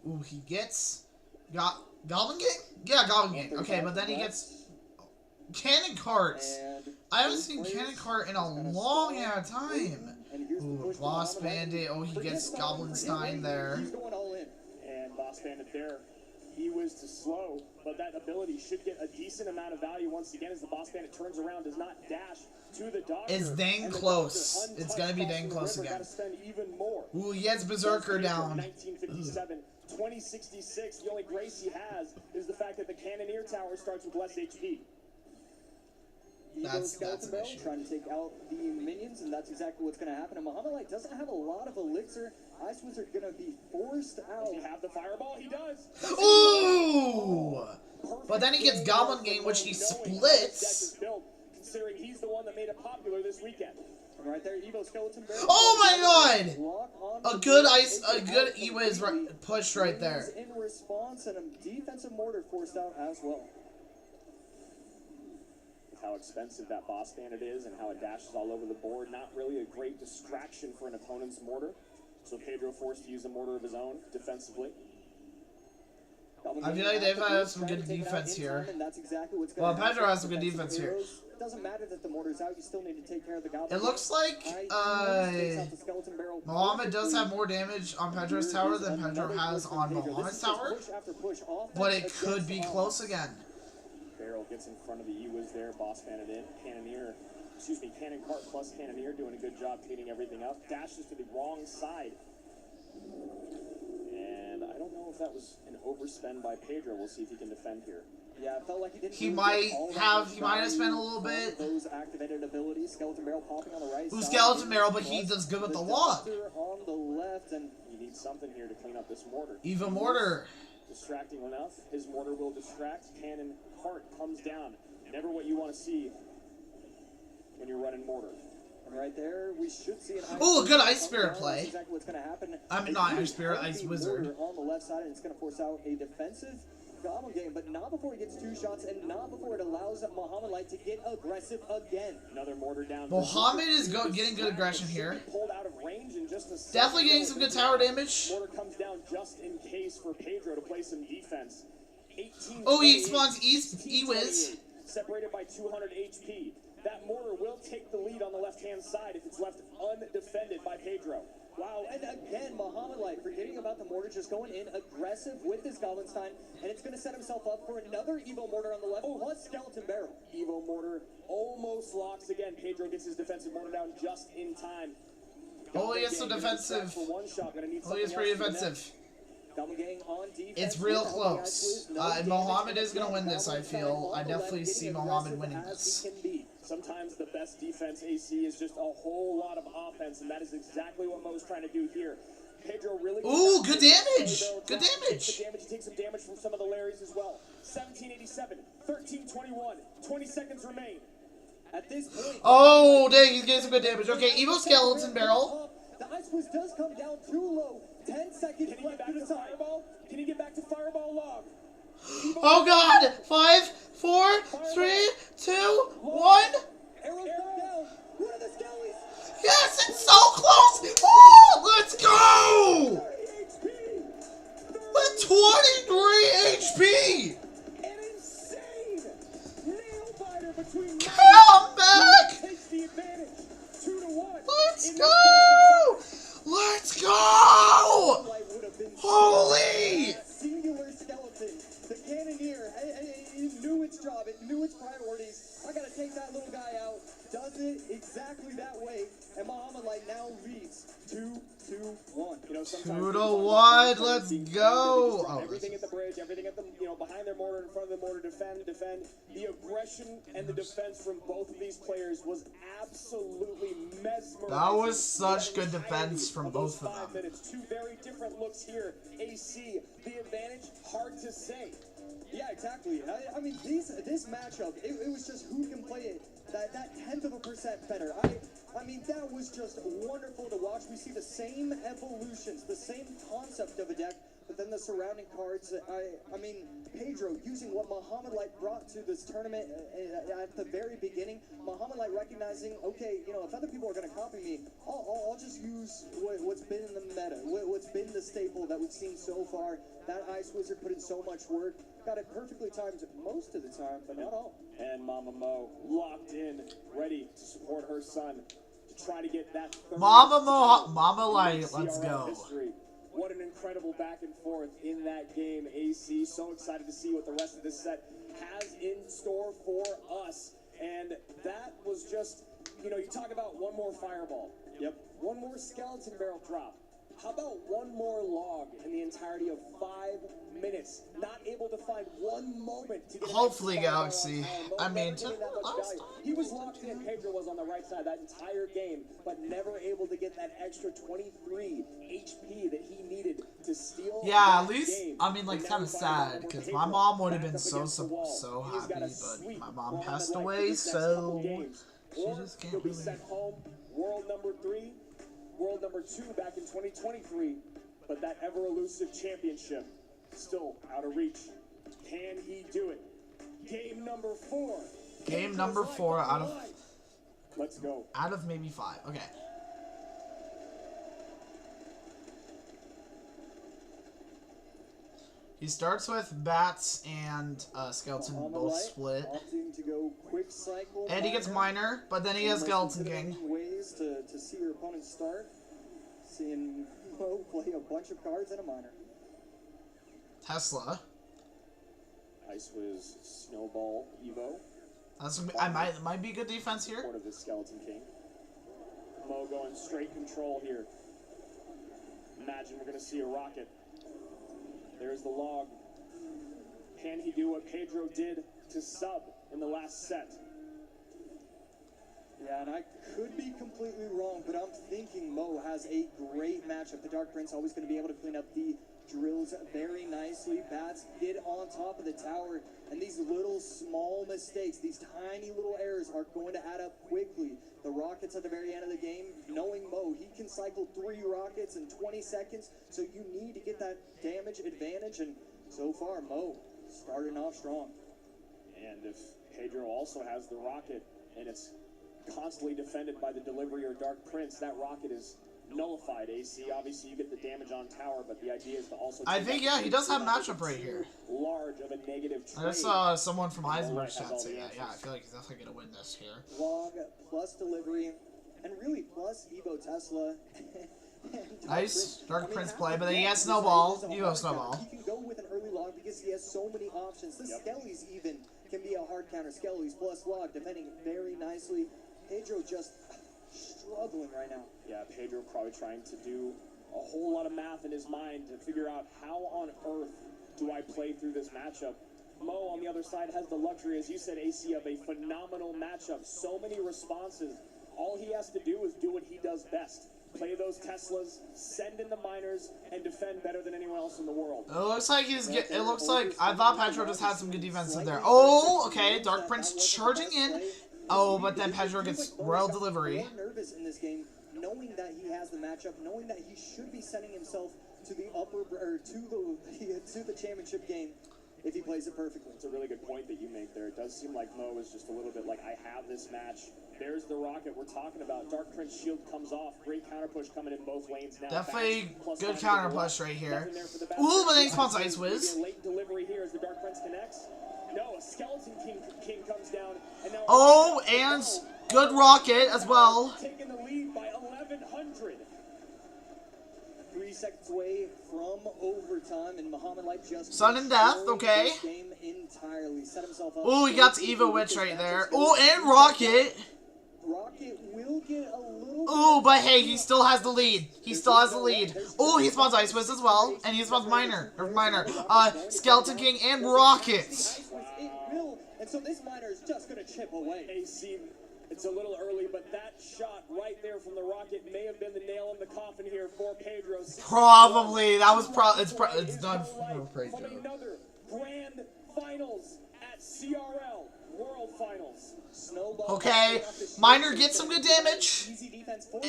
Ooh, he gets Goblin Gang? Yeah, Goblin Gang. Okay, but then he gets Cannon Cart. I haven't seen Cannon Cart in a long ass time. Ooh, Boss Bandit. Oh, he gets Goblin Stein there. And Boss Bandit there. He was too slow, but that ability should get a decent amount of value once again as the Boss Bandit turns around, does not dash to the Doctor. It's dang close. It's gonna be dang close again. Ooh, he has Berserker down. 1957, 2066. The only grace he has is the fact that the Cannoneer Tower starts with less HP. That's an issue. Trying to take out the minions, and that's exactly what's going to happen. And Muhammad Light doesn't have a lot of elixir. Ice Wizard going to be forced out. Does he have the fireball? He does. Ooh! But then he gets Goblin Game, which he splits. Considering he's the one that made it popular this weekend. And right there, Evo Skeleton Barrel. Oh my god! A good E-Wiz push right there. In response, and a defensive mortar forced out as well. How expensive that Boss Bandit is and how it dashes all over the board. Not really a great distraction for an opponent's mortar. So Pedro forced to use a mortar of his own defensively. I feel like they've had some good defense here. Well, Pedro has some good defense here. It doesn't matter that the mortar's out, you still need to take care of the Goblin. It looks like Muhammad does have more damage on Pedro's tower than Pedro has on Muhammad's tower. But it could be close again. Barrel gets in front of the E-Wiz there, Boss Bandit in. Cannon Cart plus Cannoneer doing a good job cleaning everything up. Dashes to the wrong side. And I don't know if that was an overspend by Pedro. We'll see if he can defend here. Yeah, it felt like he didn't. He might have spent a little bit. Those activated abilities, Skeleton Barrel popping on the right side. Skeleton Barrel, but he does good with the log. On the left, and he needs something here to clean up this mortar. Even mortar. Distracting enough. His mortar will distract. Cannon Cart comes down. Never what you want to see when you're running mortar. And right there, we should see an Ice Oh, good Wizard Ice come Spirit down. play. That's exactly what's going to happen. I'm A not really Ice Spirit, Ice healthy Wizard. mortar on the left side, and it's going to force out a defensive Goblin game, but not before he gets 2 shots, and not before it allows Muhammad Light to get aggressive again. Another mortar down. Muhammad is getting good aggression here. Pulled out of range in just a second. Definitely getting some good tower damage. Mortar comes down just in case for Pedro to play some defense. 18. Oh, he spawns E-Wiz. Separated by 200 HP. That mortar will take the lead on the left-hand side if it's left undefended by Pedro. Wow, and again, Muhammad Light forgetting about the mortar, just going in aggressive with his Goblinstein, and it's going to set himself up for another Evo mortar on the left, plus Skeleton Barrel. Evo mortar almost locks again. Pedro gets his defensive mortar down just in time. Oh, he is so defensive. Oh, he is pretty defensive. It's real close. Muhammad is going to win this, I feel. I definitely see Muhammad winning this. Sometimes the best defense, AC, is just a whole lot of offense, and that is exactly what Mo's trying to do here. Pedro really... Ooh, good damage! Good damage! He takes some damage from some of the Larrys as well. 1787, 1321, 20 seconds remain. At this point... Oh, dang, he's getting some good damage. Okay, Evo Skeleton Barrel. The Ice Quiz does come down too low. 10 seconds left to the Fireball. Can he get back to Fireball log? Oh god! 5, 4, 3, 2, 1. Arrows come down. One of the Skellies. Yes, it's so close! Oh, let's go! With 23 HP! An insane nail biter between Come back! takes the advantage. 2-1. Let's go! Let's go! Holy! Singular skeleton. The Cannoneer, it knew its job, it knew its priorities. I gotta take that little guy out. Does it exactly that way, and Muhammad Light now leads 2-1. You know, 2-1. Let's go. Oh, everything at the bridge, everything at the behind their mortar, in front of the mortar, defend. The aggression and the defense from both of these players was absolutely mesmerizing. that was such good defense from both of 5 them. minutes, 2 very different looks here. AC, the advantage, hard to say. Yeah, exactly. I mean, this matchup, it was just who can play it that 1/10% better. I mean, that was just wonderful to watch. We see the same evolutions, the same concept of a deck, but then the surrounding cards. I mean, Pedro using what Muhammad Light brought to this tournament at the very beginning. Muhammad Light recognizing, okay, if other people are going to copy me, I'll just use what's been in the meta, what's been the staple that we've seen so far. That Ice Wizard put in so much work. Got it perfectly timed most of the time, but not all. And Mama Mo locked in, ready to support her son to try to get that Mama Light, let's go. History. What an incredible back and forth in that game, AC. So excited to see what the rest of this set has in store for us. And that was just, you talk about one more fireball. Yep. One more skeleton barrel drop. How about one more log in the entirety of 5 minutes? Not able to find one moment to get Hopefully, Galaxy. I mean, he was locked in. Pedro was on the right side that entire game, but never able to get that extra 23 HP that he needed to steal. Yeah, at least, I mean, like, kind of sad, because my mom would have been so happy, but my mom passed away, so she just can't He'll be really... sent home, world number 3, world number 2 back in 2023, but that ever-elusive championship still out of reach. Can he do it? Game number 4. Game number 4 out of... Let's go. Out of maybe 5. Okay. He starts with Bats and Skeleton both split. And he gets Miner, but then he has Skeleton King. Ways to see your opponent start. Seeing Mo play a bunch of cards and a Miner. Tesla. Ice Wiz, Snowball, Evo. Might be good defense here. Part of the Skeleton King. Mo going straight control here. Imagine we're going to see a rocket. There's the log. Can he do what Pedro did to Sub in the last set? Yeah, and I could be completely wrong, but I'm thinking Mo has a great matchup. The Dark Prince always going to be able to clean up the drills very nicely. Bats get on top of the tower, and these little small mistakes, these tiny little errors are going to add up quickly. The Rockets at the very end of the game, knowing Mo, he can cycle 3 rockets in 20 seconds, so you need to get that damage advantage, and so far, Mo starting off strong. And if Pedro also has the rocket, and it's constantly defended by the delivery or Dark Prince, that rocket is nullified. AC, obviously you get the damage on tower, but the idea is to also... I think, yeah, he does have a matchup right here. Large of a negative trade. I saw someone from Heisenberg's chat say that. Yeah, I feel like he's definitely going to win this here. Log plus delivery, and really plus Evo Tesla. Nice Dark Prince play, but then he has Snowball. Evo Snowball. He can go with an early log because he has so many options. The Skellies even can be a hard counter. Skellies plus log, defending very nicely. Pedro just struggling right now. Yeah, Pedro probably trying to do a whole lot of math in his mind to figure out how on earth do I play through this matchup. Mo on the other side has the luxury, as you said, AC, of a phenomenal matchup. So many responses. All he has to do is do what he does best. Play those Teslas, send in the miners, and defend better than anyone else in the world. It looks like it looks like I thought Pedro just had some good defense in there. Oh, okay, Dark Prince charging in. Oh, but then Pedro gets Royal delivery. More nervous in this game, knowing that he has the matchup, knowing that he should be sending himself to the to the championship game if he plays it perfectly. It's a really good point that you make there. It does seem like Mo is just a little bit like, I have this match. There's the rocket we're talking about. Dark Prince shield comes off. Great counter push coming in both lanes now. Definitely good counter push right here. Ooh, but then he spawns Ice Wiz. Late delivery here as the Dark Prince connects. No, a Skeleton King comes down. And now oh, and good rocket as well. Taking the lead by 1,100. 3 seconds away from overtime, and Muhammad Light just Sun and Death, okay. Game entirely set himself up. Oh, he got to Evo Witch right there. Oh, and Rocket. Rocket will get a little. Oh, but hey, he still has the lead. He still has the lead. Oh, he spawns Ice Wiz as well, and he spawns Miner, Skeleton King and Rocket. It will, and so this Miner is just gonna chip away. AC, it's a little early, but that shot right there from the rocket may have been the nail in the coffin here for Pedro. Probably that was it's done for Pedro. Another grand finals at CRL World Finals. Okay, Miner gets some good damage,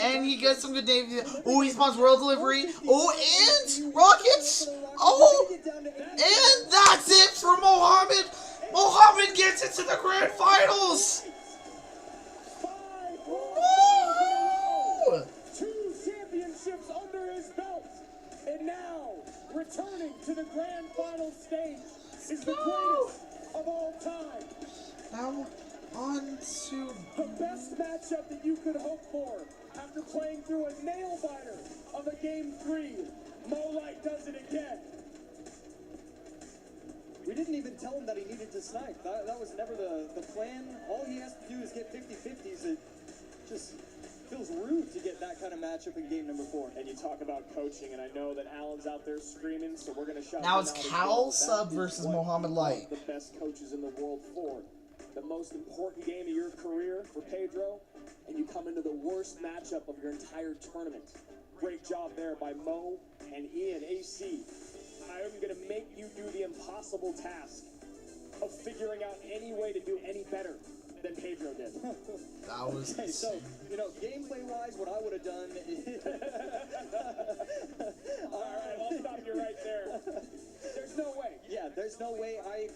and he gets some good damage. Oh, he spawns Royal Delivery. Oh, and Rockets. Oh, and that's it for Mohammed. Mohammed gets into the grand finals. Woo! 2 championships under his belt, and now returning to the grand final stage is the greatest of all time. Now on to the best matchup that you could hope for after playing through a nail biter of a game 3. Mo Light does it again. We didn't even tell him that he needed to snipe. That was never the plan. All he has to do is get 50-50s. It just feels rude to get that kind of matchup in game number 4. And you talk about coaching, and I know that Alan's out there screaming, so we're going to shut now it's Cal Sub versus Mohammed Light. The best coaches in the world for the most important game of your career for Pedro, and you come into the worst matchup of your entire tournament. Great job there by Mo and Ian. AC, I am going to make you do the impossible task of figuring out any way to do any better than Pedro did. That was okay, so, gameplay-wise, what I would have done is... All right, I'll stop you right there. There's no way. Yeah, there's no way. I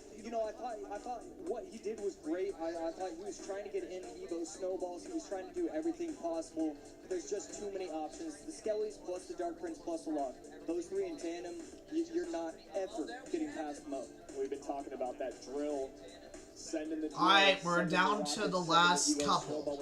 thought what he did was great. I thought he was trying to get in Evo snowballs. He was trying to do everything possible. There's just too many options. The Skellies plus the Dark Prince plus the Lock. Those 3 in tandem, you're not ever getting past Mo. We've been talking about that drill. Alright, we're down to the last couple.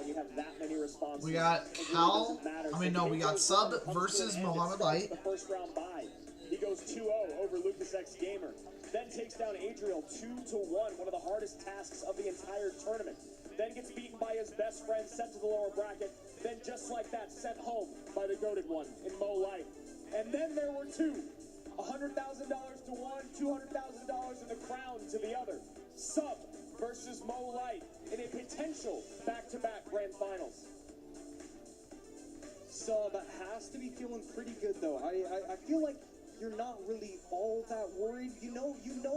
We got Cal, we got Sub versus Mohammed Light. The first round bye. He goes 2-0 over Lucas X Gamer. Then takes down Adriel 2-1, one of the hardest tasks of the entire tournament. Then gets beaten by his best friend, sent to the lower bracket. Then just like that, sent home by the goated one in Mo Light. And then there were 2. $100,000 to one, $200,000 in the crown to the other. Sub versus Mo Light in a potential back-to-back grand finals. Sub has to be feeling pretty good, though. I feel like you're not really all that worried. You know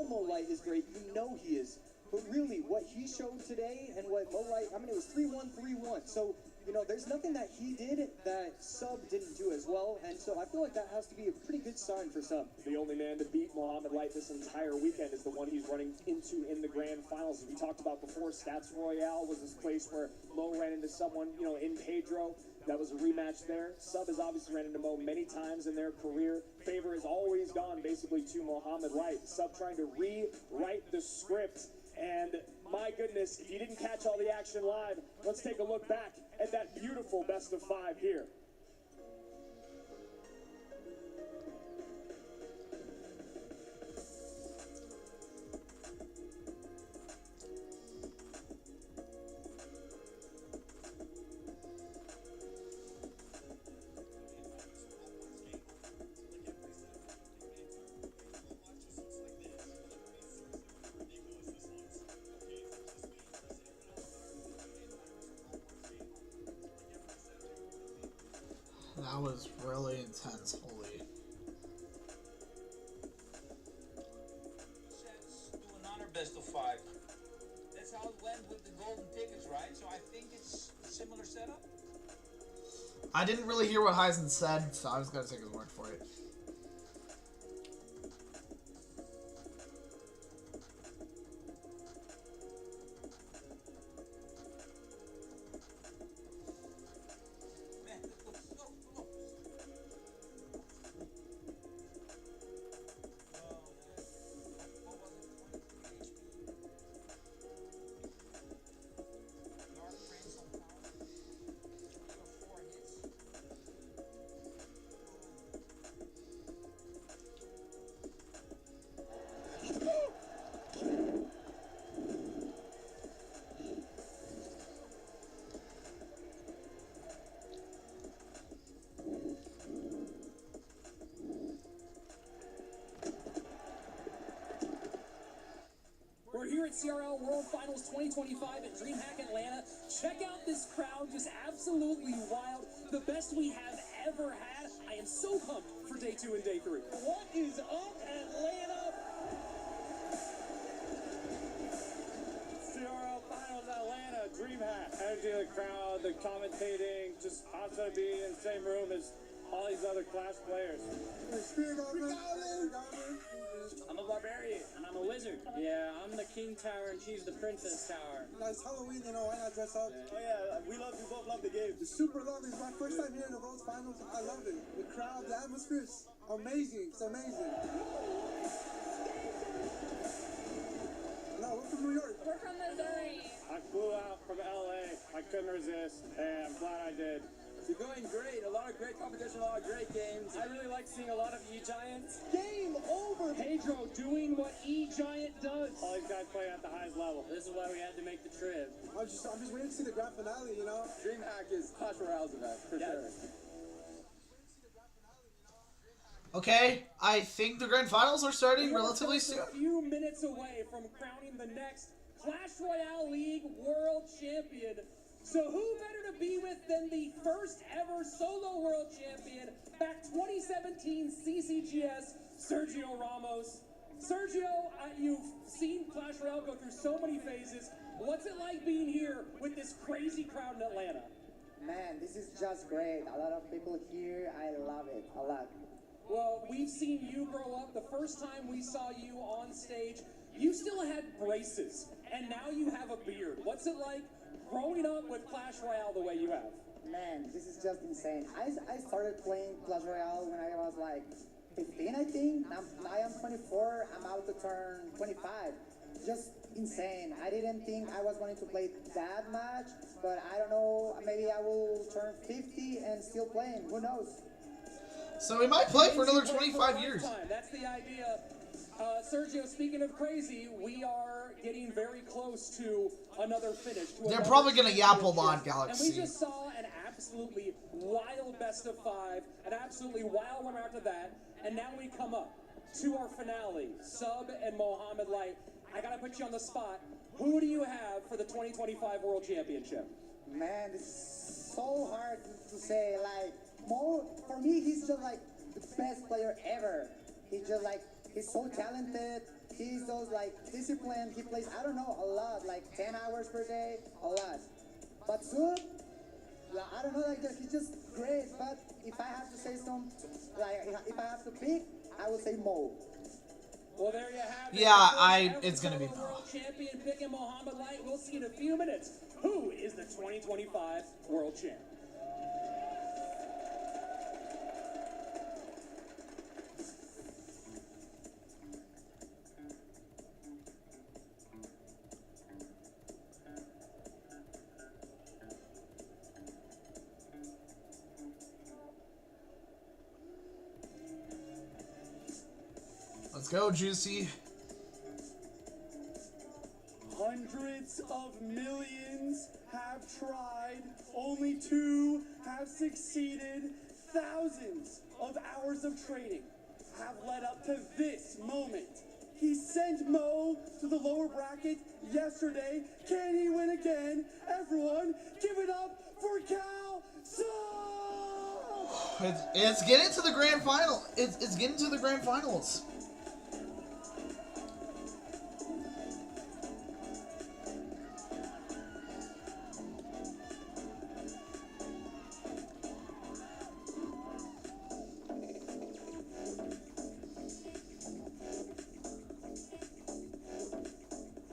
Mo Light is great. You know he is. But really, what he showed today and what Mo Light, I mean, it was 3-1, 3-1. So, you know, there's nothing that he did that Sub didn't do as well. And so I feel like that has to be a pretty good sign for Sub. The only man to beat Muhammad Light this entire weekend is the one he's running into in the grand finals. As we talked about before, Stats Royale was this place where Mo ran into someone, you know, in Pedro. That was a rematch there. Sub has obviously ran into Mo many times in their career. Favor has always gone basically to Muhammad Light. Sub trying to rewrite the script. And my goodness, if you didn't catch all the action live, let's take a look back at that beautiful best of 5 here. That was really intense, holy. Do another best of 5. That's how it went with the golden tickets, right? So I think it's a similar setup. I didn't really hear what Heisen said, so I was gonna take his word for it. We're here at CRL World Finals 2025 at DreamHack Atlanta. Check out this crowd, just absolutely wild. The best we have ever had. I am so pumped for day 2 and day 3. What is up, Atlanta? CRL Finals Atlanta, DreamHack. Energy of the crowd, the commentating, just awesome to be in the same room as all these other Clash players. I'm a barbarian, and I'm a wizard. Yeah, I'm the king tower, and she's the princess tower. It's Halloween, you know, why not dress up? Oh yeah, we both love the game. It's super lovely. It's my first time here in the World Finals. I loved it. The crowd, the atmosphere is amazing. It's amazing. No, we're from New York. We're from Missouri. I flew out from LA. I couldn't resist, and I'm glad I did. You're doing great. A lot of great competition, a lot of great games. I really like seeing a lot of E-Giants. Game over. Pedro doing what E-Giant does. All these guys playing at the highest level. This is why we had to make the trip. I'm just waiting to see the grand finale, you know? DreamHack is Clash Royale's event, for sure. Okay, I think the grand finals are starting relatively soon. A few minutes away from crowning the next Clash Royale League World Champion. So who better to be with than the first ever solo world champion, back 2017 CCGS, Sergio Ramos. Sergio, you've seen Clash Royale go through so many phases. What's it like being here with this crazy crowd in Atlanta? Man, this is just great. A lot of people here. I love it a lot. Well, we've seen you grow up. The first time we saw you on stage, you still had braces, and now you have a beard. What's it like growing up with Clash Royale the way you have? Man, this is just insane. I started playing Clash Royale when I was like 15, I think. Now I am 24. I'm about to turn 25. Just insane. I didn't think I was going to play that much, but I don't know. Maybe I will turn 50 and still playing. Who knows? So we might play for another 25 years. That's the idea. Sergio, speaking of crazy, we are getting very close to another finish. They're probably going to yap a lot, Galaxy. And we just saw an absolutely wild best of 5, an absolutely wild one after that, and now we come up to our finale, Sub and Muhammad Light. I got to put you on the spot. Who do you have for the 2025 World Championship? Man, this is so hard to say. Like, Mo, for me, he's just like the best player ever. He's just like, he's so talented. He's those like disciplined. He plays, I don't know, a lot, like 10 hours per day, a lot. But Sub, I don't know, like he's just great. But if I have to say some, like if I have to pick, I would say Mo. Well, there you have it. Yeah, it's gonna be Mo. World champion picking Muhammad Light. We'll see in a few minutes who is the 2025 world champ. Let's go, Juicy. Hundreds of millions have tried, only 2 have succeeded. Thousands of hours of training have led up to this moment. He sent Mo to the lower bracket yesterday. Can he win again? Everyone, give it up for Cal Sub! It's getting to the grand final. It's getting to the grand finals.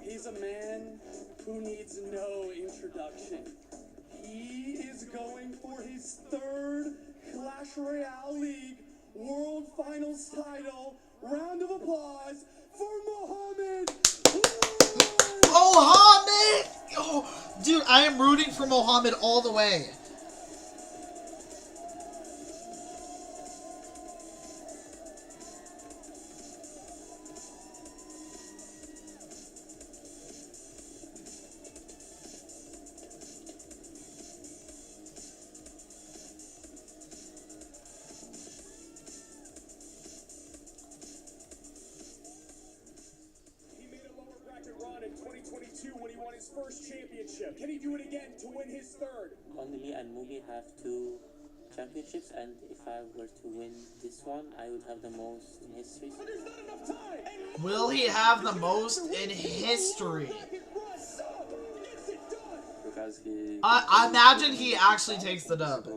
He's a man who needs no introduction. He is going for his 3rd Clash Royale League World Finals title. Round of applause for Mohamed. Mohamed! Oh, dude, I am rooting for Mohamed all the way. Run in 2022 when he won his first championship. Can he do it again to win his 3rd? Only me and Mugi have 2 championships, and if I were to win this one, I would have the most in history. But there's not enough time. Will he have the most in history? I imagine he actually takes the dub.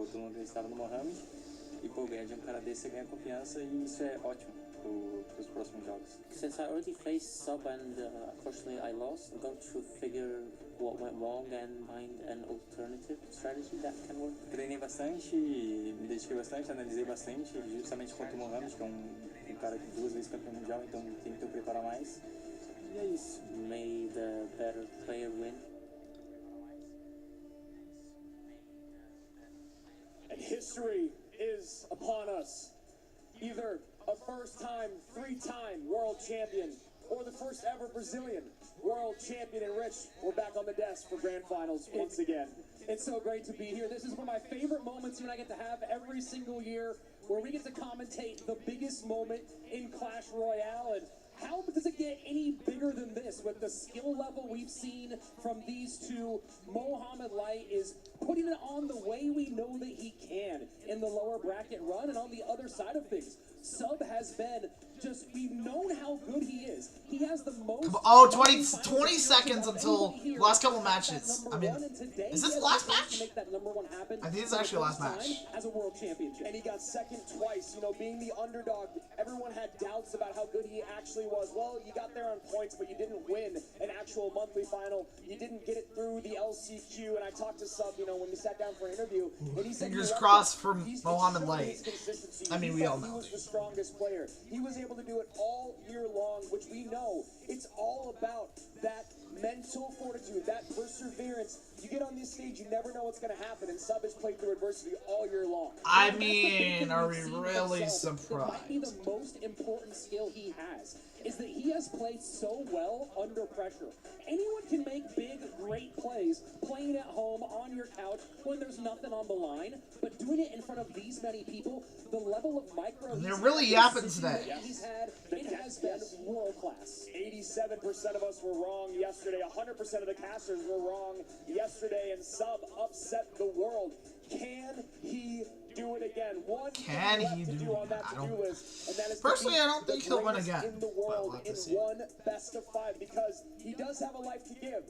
Since I already faced Sub and unfortunately I lost, I'm going to figure what went wrong and find an alternative strategy that can work. Treinei bastante, me dediquei bastante, analisei bastante, justamente contra o Mohamed, que é cara que 2 vezes campeão mundial, então tem que preparar mais. E é isso. May the better player win. And history is upon us. Either a first-time, 3-time world champion, or the first ever Brazilian world champion. And Rich, we're back on the desk for grand finals once again. It's so great to be here. This is one of my favorite moments you and I get to have every single year, where we get to commentate the biggest moment in Clash Royale. And how does it get any bigger than this with the skill level we've seen from these two? Mohamed Light is putting it on the way we know that he can in the lower bracket run, and on the other side of things, Sub has been just, we've known how good he is. He has the most... Oh, 20 seconds until the last couple matches. I mean, is this the last match? I think it's actually the last match. As a world championship. And he got second twice, you know, being the underdog. Everyone had doubts about how good he actually was. Well, you got there on points, but you didn't win an actual monthly final. You didn't get it through the LCQ. And I talked to Sub, you know, when we sat down for an interview, and he said, fingers crossed for Mohamed Light. I mean, we all know. He was the strongest player. He was able to do it all year long, which we know it's all about that mental fortitude, that perseverance. You get on this stage, you never know what's going to happen, and Sub has played through adversity all year long. I mean, are we really surprised? That might be the most important skill he has, is that he has played so well under pressure. Anyone can make big, great plays playing at home on your couch when there's nothing on the line, but doing it in front of these many people, the level of micro... They're really yapping today. He's had, it has been world class. 87% of us were wrong yesterday. 100% of the casters were wrong yesterday, and Sub upset the world. Can he do it again? one Can thing he left to do do on that? that I to-do don't- list, and that is to Personally, I beat don't think the he'll win greatest again, in the but we'll world have to in see. one best of 5, because he does have a life to give.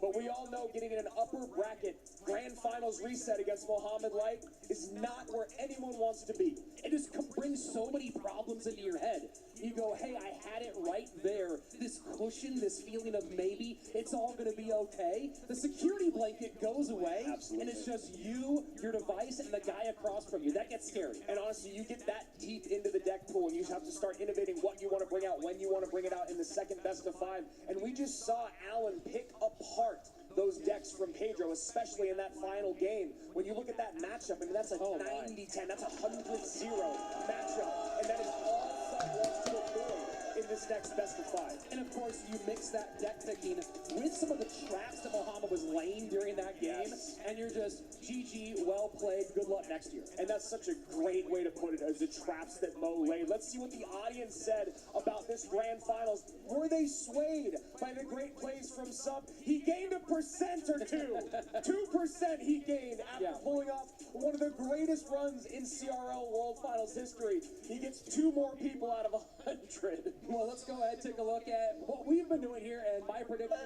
But we all know getting in an upper bracket grand finals reset against Mohamed Light is not where anyone wants to be. It just brings so many problems into your head. You go, hey, I had it right there. This cushion, this feeling of maybe it's all going to be okay. The security blanket goes away, and it's just you, your device, and the guy across from you. That gets scary. And honestly, you get that deep into the deck pool, and you have to start innovating what you want to bring out, when you want to bring it out in the second best of 5. And we just saw Allen pick apart those decks from Pedro, especially in that final game. When you look at that matchup, I mean, that's a 90-10, that's a 100-0 matchup, and that is all Sub wants to avoid in this next best of 5. And of course, you mix that deck picking with some of the traps that Mohamed was laying during that game, and you're just, GG, well played, good luck next year. And that's such a great way to put it, as the traps that Mo laid. Let's see what the audience said about this grand finals. Were they swayed by the great plays from Sub? He gained a percent or two. 2% he gained after pulling off one of the greatest runs in CRL World Finals history. He gets 2 more people out of 100. Well, let's go ahead and take a look at what we've been doing here, and my prediction.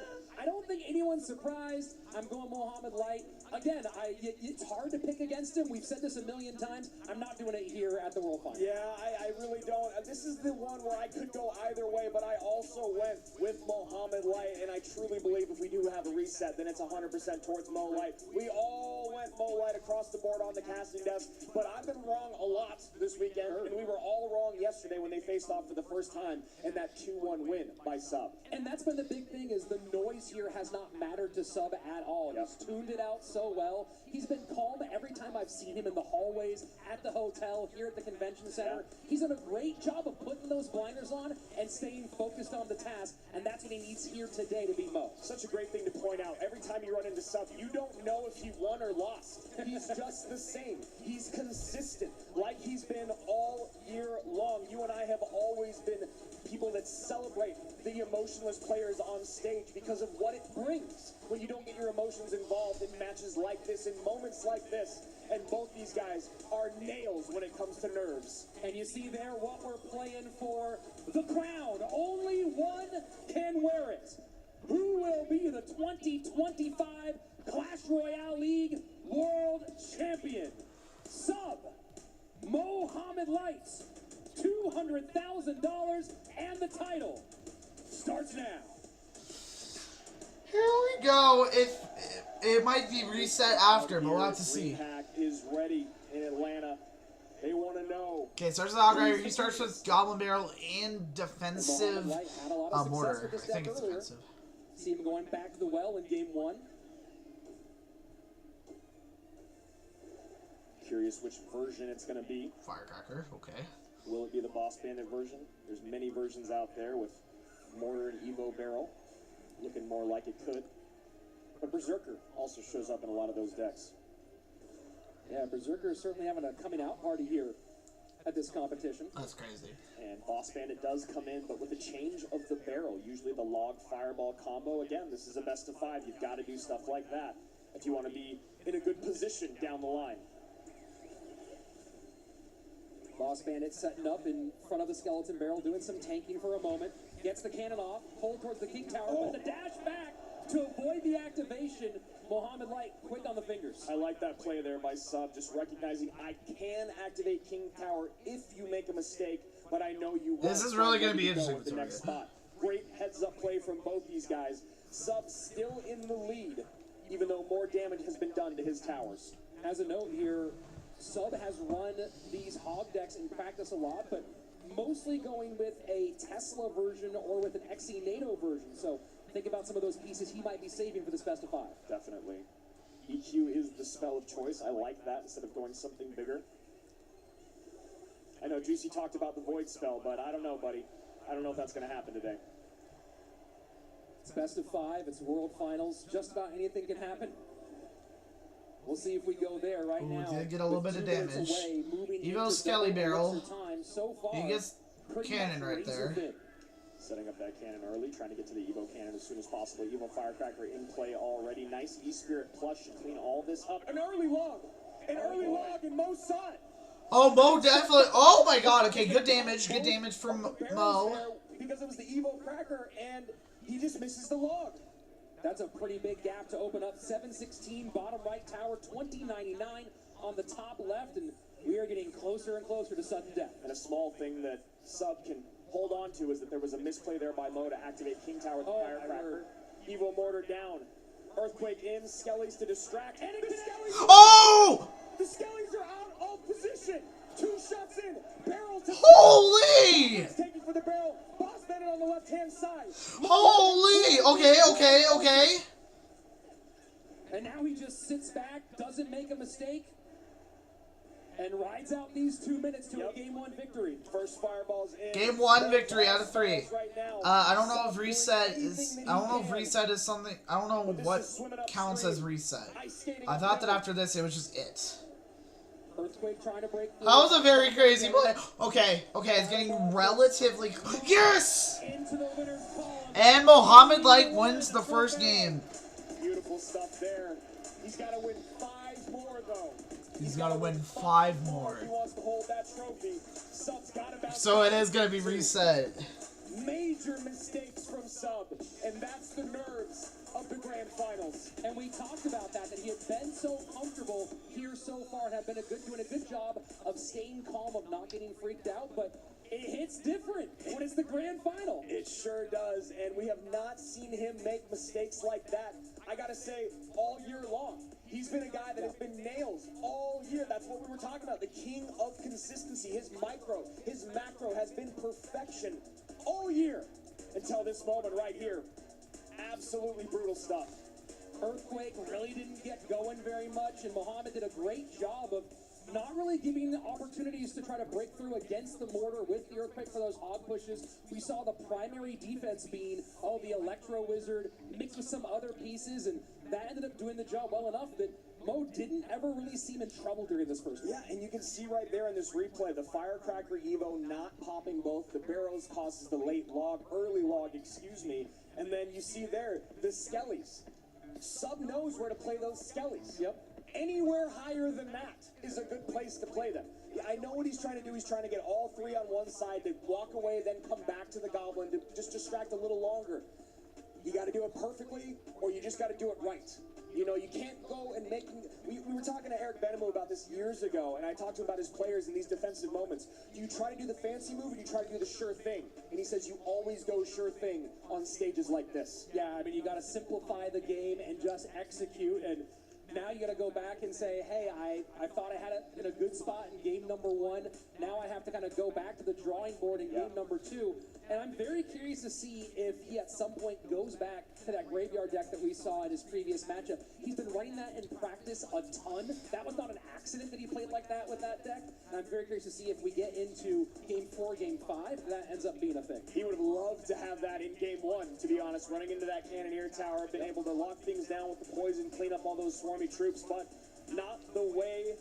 I don't think anyone's surprised. I'm going Mohamed Light. Again, it's hard to pick against him. We've said this a million times. I'm not doing it here at the World Finals. Yeah, I really don't. This is the one where I could go either way, but I also went with Mohamed Light, and I truly believe if we do have a reset, then it's 100% towards Mo Light. We all went Mo Light across the board on the casting desk, but I've been wrong a lot this weekend, and we were all wrong yesterday when they faced off for the first time in that 2-1 win by Sub. And that's been the big thing, is the noise here has not mattered to Sub at all. He's tuned it out so well. He's been calm every time I've seen him in the hallways, at the hotel, here at the convention center. He's done a great job of putting those blinders on and staying focused on the task, and that's what he needs here today to beat Mo. Such a great thing to point out. Every time you run into Sub, you don't know if he won or lost. He's just the same. He's consistent, like he's been all year long. You and I have always been people that celebrate the emotionless players on stage because of what it brings when you don't get your emotions involved in matches like this, in moments like this. And both these guys are nails when it comes to nerves. And you see there what we're playing for, the crown. Only one can wear it. Who will be the 2025 Clash Royale League World Champion? Sub Mohamed Light, $200,000, and the title starts now. Here we go. It might be reset after, but we'll have to see. DreamHack is ready in Atlanta. They want to know. Okay, starts with Algar. He starts with Goblin Barrel and defensive mortar. I think it's defensive. See him going back to the well in game 1. Curious which version it's going to be. Firecracker, okay. Will it be the Boss Bandit version? There's many versions out there with Mortar and Evo Barrel. Looking more like it could. But Berserker also shows up in a lot of those decks. Yeah, Berserker is certainly having a coming out party here at this competition. That's crazy. And Boss Bandit does come in, but with the change of the barrel, usually the log fireball combo. Again, this is a best of 5. You've got to do stuff like that if you want to be in a good position down the line. Boss Bandit setting up in front of the skeleton barrel, doing some tanking for a moment. Gets the cannon off, pulled towards the King Tower, but the dash back to avoid the activation. Mohamed Light quick on the fingers. I like that play there by Sub, just recognizing I can activate King Tower if you make a mistake, but I know you won't. This is really going to be interesting. With the next spot. Great heads-up play from both these guys. Sub still in the lead, even though more damage has been done to his towers. As a note here, Sub has run these hog decks in practice a lot, but mostly going with a Tesla version or with an XE NATO version. So think about some of those pieces he might be saving for this best of 5. Definitely. EQ is the spell of choice. I like that instead of going something bigger. I know Juicy talked about the Void spell, but I don't know, buddy. I don't know if that's going to happen today. It's best of 5. It's World Finals. Just about anything can happen. We'll see if we go there right now. Did get a little bit of damage. Evo Skelly Barrel. He gets cannon right there. Setting up that cannon early, trying to get to the Evo cannon as soon as possible. Evo Firecracker in play already. Nice E-Spirit plush to clean all this up. An early log! An early log, and Mo saw it! Oh, Mo definitely. Oh my god. Okay, good damage. Good damage from Mo. Because it was the Evo Cracker, and he just misses the log. That's a pretty big gap to open up. 716, bottom right tower, 2099 on the top left, and we are getting closer and closer to sudden death. And a small thing that Sub can hold on to is that there was a misplay there by Mo to activate King Tower with the Firecracker. Evo Mortar down. Earthquake in, Skellies to distract. And the Skellies! Oh! The Skellies are out of position. 2 shots in. Barrel to... Holy! Taking for the barrel. Boss Bennett on the left-hand side. Holy! Okay. And now he just sits back, doesn't make a mistake, and rides out these 2 minutes to a Game 1 victory. First fireballs in. Game 1 victory out of 3. I don't know if reset is. I don't know if reset is something. I don't know what counts as reset. I thought that after this it was just it. Earthquake trying to break through. That was a very crazy play. Okay, it's getting relatively. Yes! And Mohamed Light wins the first game. Beautiful stuff there. He's got to win 5 more though. He's got to win 5 more. He wants to hold that trophy. Sub's got to So it is going to be reset. Major mistakes from Sub, and that's the nerves of the grand finals. And we talked about that he had been so comfortable here so far and had been doing a good job of staying calm, of not getting freaked out, but it hits different when it's the grand final. It sure does, and we have not seen him make mistakes like that. I gotta say, all year long, he's been a guy that has been nails all year. That's what we were talking about, the king of consistency. His micro, his macro has been perfection all year until this moment right here. Absolutely brutal stuff. Earthquake really didn't get going very much, and Mohamed did a great job of not really giving the opportunities to try to break through against the mortar with the Earthquake for those hog pushes. We saw the primary defense being, the Electro Wizard mixed with some other pieces, and that ended up doing the job well enough that Mo didn't ever really seem in trouble during this first game. Yeah, and you can see right there in this replay, the Firecracker Evo not popping both. The barrels causes the early log, and then you see there, the Skellies. Sub knows where to play those Skellies. Yep. Anywhere higher than that is a good place to play them. I know what he's trying to do. He's trying to get all 3 on one side, to walk away, then come back to the Goblin to just distract a little longer. You got to do it perfectly, or you just got to do it right. You know, you can't go and we were talking to Eric Benjamin about this years ago, and I talked to him about his players in these defensive moments. Do you try to do the fancy move, or do you try to do the sure thing? And he says you always go sure thing on stages like this. Yeah, I mean, you got to simplify the game and just execute, and now you got to go back and say, hey, I thought I had it in a good spot in game number 1. Now I have to kind of go back to the drawing board in game number 2. And I'm very curious to see if he at some point goes back to that graveyard deck that we saw in his previous matchup. He's been running that in practice a ton. That was not an accident that he played like that with that deck. And I'm very curious to see if we get into game 4, game 5, that ends up being a thing. He would have loved to have that in game 1, to be honest, running into that Cannoneer tower, been able to lock things down with the poison, clean up all those swarmy troops, but not the way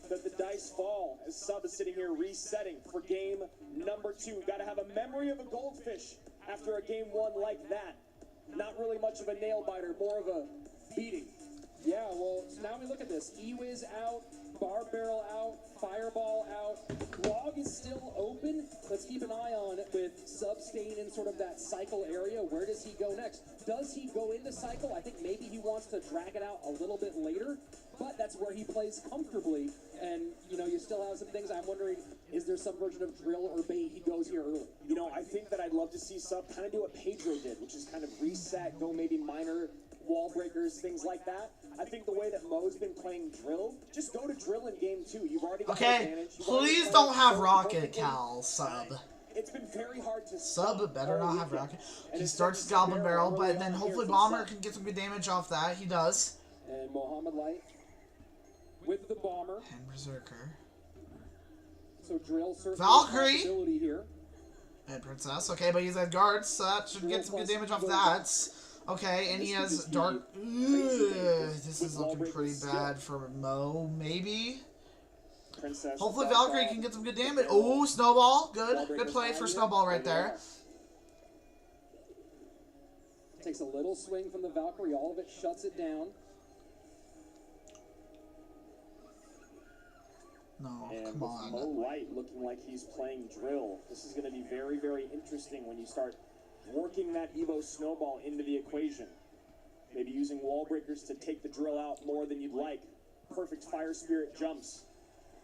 that the dice fall, as Sub is sitting here resetting for game number 2. Got to have a memory of a goldfish after a game 1 like that. Not really much of a nail biter, more of a beating. Yeah, well, so now we look at this. E-Wiz out, Bar Barrel out, Fireball out. Log is still open. Let's keep an eye on it with Sub staying in sort of that cycle area. Where does he go next? Does he go into cycle? I think maybe he wants to drag it out a little bit later, but that's where he plays comfortably. And, you know, you still have some things. I'm wondering, is there some version of drill or bait he goes here early? You know, I think that I'd love to see Sub kind of do what Pedro did, which is kind of reset, go maybe minor wall breakers, things like that. I think the way that Mo's been playing drill, just go to drill in game 2. You've already got the advantage. Please don't have Rocket Cal, Sub. It's been very hard to Sub better not have Rocket. He starts Goblin Barrel, but then hopefully Bomber can get some good damage off that. He does. And Mohamed Light with the Bomber. And Berserker. So drill Valkyrie here. And Princess. Okay, but he's at guards, so that should get some good damage off that. Okay, and he has Dark. This is looking pretty bad for Mo, maybe. Hopefully Valkyrie can get some good damage. Oh, Snowball. Good. Good play for Snowball right there. Takes a little swing from the Valkyrie. All of it shuts it down. No, And come with on. Mo Light looking like he's playing drill, this is going to be very, very interesting when you start working that Evo snowball into the equation. Maybe using wall breakers to take the drill out more than you'd like. Perfect fire spirit jumps.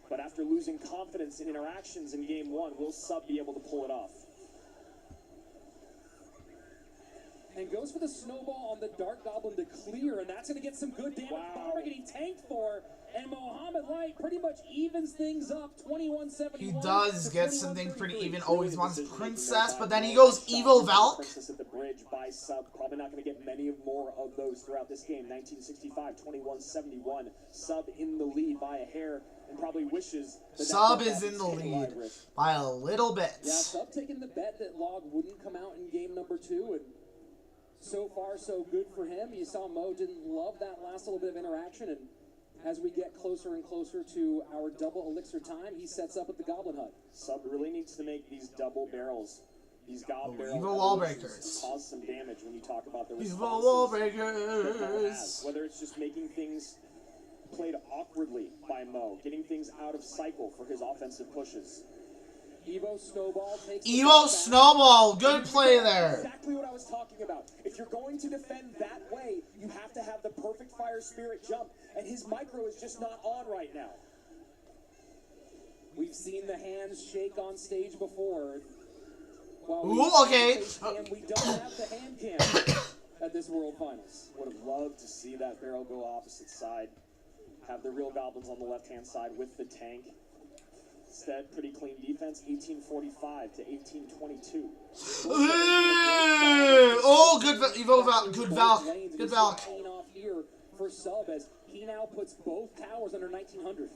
But after losing confidence in interactions in game one, will Sub be able to pull it off? And goes for the snowball on the Dark Goblin to clear, and that's going to get some good damage. Bomber getting tanked for, and Mohamed Light pretty much evens things up, 21-71. He does get something pretty even. Always wants Princess, but then he goes Evo Valk. Princess at the bridge by Sub. Probably not going to get many more of those throughout this game. 1965, 21-71. Sub in the lead by a hair, and probably wishes that Sub is in the lead by a little bit. Yeah, Sub taking the bet that Log wouldn't come out in game number 2, and so far, so good for him. You saw Mo didn't love that last little bit of interaction, and as we get closer and closer to our double elixir time, he sets up at the Goblin Hut. Sub really needs to make these double barrels, these gob barrels, Evo wall breakers, cause some damage when you talk about the Evo wall breakers. Whether it's just making things played awkwardly by Mo, getting things out of cycle for his offensive pushes. Evo Snowball takes Evo Snowball, good play there. Exactly what I was talking about. If you're going to defend that way, you have to have the perfect fire spirit jump, and his micro is just not on right now. We've seen the hands shake on stage before. Ooh, okay. And we don't have the hand cam at this World Finals. Would have loved to see that barrel go opposite side. Have the real goblins on the left-hand side with the tank. Instead, pretty clean defense, 1845 to 1822. Oh, good Evo Valk, good Valk, good Valk. Off here for Sub as he now puts both towers under 1900.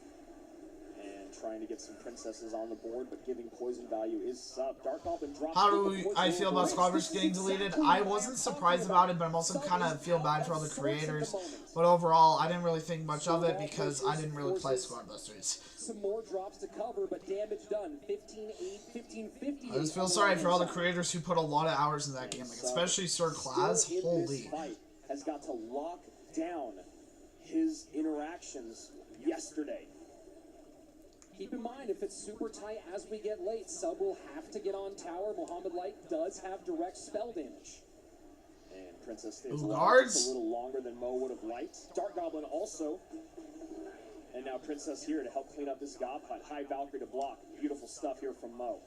And trying to get some princesses on the board, but giving poison value is Sub. Dark Goblin drops. How do I feel about Squadverse getting deleted? I wasn't surprised about it, but I'm also kind of feel bad for all the creators. But overall, I didn't really think much of it because I didn't really play Squadbusters. Some more drops to cover, but damage done. 15-8, 15-50. I just feel sorry for all the creators who put a lot of hours in that game, like especially Sir Claz. Holy. Has got to lock down his interactions yesterday. Keep in mind, if it's super tight as we get late, Sub will have to get on tower. Mohamed Light does have direct spell damage. And Princess stays alive a little longer than Mo would have liked. Dark Goblin also. And now Princess here to help clean up this gob hut. High Valkyrie to block. Beautiful stuff here from Mo.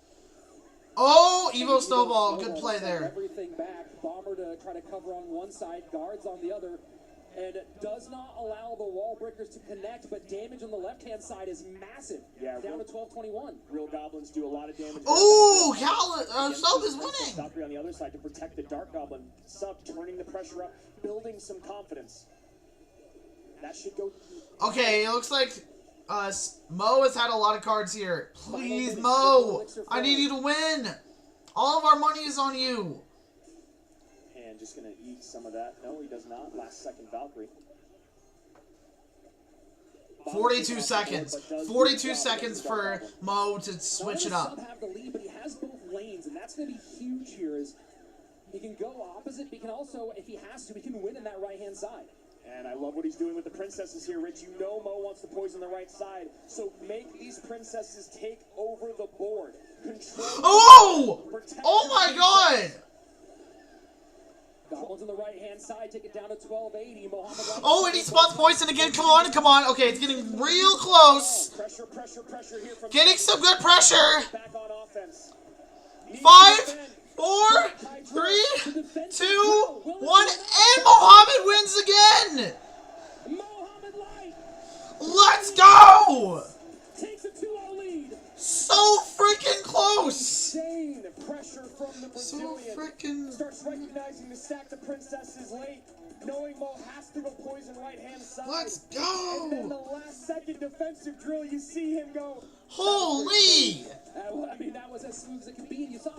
Oh, Evo Snowball. Good play there. Everything back. Bomber to try to cover on one side. Guards on the other. And does not allow the wall breakers to connect, but damage on the left-hand side is massive. Yeah, down to 12-21. Real goblins do a lot of damage. Ooh, Sub is winning. Valkyrie on the other side to protect the Dark Goblin. Sub turning the pressure up, building some confidence. That should go. Okay, it looks like Mo has had a lot of cards here. Please, Mo, I need you to win. All of our money is on you. And just going to eat some of that. No, he does not. Last second Valkyrie. 42 seconds. 42 seconds for Mo to switch it up. Sub have the lead, but he has both lanes, and that's going to be huge here. Is he can go opposite, but he can also, if he has to, he can win in that right-hand side. And I love what he's doing with the princesses here, Rich. You know Mo wants to poison the right side, so make these princesses take over the board. Control. Oh! Oh my God! Goblins on the right-hand side take it down to 1280. Oh, and he spawns poison again. Come on, come on. Okay, it's getting real close. Pressure, pressure, pressure here from getting some good pressure. Back on offense. 5, 4, 3, 2, 1, and Mohamed wins again. Mohamed Light. Let's go. Takes a 2-0 lead. So freaking close. Insane pressure from the Brazilian. So freaking. Starts recognizing the stack of princesses late, knowing Mo has to go poison right-hand side. Let's go. And then the last second defensive drill, you see him go. Holy. I mean, that was as smooth as it could be. And you saw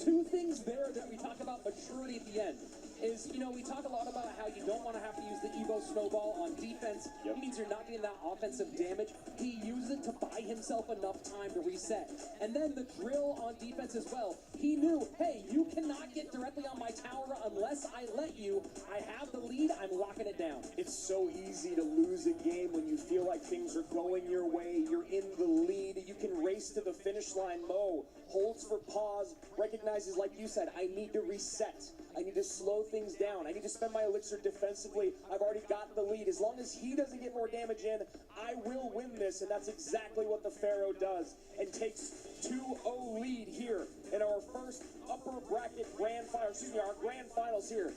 two things there that we talk about maturity at the end. is, you know, we talk a lot about how you don't want to have to use the Evo Snowball on defense. It means you're not getting that offensive damage. He used it to buy himself enough time to reset. And then the drill on defense as well. He knew, hey, you cannot get directly on my tower unless I let you. I have the lead. I'm locking it down. It's so easy to lose a game when you feel like things are going your way. You're in the lead. You can race to the finish line. Mo holds for pause, recognizes, like you said, I need to reset. I need to slow things down. I need to spend my elixir defensively. I've already got the lead. As long as he doesn't get more damage in, I will win this. And that's exactly what the Pharaoh does and takes 2-0 lead here in our first upper bracket grand final, our grand finals here.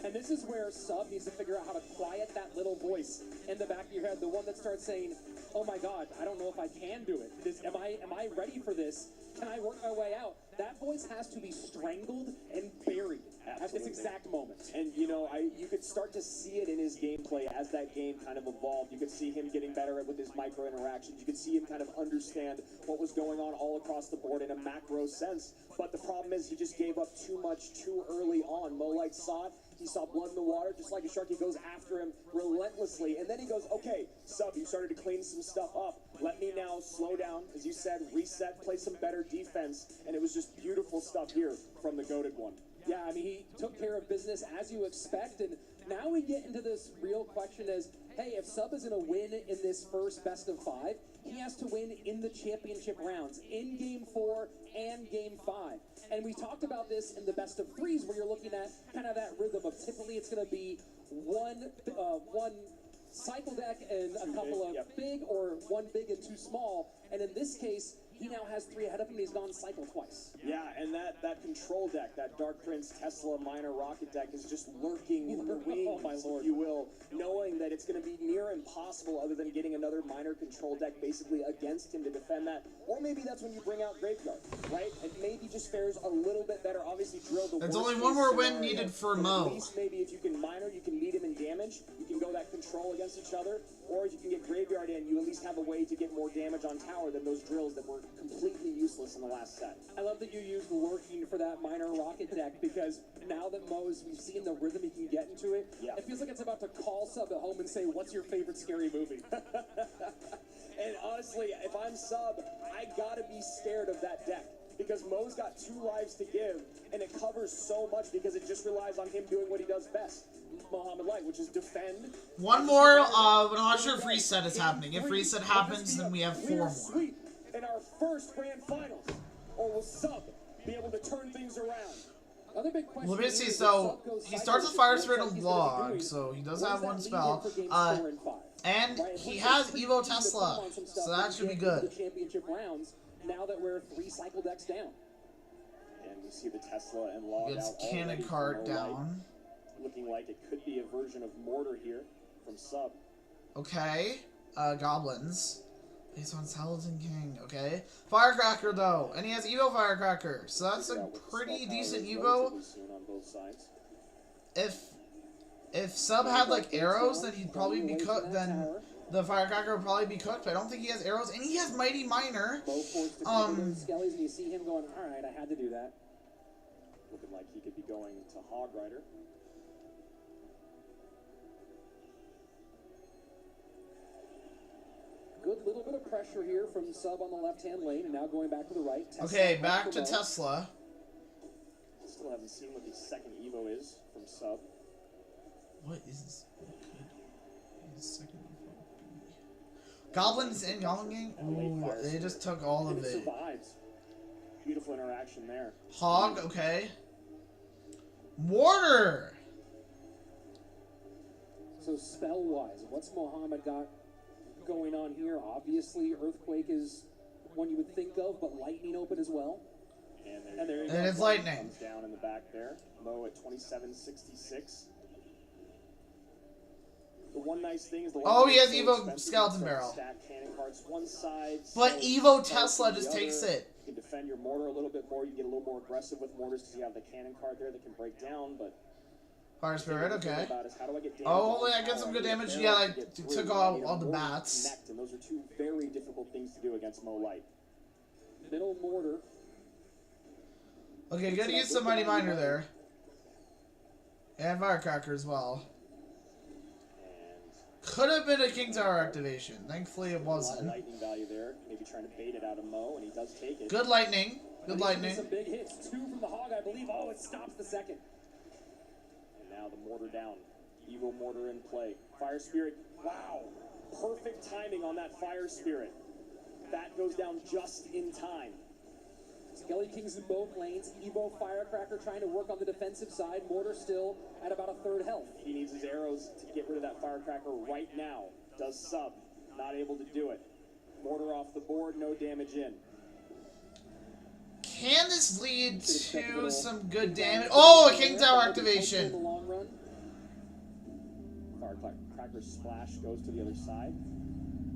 And this is where Sub needs to figure out how to quiet that little voice in the back of your head, the one that starts saying, oh my God, I don't know if I can do it. Am I ready for this? Can I work my way out? That voice has to be strangled and buried at this exact moment. And you know, you could start to see it in his gameplay as that game kind of evolved. You could see him getting better with his micro interactions. You could see him kind of understand what was going on all across the board in a macro sense. But the problem is he just gave up too much too early on. Molite saw it. He saw blood in the water, just like a shark. He goes after him relentlessly. And then he goes, okay, Sub, you started to clean some stuff up. Let me now slow down, as you said, reset, play some better defense. And it was just beautiful stuff here from the Goated one. Yeah, I mean, he took care of business as you expect. And now we get into this real question as, hey, if Sub is going to win in this first best of 5, he has to win in the championship rounds, in Game 4 and Game 5. And we talked about this in the best of 3s, where you're looking at kind of that rhythm of typically it's going to be one cycle deck and a couple of big, or one big and two small. And in this case, he now has 3 ahead of him. He's gone cycle twice. Yeah, and that control deck, that Dark Prince Tesla minor rocket deck is just lurking in the wings, my lord, if you will, knowing that it's going to be near impossible other than getting another minor control deck basically against him to defend that. Or maybe that's when you bring out Graveyard, right? And maybe just fares a little bit better. Obviously, drill the There's only one more win needed for Mo. At least maybe if you can minor, you can meet him in damage. You can go that control against each other. Or if you can get Graveyard in, you at least have a way to get more damage on tower than those drills that were completely useless in the last set. I love that you used lurking for that minor rocket deck, because now that we've seen the rhythm he can get into it, it feels like it's about to call Sub at home and say, what's your favorite scary movie? And honestly, if I'm Sub, I gotta be scared of that deck. Because Mo's got 2 lives to give, and it covers so much because it just relies on him doing what he does best. Muhammad Light, which is defend. One more, I'm not sure if reset is happening. If reset happens, then we have 4 more. Sweep in our first grand finals. Or will Sub be able to turn things around? Other big question. Well, basically, so he starts with Fire Spirit and Log, so he does have 1 spell. And he has Evo Tesla, so that should be good. The championship rounds, now that we're 3 cycle decks down. And we see the Tesla and Log Gets out Cannon Cart down. Looking like it could be a version of Mortar here from Sub. Okay. Goblins. Based on Saladin King. Okay. Firecracker, though. And he has Evo Firecracker. So that's a pretty decent Evo. If Sub had, like, arrows, then he'd probably be cooked. Then the Firecracker would probably be cooked. But I don't think he has arrows. And he has Mighty Miner. Skellies, and you see him going, alright, I had to do that. Looking like he could be going to Hog Rider. Good little bit of pressure here from Sub on the left-hand lane, and now going back to the right. Tesla okay, back to Tesla. Still haven't seen what the second Evo is from Sub. What is this? Second Evo. Goblins and Goblin Gang? Ooh, they just took all of it. Survives. Beautiful interaction there. Hog, okay. Mortar! So spell-wise, what's Mohammed got going on here? Obviously, Earthquake is one you would think of, but Lightning open as well. And there you go. And it's Lightning. Comes down in the back there. Mo at 2766. The one nice thing is the he has Evo Skeleton Barrel. Stack cannon cards one side. But Evo Tesla just takes it. You can defend your mortar a little bit more. You get a little more aggressive with mortars because you have the cannon card there that can break down, but Fire Spirit, okay. Oh, hopefully I get some good damage. Yeah, like, took all the bats. And those are 2 very difficult things to do against Mo Light. Middle mortar. Okay, gotta use some Mighty Miner there. And Firecracker as well. Could have been a King Tower activation. Thankfully, it wasn't. Lightning value there. Maybe trying to bait it out of Mo, and he does take it. Good lightning. Good lightning. Some big hits. 2 from the Hog, I believe. Oh, it stops the second. And now the mortar down. Evo mortar in play. Fire Spirit. Wow. Perfect timing on that Fire Spirit. That goes down just in time. Skelly Kings in both lanes. Evo Firecracker trying to work on the defensive side. Mortar still at about a third health. He needs his arrows to get rid of that Firecracker right now. Does sub. Not able to do it. Mortar off the board. No damage in. Can this lead to some good damage? Oh, a King Tower activation. Firecracker's splash goes to the other side.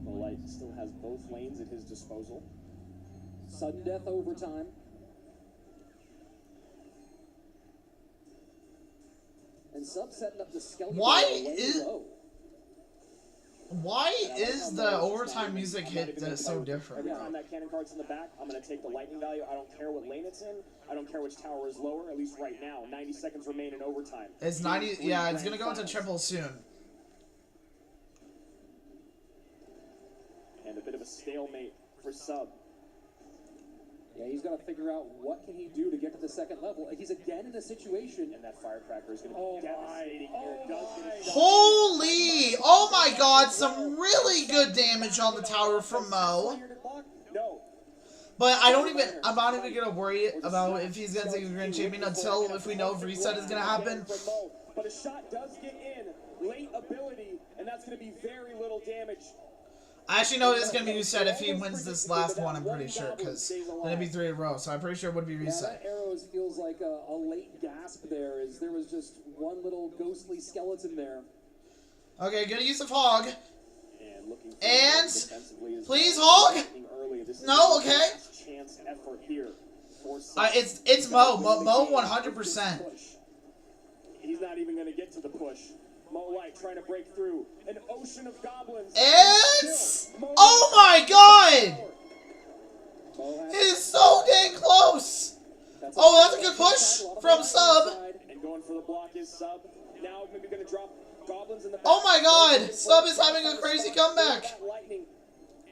Light still has both lanes at his disposal. Sudden death overtime. And Sub setting up the Skelly. Why is the overtime music hit so different? Every time that cannon card's in the back, I'm going to take the lightning value. I don't care what lane it's in. I don't care which tower is lower, at least right now. 90 seconds remain in overtime. It's 90. Yeah, it's going to go into triple soon. And a bit of a stalemate for Sub. Yeah, he's got to figure out what can he do to get to the second level. He's again in a situation. And that Firecracker is going to be devastating here. Holy! Oh my god, some really good damage on the tower from Mo. But I'm not even going to worry about if he's going to take a Grand Champion until if we know if reset is going to happen. But a shot does get in. Late ability, and that's going to be very little damage. I actually know it's going to be reset if he wins this last one, I'm pretty sure, because then it'd be 3 in a row, so I'm pretty sure it would be reset. Yeah, that arrows feels like a late gasp there, as there was just one little ghostly skeleton there. Okay, good use of Hog. And, please, Hog! No, okay. It's Mo. Mo 100%. He's not even going to get to the push. Mo Light trying to break through an ocean of goblins. It's... Oh my god! It is so dang close! Oh, that's a good push from Sub. And going for the block is Sub. Now maybe going to drop goblins in the back. Oh my god! Sub is having a crazy comeback.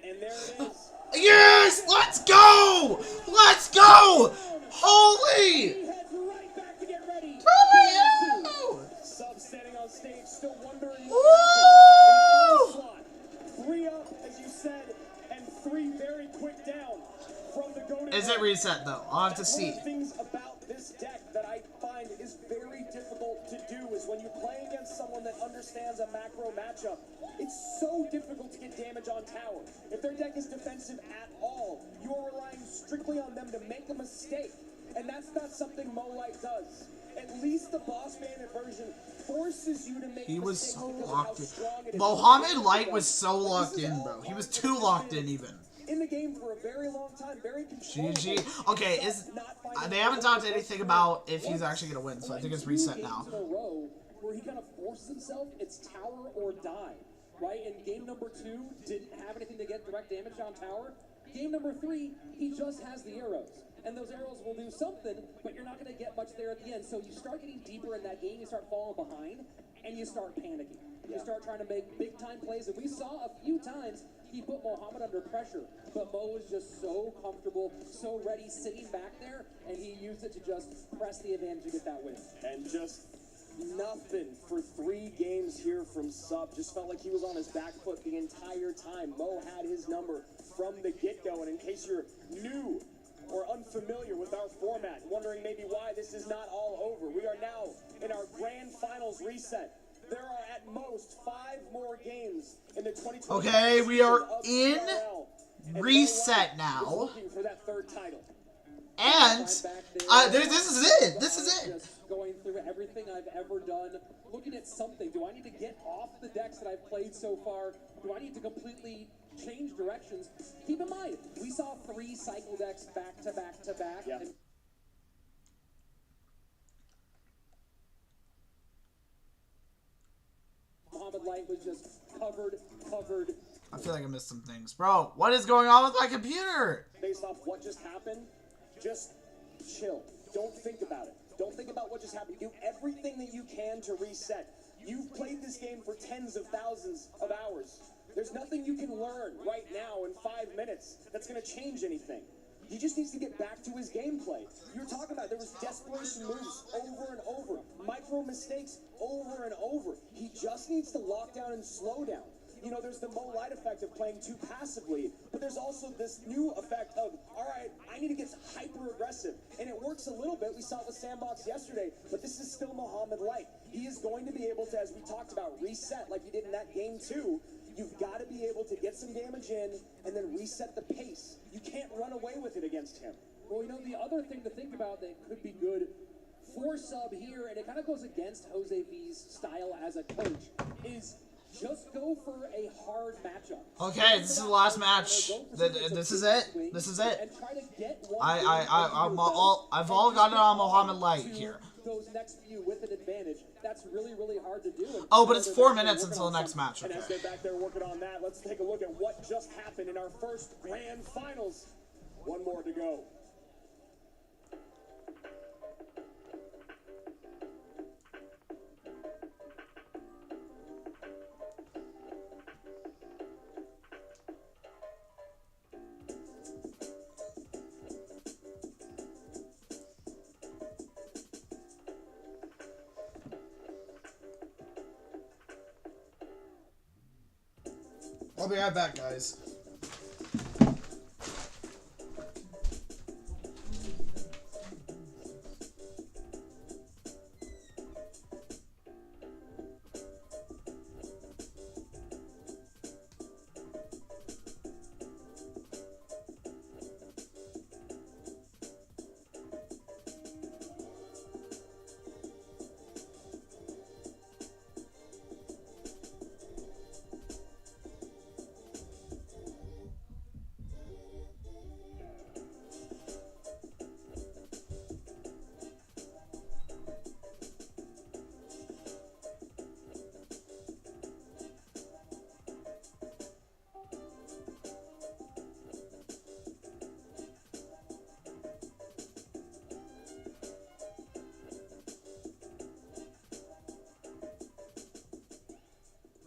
And there it is. Yes! Let's go! Let's go! Holy! Sub standing on stage, still wondering. Woo! 3 up, as you said, and 3 very quick down from the go. Is it reset though? I'll have to see. One of the things about this deck that I find is very difficult to do is when you play against someone that understands a macro matchup, it's so difficult to get damage on tower. If their deck is defensive at all, you are relying strictly on them to make a mistake, and that's not something Mo Light does. At least the boss bandit version forces you to make He was so locked in. Mohammed Light was so locked in, bro. He was too locked in even. In the game for a very long time, very controllable. GG. Okay, they haven't talked anything about if he's actually going to win, so I think it's reset now. In a row where he kind of forces himself, it's tower or die, right? And game number 2 didn't have anything to get direct damage on tower. Game number 3, he just has the arrows. And those arrows will do something, but you're not going to get much there at the end. So you start getting deeper in that game, you start falling behind, and you start panicking. You start trying to make big-time plays. And we saw a few times he put Mohammed under pressure, but Mo was just so comfortable, so ready, sitting back there, and he used it to just press the advantage to get that win. And just nothing for 3 games here from Sub. Just felt like he was on his back foot the entire time. Mo had his number from the get-go, and in case you're new or unfamiliar with our format, wondering maybe why this is not all over, we are now in our grand finals reset. There are at most 5 more games in the 2020. Okay, we are in reset now. For that 3rd title. And this is it. This is it. Just going through everything I've ever done, looking at something. Do I need to get off the decks that I've played so far? Do I need to completely change directions? Keep in mind, we saw 3 cycle decks back to back to back. Yeah. Mohammed Light was just covered. I feel like I missed some things. Bro, what is going on with my computer? Based off what just happened, just chill. Don't think about it. Don't think about what just happened. Do everything that you can to reset. You've played this game for tens of thousands of hours. There's nothing you can learn right now in 5 minutes that's going to change anything. He just needs to get back to his gameplay. You were talking about there was desperation moves over and over, micro mistakes over and over. He just needs to lock down and slow down. You know, there's the Mo Light effect of playing too passively, but there's also this new effect of, all right, I need to get hyper aggressive. And it works a little bit. We saw it with Sandbox yesterday, but this is still Muhammad Light. He is going to be able to, as we talked about, reset like he did in that game too. You've got to be able to get some damage in and then reset the pace. You can't run away with it against him. Well, you know, the other thing to think about that could be good for Sub here, and it kind of goes against Jose V's style as a coach, is just go for a hard matchup. Okay, this is the last match. This is it. This is it. I've all got it on Muhammad Light here. Those next few with an advantage. That's really, really hard to do. Oh, but it's 4 minutes until the next match. Okay. And as they're back there working on that, let's take a look at what just happened in our first grand finals. One more to go. I'll be right back, guys.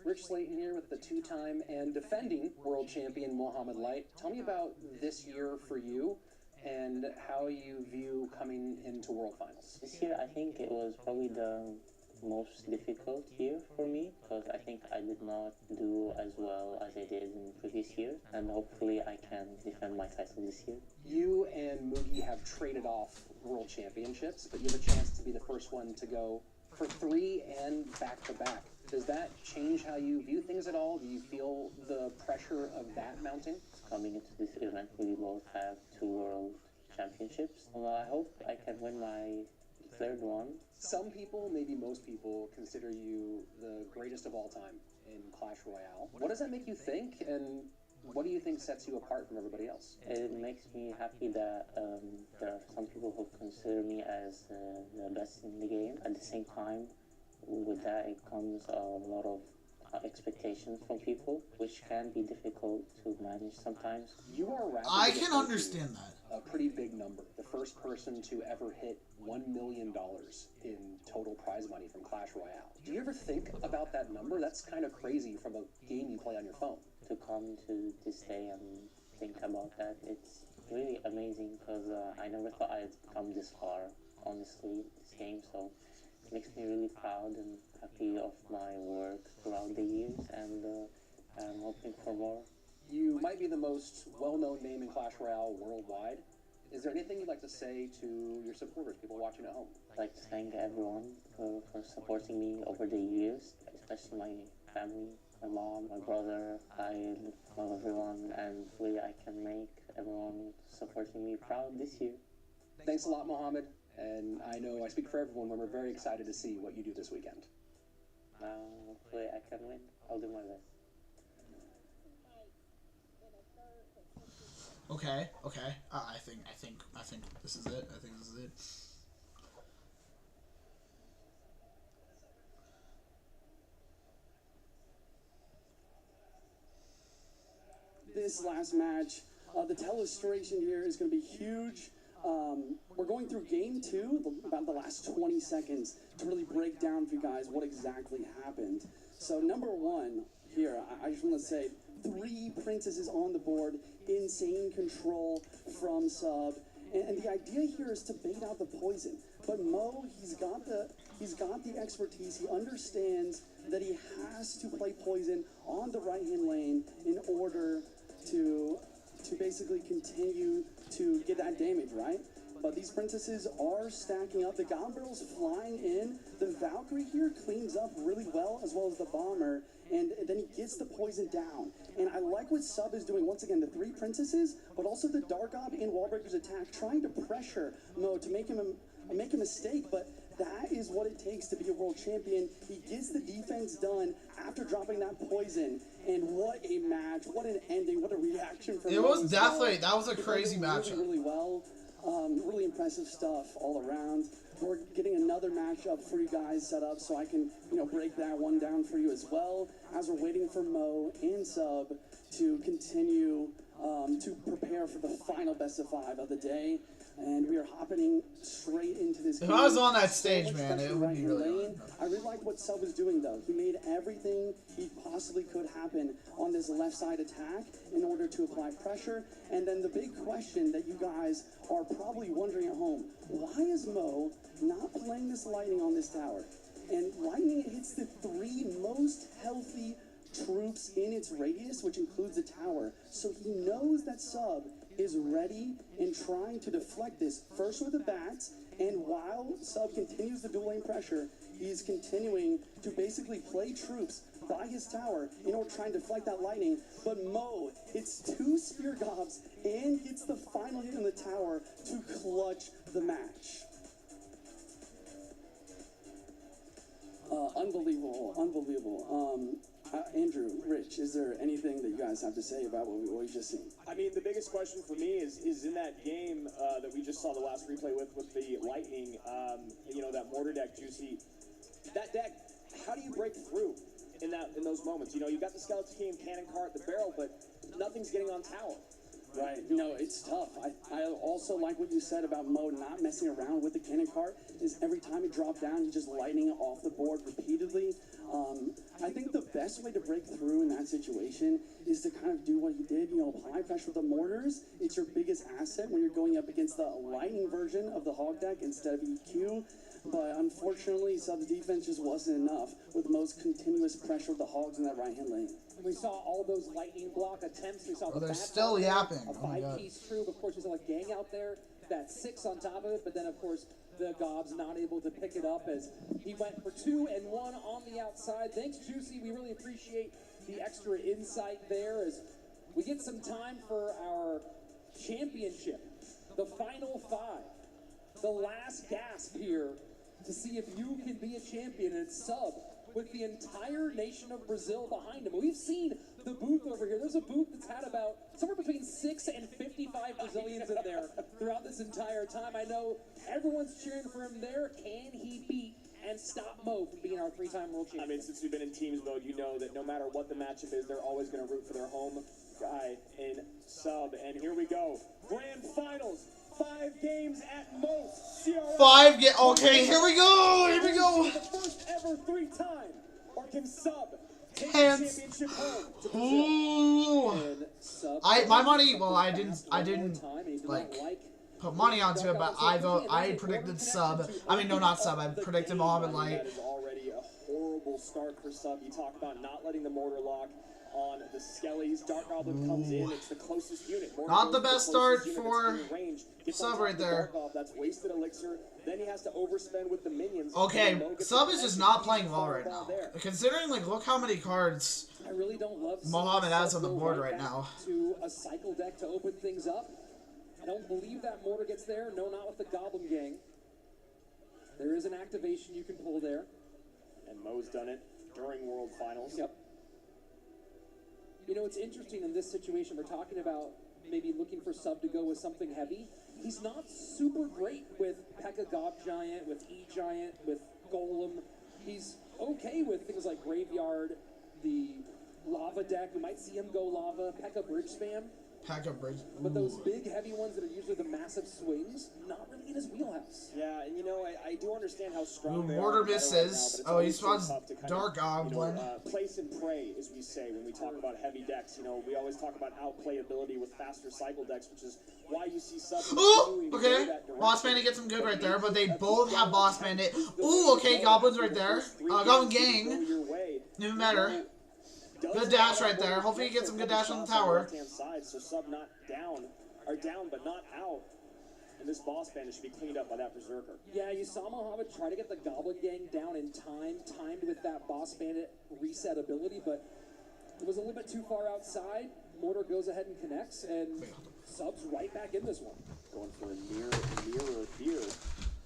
Rich Slayton here with the two-time and defending world champion Muhammad Light. Tell me about this year for you and how you view coming into World Finals. This year, I think it was probably the most difficult year for me because I think I did not do as well as I did in previous years, and hopefully I can defend my title this year. You and Mugi have traded off world championships, but you have a chance to be the first one to go for 3 and back-to-back. Does that change how you view things at all? Do you feel the pressure of that mounting? Coming into this event, we both have 2 world championships. Well, I hope I can win my 3rd one. Some people, maybe most people, consider you the greatest of all time in Clash Royale. What does that make you think, and what do you think sets you apart from everybody else? It makes me happy that there are some people who consider me as the best in the game. At the same time, with that it comes a lot of expectations from people, which can be difficult to manage sometimes. You are rapidly I can understand that. A pretty big number. The first person to ever hit $1 million in total prize money from Clash Royale. Do you ever think about that number? That's kind of crazy from a game you play on your phone. To come to this day and think about that, it's really amazing because I never thought I'd come this far, honestly, this game. So it makes me really proud and happy of my work throughout the years, and I'm hoping for more. You might be the most well-known name in Clash Royale worldwide. Is there anything you'd like to say to your supporters, people watching at home? I'd like to thank everyone for supporting me over the years, especially my family, my mom, my brother. I love everyone, and hopefully I can make everyone supporting me proud this year. Thanks a lot, Mohammed. And I know I speak for everyone when we're very excited to see what you do this weekend. Hopefully I can win. I'll do my best. Okay. I think this is it. I think this is it. This last match, the telestration here is going to be huge. we're going through game 2, about the last 20 seconds, to really break down for you guys what exactly happened. So number 1 here, I just want to say 3 princesses on the board, insane control from Sub, and the idea here is to bait out the poison. But Mo, he's got the expertise. He understands that he has to play poison on the right-hand lane in order to basically continue to get that damage, right? But these princesses are stacking up. The Goblin Barrel's flying in. The Valkyrie here cleans up really well, as well as the Bomber, and then he gets the poison down. And I like what Sub is doing. Once again, the 3 princesses, but also the Dark Gob and Wallbreaker's attack, trying to pressure Mo to make a mistake, but that is what it takes to be a world champion. He gets the defense done after dropping that poison, and what a match, what an ending, what a reaction from It was definitely, that was a crazy matchup. Really well, really impressive stuff all around. We're getting another matchup for you guys set up, so I can, break that one down for you as well, as we're waiting for Mo and Sub to continue to prepare for the final best of 5 of the day. And we are hopping straight into this game. If I was on that stage, man, it would be really hard. I really liked what Sub was doing, though. He made everything he possibly could happen on this left side attack in order to apply pressure. And then the big question that you guys are probably wondering at home, why is Mo not playing this lightning on this tower? And lightning hits the 3 most healthy troops in its radius, which includes the tower. So he knows that Sub is ready and trying to deflect this, first with the bats, and while Sub continues the dual lane pressure, he's continuing to basically play troops by his tower in order to try and deflect that lightning. But Mo hits 2 spear gobs and gets the final hit in the tower to clutch the match. Unbelievable. Andrew, Rich, is there anything that you guys have to say about what we just seen? I mean, the biggest question for me is in that game that we just saw the last replay with the Lightning, that mortar deck, Juicy. That deck, how do you break through in those moments? You got the Skeleton King, Cannon Cart, the barrel, but nothing's getting on tower. Right, it's tough. I also like what you said about Mo not messing around with the cannon cart, is every time he dropped down, he's just lighting it off the board repeatedly. I think the best way to break through in that situation is to kind of do what he did, apply pressure with the mortars. It's your biggest asset when you're going up against the lightning version of the hog deck instead of EQ. But unfortunately, Sub's defense just wasn't enough with the most continuous pressure of the hogs in that right-hand lane. We saw all those lightning block attempts. We saw they're still yapping. A 5-piece troop. Of course, we saw a gang out there. That 6 on top of it. But then, of course, the Gob's not able to pick it up as he went for 2 and 1 on the outside. Thanks, Juicy. We really appreciate the extra insight there as we get some time for our championship. The final 5. The last gasp here to see if you can be a champion. And it's Sub with the entire nation of Brazil behind him. We've seen the booth over here. There's a booth that's had about somewhere between 6 and 55 Brazilians in there throughout this entire time. I know everyone's cheering for him there. Can he beat and stop Mo from being our 3-time world champion? I mean, since we've been in teams mode, you know that no matter what the matchup is, they're always going to root for their home guy in Sub. And here we go. Grand Finals. 5 games at most. CRL 5 games. Okay, here we go. Here we go. The first ever 3-time. Or can Sub take the championship home to Brazil? My money. Well, I didn't like put money onto it, but I predicted Sub. I mean, no, not Sub. I predicted Mohamed Light. That is already a horrible start for Sub. You talk about not letting the mortar lock on the Skellies. Dark Goblin comes in. It's the closest unit. Not the best start for Sub right there. That's wasted elixir. Then he has to overspend with the minions. Okay, Sub is just not playing well right now. Considering, look how many cards I really don't love Mohamed has on the board right now. To a cycle deck to open things up. I don't believe that mortar gets there. No, not with the Goblin Gang. There is an activation you can pull there. And Mo's done it during World Finals. Yep. It's interesting in this situation. We're talking about maybe looking for Sub to go with something heavy. He's not super great with P.E.K.K.A. Gob Giant, with E-Giant, with Golem. He's okay with things like Graveyard, the Lava deck. We might see him go Lava, P.E.K.K.A. Bridge Spam. Pack up bridge. But those big, heavy ones that are usually the massive swings, not really in his wheelhouse. Yeah, and you know, I do understand how strong they Mortar are. misses. Right now, He spawns tough to kind Dark Goblin. place and pray, as we say when we talk about heavy decks. You know, we always talk about outplayability with faster cycle decks, which is why you see subs. Ooh, okay. Boss Bandit gets him good right there, but they both have Boss Bandit. Ooh, okay, Goblins right there. Goblin Gang. Even better. Good dash right there. Hopefully he gets some good dash on the tower. Side, so sub not down, or down but not out. And this Boss Bandit should be cleaned up by that Berserker. Yeah, you saw Muhammad try to get the Goblin Gang down in time, timed with that Boss Bandit reset ability, but it was a little bit too far outside. Mortar goes ahead and connects, and sub's right back in this one. Going for a nearer.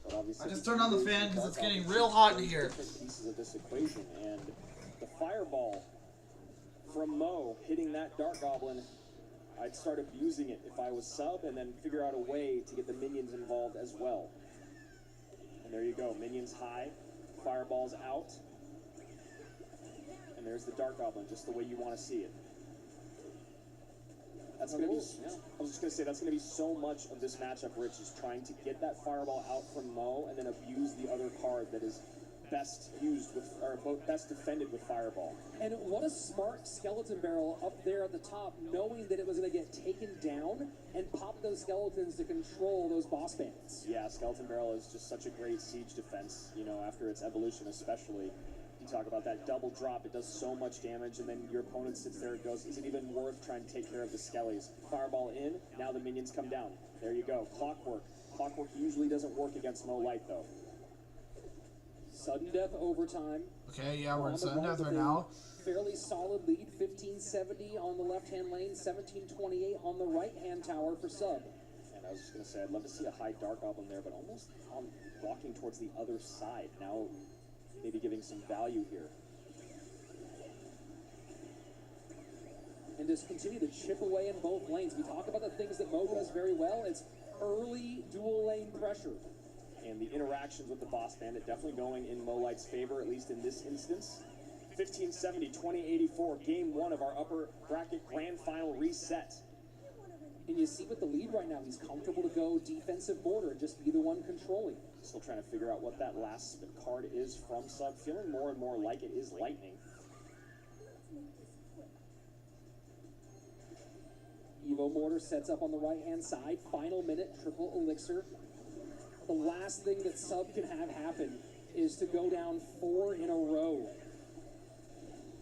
But obviously I just turned on the fan because it's getting real hot in here. Different pieces of this equation, and the fireball from Mo hitting that Dark Goblin, I'd start abusing it if I was sub, and then figure out a way to get the minions involved as well. And there you go, minions high, fireballs out, and there's the Dark Goblin, just the way you want to see it. That's gonna be. I was just gonna say that's gonna be so much of this matchup. Rich is trying to get that fireball out from Mo, and then abuse the other card that is best used with, or best defended with fireball. And what a smart skeleton barrel up there at the top, knowing that it was going to get taken down and pop those skeletons to control those boss bandits. Yeah, skeleton barrel is just such a great siege defense, you know, after its evolution especially. You talk about that double drop, it does so much damage, and then your opponent sits there and goes, is it even worth trying to take care of the skellies? Fireball in, now the minions come down. There you go, Clockwork. Clockwork usually doesn't work against Mo Light though. Sudden death overtime. Okay, yeah, we're in sudden death right now. Fairly solid lead, 1570 on the left-hand lane, 1728 on the right-hand tower for sub. And I was just going to say, I'd love to see a high Dark Goblin there, but almost walking towards the other side. Now, maybe giving some value here. And just continue to chip away in both lanes. We talk about the things that Mo does very well. It's early dual lane pressure. And the interactions with the Boss Bandit definitely going in Mo Light's favor, at least in this instance. 1570, 2084, game one of our upper bracket grand final reset. And you see with the lead right now, he's comfortable to go defensive border and just be the one controlling. Still trying to figure out what that last card is from sub. Feeling more and more like it is Lightning. Evo Mortar sets up on the right-hand side. Final minute, triple elixir. The last thing that sub can have happen is to go down 4 in a row.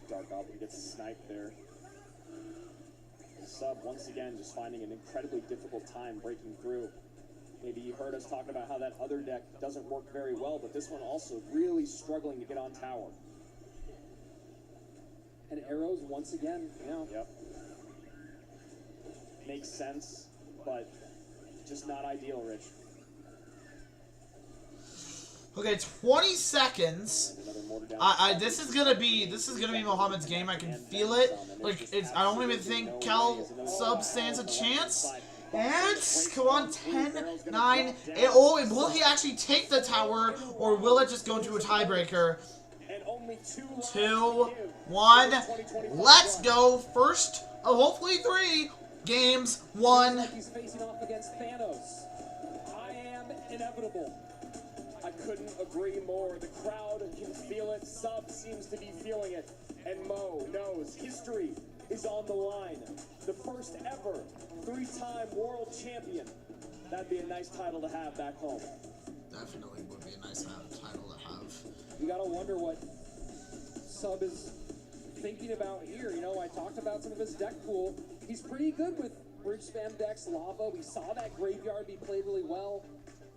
Dark Goblin gets sniped there. And sub, once again, just finding an incredibly difficult time breaking through. Maybe you heard us talk about how that other deck doesn't work very well, but this one also really struggling to get on tower. And arrows once again, yeah. Yep. Makes sense, but just not ideal, Rich. Okay, 20 seconds. This is gonna be Mohammed's game. I can feel it. Like I don't even think Cal sub stands a chance. And come on, 10, 9. Will he actually take the tower, or will it just go into a tiebreaker? 2, 1. Let's go. First of hopefully 3 games. 1. He's facing off against Thanos. I am inevitable. I couldn't agree more. The crowd can feel it. Sub seems to be feeling it. And Mo knows history is on the line. The first ever 3-time world champion. That'd be a nice title to have back home. Definitely would be a nice title to have. You gotta wonder what Sub is thinking about here. You know, I talked about some of his deck pool. He's pretty good with bridge spam decks, lava. We saw that graveyard be played really well.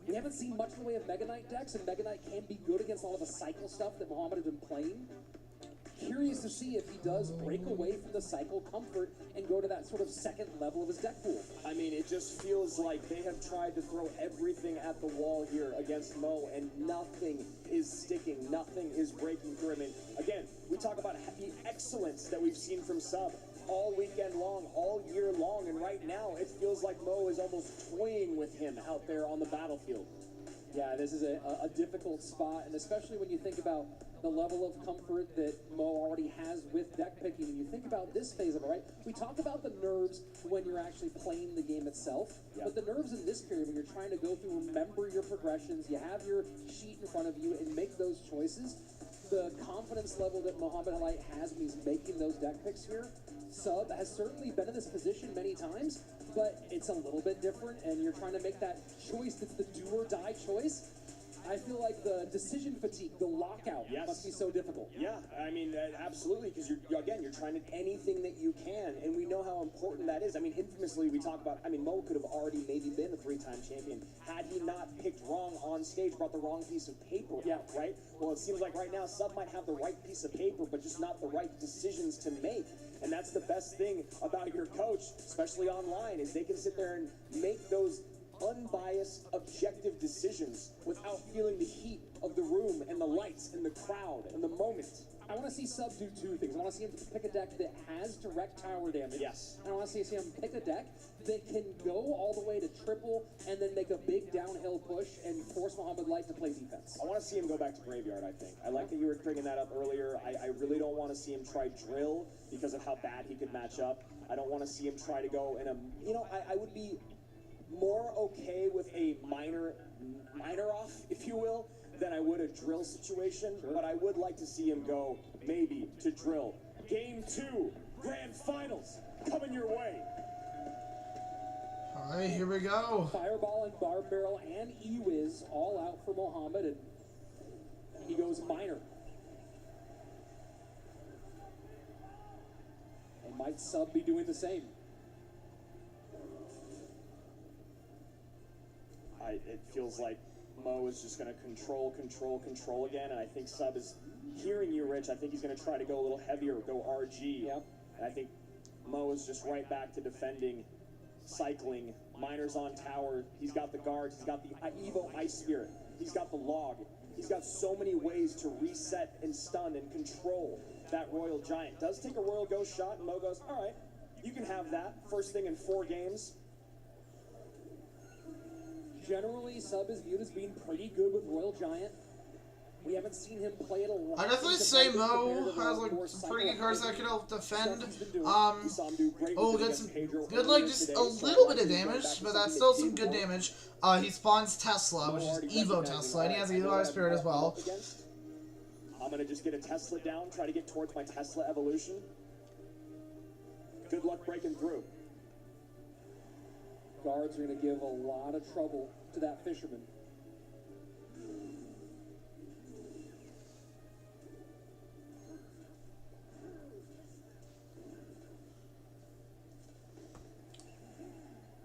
We haven't seen much in the way of Mega Knight decks, and Mega Knight can be good against all of the cycle stuff that Muhammad has been playing. Curious to see if he does break away from the cycle comfort and go to that sort of second level of his deck pool. I mean, it just feels like they have tried to throw everything at the wall here against Mo, and nothing is sticking, nothing is breaking through. I mean, again, we talk about the excellence that we've seen from Sub all weekend long, all year long, and right now it feels like Mo is almost toying with him out there on the battlefield. Yeah, this is a difficult spot, and especially when you think about the level of comfort that Mo already has with deck picking, and you think about this phase of it, right? We talk about the nerves when you're actually playing the game itself, but the nerves in this period when you're trying to go through, remember your progressions, you have your sheet in front of you, and make those choices. The confidence level that Mohamed Ali has when he's making those deck picks here, Sub has certainly been in this position many times, but it's a little bit different, and you're trying to make that choice that's the do or die choice. I feel like the decision fatigue, the lockout, must be so difficult. Yeah, I mean, absolutely, because you're trying to anything that you can, and we know how important that is. I mean, infamously, we talk about, Mo could have already maybe been a 3-time champion had he not picked wrong on stage, brought the wrong piece of paper out, right? Well, it seems like right now, Sub might have the right piece of paper, but just not the right decisions to make. And that's the best thing about your coach, especially online, is they can sit there and make those unbiased, objective decisions without feeling the heat of the room and the lights and the crowd and the moment. I want to see Sub do two things. I want to see him pick a deck that has direct tower damage. Yes. And I want to see him pick a deck that can go all the way to triple and then make a big downhill push and force Mohamed Light to play defense. I want to see him go back to Graveyard, I think. I like that you were bringing that up earlier. I really don't want to see him try Drill because of how bad he could match up. I don't want to see him try to go in a... I would be more okay with a minor off, if you will, than I would a Drill situation, but I would like to see him go maybe to Drill. Game 2, Grand Finals, coming your way. All right, here we go. Fireball and Barb Barrel and E-Wiz all out for Mohamed, and he goes minor. And might Sub be doing the same? It feels like Mo is just going to control again, and I think Sub is hearing you, Rich. I think he's going to try to go a little heavier, go RG. Yep. And I think Mo is just right back to defending, cycling. Miner's on tower. He's got the guards. He's got the Evo Ice Spirit. He's got the log. He's got so many ways to reset and stun and control that Royal Giant. Does take a Royal Ghost shot, and Mo goes, all right, you can have that. First thing in 4 games. Generally, Sub is viewed as being pretty good with Royal Giant. We haven't seen him play it a lot. I definitely say Mo has like some pretty good cards that can help defend. Good like just a little bit of damage, but that's still some good damage. He spawns Tesla, which is Evo Tesla, and he has Evo Ice Spirit as well. I'm gonna just get a Tesla down, try to get towards my Tesla evolution. Good luck breaking through. Guards are going to give a lot of trouble to that Fisherman.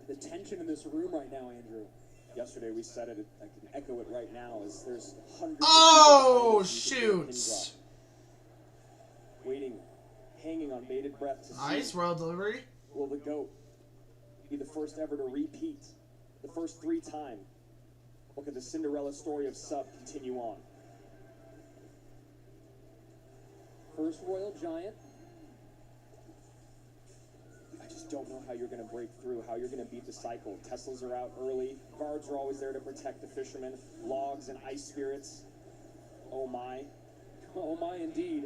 The tension in this room right now, Andrew. Yesterday we said it, I can echo it right now, is there's hundreds of shoot! Waiting, hanging on bated breath to see. Nice Royal Delivery. Will the GOAT be the first ever to repeat the first 3 times? Or could the Cinderella story of Sub continue on? First Royal Giant. I just don't know how you're going to break through, how you're going to beat the cycle. Teslas are out early. Guards are always there to protect the Fishermen. Logs and Ice Spirits. Oh my. Oh my indeed.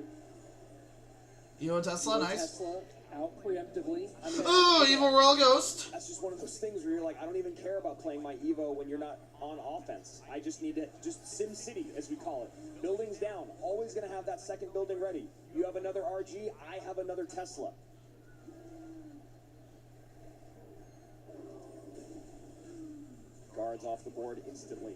Evo Tesla, nice. Tesla out preemptively. Oh, Evil Royal Ghost. That's just one of those things where you're like, I don't even care about playing my Evo when you're not on offense. I just need to, just Sim City, as we call it. Buildings down. Always going to have that second building ready. You have another RG, I have another Tesla. Guards off the board instantly.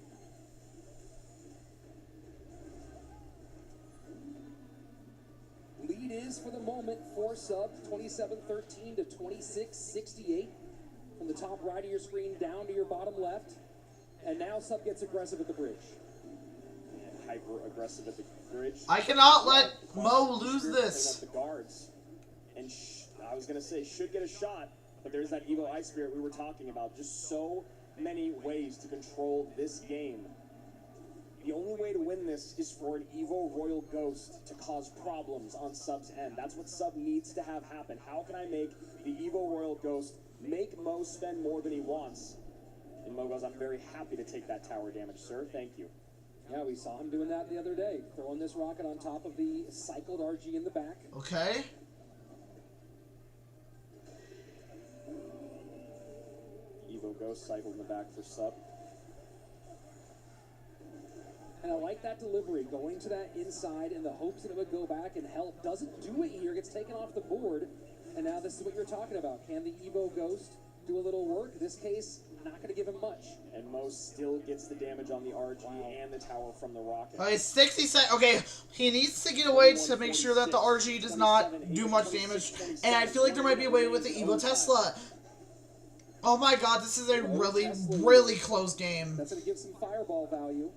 Lead is, for the moment, for Sub, 27-13 to 26-68. From the top right of your screen down to your bottom left. And now Sub gets aggressive at the bridge. And hyper aggressive at the bridge. I cannot let Mo lose this. The guards. And I was going to say, should get a shot, but there's that Evo Ice Spirit we were talking about. Just so many ways to control this game. The only way to win this is for an Evo Royal Ghost to cause problems on Sub's end. That's what Sub needs to have happen. How can I make the Evo Royal Ghost make Mo spend more than he wants And Mo goes, I'm very happy to take that tower damage, sir. Thank you. Yeah, we saw him doing that the other day, throwing this rocket on top of the cycled RG in the back. Okay. Evo Ghost cycled in the back for sub. And I like that delivery, going to that inside in the hopes that it would go back and help. Doesn't do it here, gets taken off the board. And now this is what you're talking about. Can the Evo Ghost do a little work? In this case, not going to give him much. And Mo still gets the damage on the RG and the tower from the rocket. Okay, 60 seconds. Okay, he needs to get away to make sure that the RG does not do much damage. And I feel like there might be a way with the Evo Tesla. Oh my god, this is a really, really close game. That's going to give some fireball value.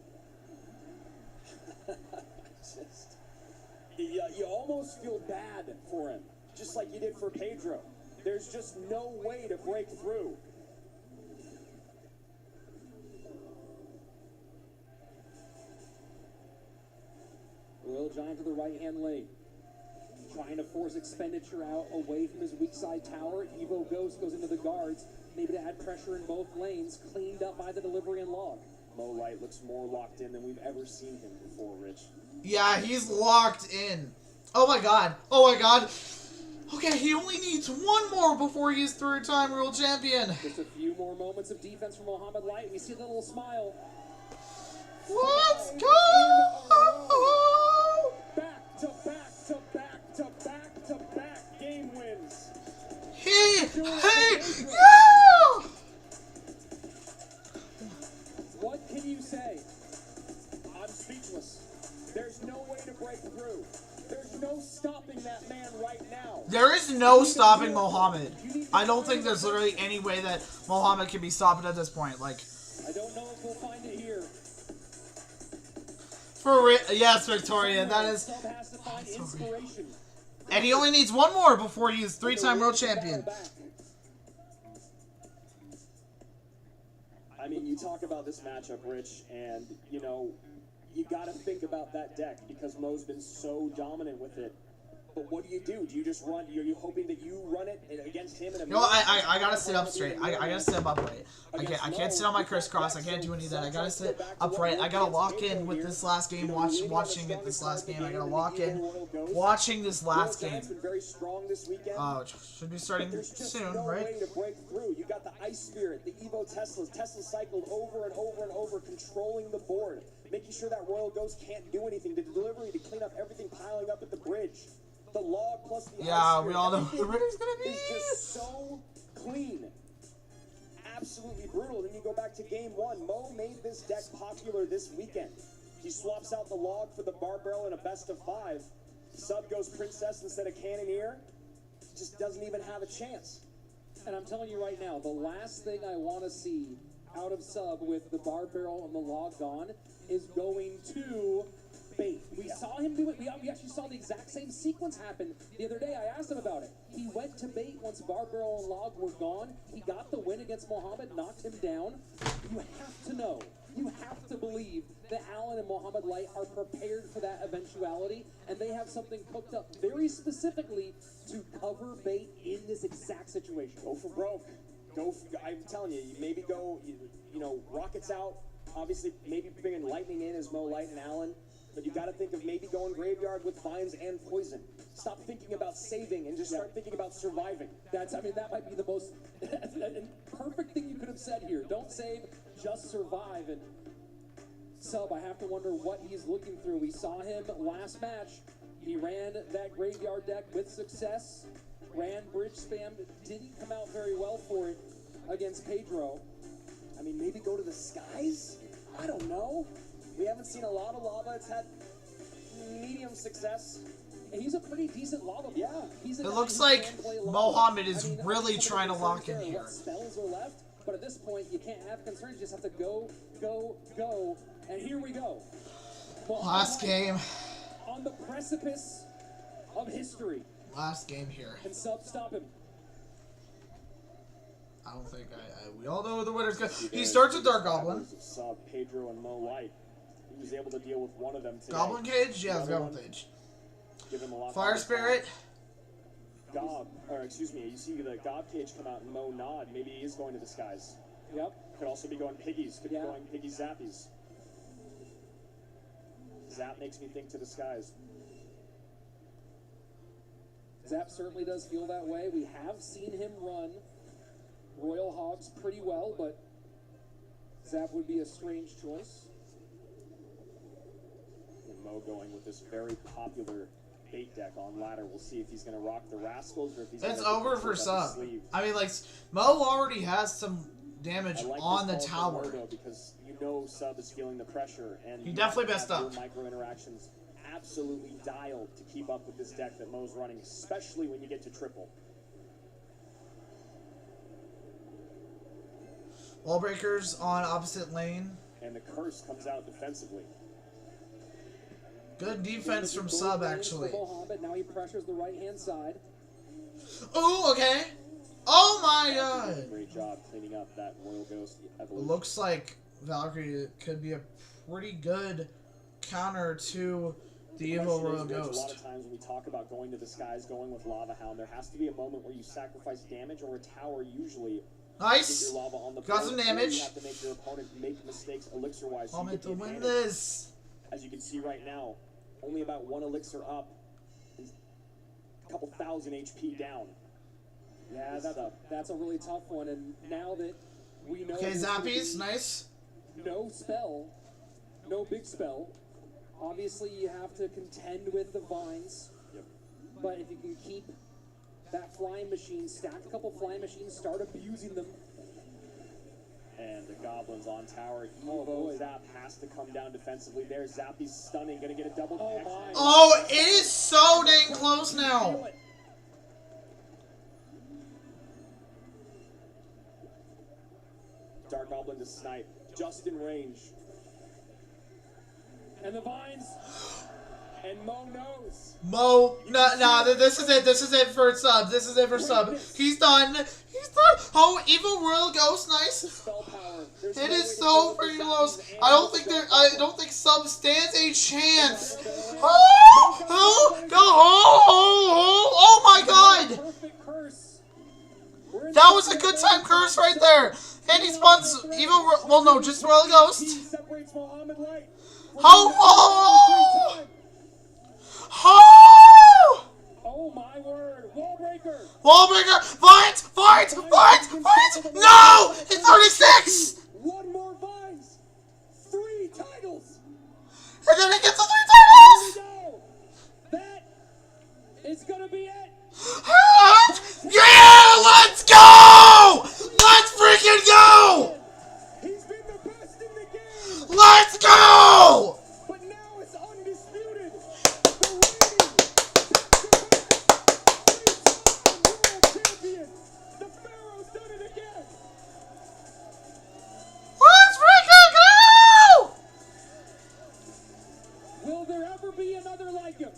You almost feel bad for him, just like you did for Pedro. There's just no way to break through. Royal Giant to the right-hand lane. Trying to force expenditure out away from his weak side tower. Evo Ghost goes into the guards, maybe to add pressure in both lanes, cleaned up by the delivery and log. Mo Light looks more locked in than we've ever seen him before, Rich. Yeah, he's locked in. Oh my god. Oh my god. Okay, he only needs one more before he's third-time world champion. Just a few more moments of defense from Mohamed Light. We see the little smile. Let's go! Back to back to back to back to back game wins. Hey! Yeah! What can you say? I'm speechless. There's no way to break through. There's no stopping that man right now. There is no stopping Mohamed. I don't think there's literally any way that Mohamed can be stopped at this point. Like, I don't know if we'll find it here. for real. Yes, Victoria. That is. And he only needs one more before he's three-time world champion. I mean, you talk about this matchup, Rich, and, you know, you got to think about that deck because Mo's been so dominant with it. But what do? Do you just run? Are you hoping that you run it against him? In a I gotta sit up straight. I gotta sit up upright. I can't sit on my crisscross. I can't do any of that. I gotta sit upright. I gotta lock in with this last game. Watching it this last game. I gotta lock in. Watching this last game. Oh, should be starting soon, right? To break through. You got the Ice Spirit, the Evo Teslas. Tesla cycled over and over and over, controlling the board, making sure that Royal Ghost can't do anything. The delivery to clean up everything piling up at the bridge. The log plus the yeah, we all know who the winner's gonna be. It's just so clean. Absolutely brutal. Then you go back to game one. Mo made this deck popular this weekend. He swaps out the log for the bar barrel in a best of 5. Sub goes Princess instead of Cannoneer. Just doesn't even have a chance. And I'm telling you right now, the last thing I want to see out of Sub with the bar barrel and the log gone is going to bait. We saw him do it. We actually saw the exact same sequence happen the other day. I asked him about it. He went to bait once bar barrel and log were gone. He got the win against Mohamed, knocked him down. You have to know, you have to believe that Alan and Mohamed Light are prepared for that eventuality, and they have something cooked up very specifically to cover bait in this exact situation. Go for broke. I'm telling you, maybe go, you know, rockets out. Obviously, maybe bringing lightning in as Mo Light and Alan. But you got to think of maybe going graveyard with vines and poison. Stop thinking about saving and just start thinking about surviving. That might be the most perfect thing you could have said here. Don't save, just survive. And Sub, I have to wonder what he's looking through. We saw him last match. He ran that graveyard deck with success. Ran bridge spam. Didn't come out very well for it against Pedro. I mean, maybe go to the skies? I don't know. We haven't seen a lot of lava. It's had medium success. And he's a pretty decent lava player. Yeah. It looks like Mohamed is really trying to lock in here. Spells are left, but at this point, you can't have concerns. You just have to go, go, go. And here we go. Last game. On the precipice of history. Last game here. Can Sub stop him? I don't think we all know who the winner's going to be. He starts with Dark Goblin. Sub, Pedro, and Mo Light. He was able to deal with one of them today. Goblin Cage? Yeah, it's Goblin Cage. Give him a lot. Fire Spirit. You see the Gob Cage come out and Mo nod. Maybe he is going to the skies. Yep. Could also be going piggies. Could be going piggy zappies. Zap makes me think to the skies. Zap certainly does feel that way. We have seen him run Royal Hogs pretty well, but Zap would be a strange choice. And Mo going with this very popular bait deck on ladder. We'll see if he's going to rock the Rascals or if he's It's over for Sub. I mean, like, Mo already has some damage on the tower. Mo, because you know Sub is feeling the pressure, and he definitely messed up. Micro interactions absolutely dialed to keep up with this deck that Mo's running, especially when you get to triple. Wall breakers on opposite lane. And the curse comes out defensively. Good defense from Sub, actually. Now he pressures the right-hand side. Oh, okay. Oh my god. Great job cleaning up that Royal Ghost evolution. Looks like Valkyrie could be a pretty good counter to the evil Royal Ghost. A lot of times when we talk about going to the skies, going with Lava Hound, there has to be a moment where you sacrifice damage or a tower usually. Nice. Your lava on the got some damage. You have to make your opponent make mistakes elixir-wise. I'm to win this. As you can see right now, only about 1 elixir up, and a couple thousand HP down. Yeah, that's a really tough one. And now that we know... Okay, Zappies, nice. No spell, no big spell. Obviously, you have to contend with the vines. Yep. But if you can keep that flying machine, stack a couple flying machines, start abusing them. And the Goblins on tower. Evo Zap has to come down defensively there. Zappy's stunning, gonna get a double catch. Oh, it is so dang close now. Dark Goblin to snipe, just in range. And the vines. And Mo knows. Mo, nah, this is it. This is it for Sub. This is it for Sub. He's done. He's done. Oh, evil Royal Ghost, nice. It is so freaking close. I don't think Sub stands a chance. Oh my god. That was a good time curse right there. And he spawns evil. Well, no, just Royal Ghost. Oh! Oh my word! Wallbreaker! Wallbreaker! Vines! Vines! Vines! Vines! No! It's 36! One more vines! 3 titles! And then he gets the 3 titles! Here we go! That is gonna be it! Yeah! Let's go! Let's freaking go! He's been the best in the game! Let's go! But now it's undisputed! Let's freaking go! Will there ever be another like him?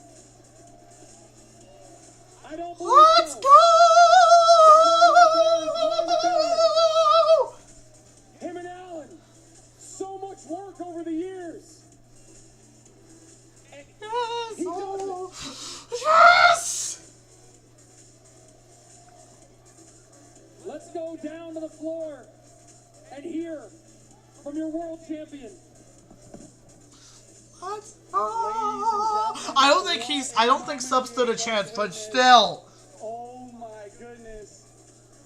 I don't believe Let's so. go! Him and Alan, so much work over the years. And he does it. Yes! Let's go down to the floor and hear from your world champion. Let's I don't think Sub stood a chance, but still. Oh my goodness.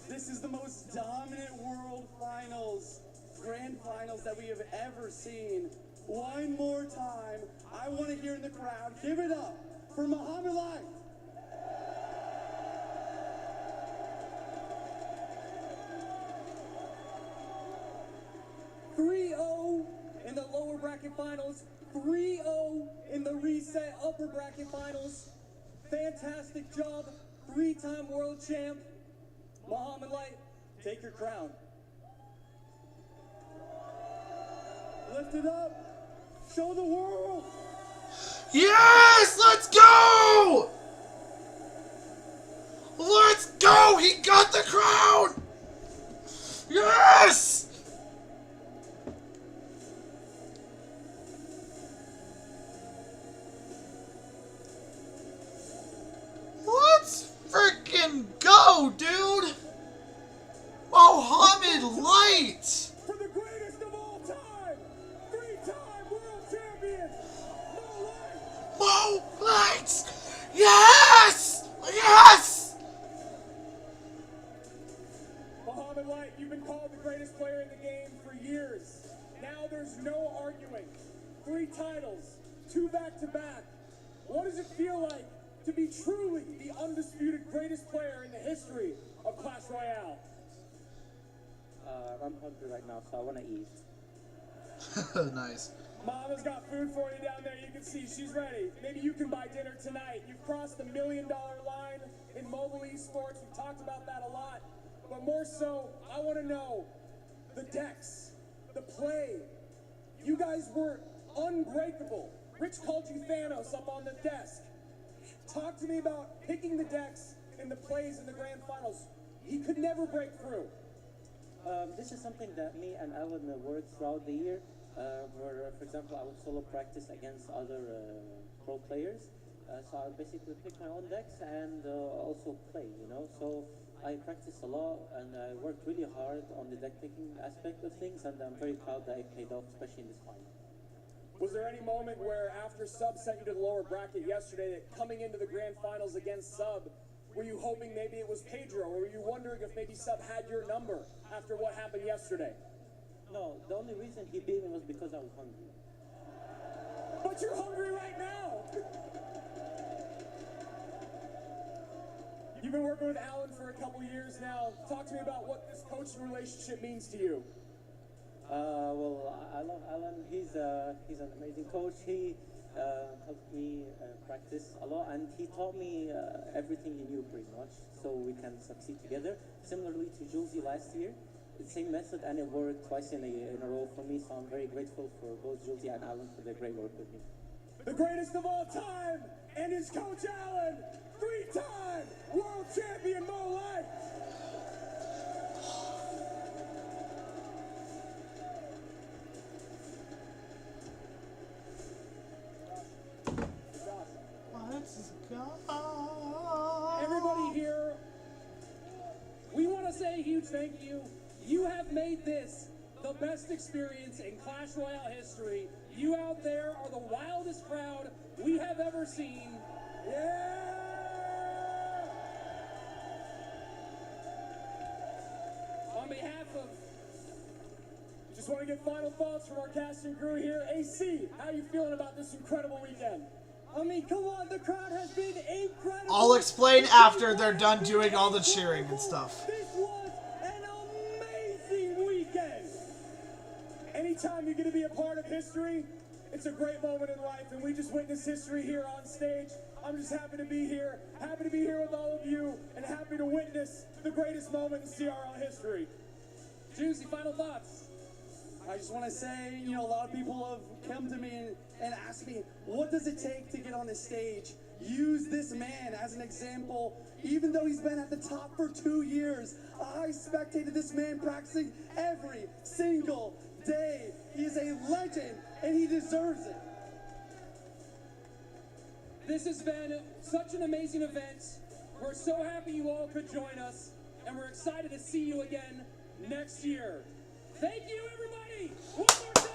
This is the most dominant world finals, grand finals that we have ever seen. One more time, I want to hear in the crowd, give it up for Muhammad Light. In the lower bracket finals, 3-0 in the reset upper bracket finals. Fantastic job, 3-time world champ. Muhammad Light, take your crown. Lift it up, show the world. Yes, let's go! Let's go! He got the crown! Yes! Let's freaking go, dude! Muhammad Light! no arguing. 3 titles, 2 back-to-back. What does it feel like to be truly the undisputed greatest player in the history of Clash Royale? I'm hungry right now, so I want to eat. Nice. Mama's got food for you down there. You can see she's ready. Maybe you can buy dinner tonight. You've crossed the $1 million line in mobile esports. We've talked about that a lot. But more so, I want to know the decks, the play. You guys were unbreakable. Rich called you Thanos up on the desk. Talk to me about picking the decks and the plays in the grand finals. He could never break through. This is something that me and Alan worked throughout the year. Where, for example, I would solo practice against other pro players. So I basically pick my own decks and also play, you know. So I practiced a lot and I worked really hard on the deck picking aspect of things, and I'm very proud that it paid off, especially in this final. Was there any moment where, after Sub sent you to the lower bracket yesterday, that coming into the grand finals against Sub, were you hoping maybe it was Pedro, or were you wondering if maybe Sub had your number after what happened yesterday? No, the only reason he beat me was because I was hungry. But you're hungry right now! You've been working with Alan for a couple years now. Talk to me about what this coaching relationship means to you. Well, I love Alan. He's an amazing coach. He helped me practice a lot, and he taught me everything he knew pretty much, so we can succeed together. Similarly to Julesy last year, the same method, and it worked twice in a row for me. So I'm very grateful for both Julesy and Alan for their great work with me. The greatest of all time, and his coach Alan, 3-time world champion Mo Light. Let's go. Everybody here, we want to say a huge thank you. You have made this the best experience in Clash Royale history. You out there are the wildest crowd we have ever seen. Yeah! On behalf of... Just want to get final thoughts from our cast and crew here. AC, how you feeling about this incredible weekend? I mean, come on, the crowd has been incredible. I'll explain after they're done doing all the cheering and stuff. This was an amazing weekend. Anytime you're going to be a part of history, it's a great moment in life, and we just witnessed history here on stage. I'm just happy to be here with all of you, and happy to witness the greatest moment in CRL history. Juicy, final thoughts. I just want to say, you know, a lot of people have come to me and asked me, what does it take to get on this stage? Use this man as an example. Even though he's been at the top for 2 years, I spectated this man practicing every single day. He is a legend, and he deserves it. This has been such an amazing event. We're so happy you all could join us, and we're excited to see you again next year. Thank you, everybody! One more time!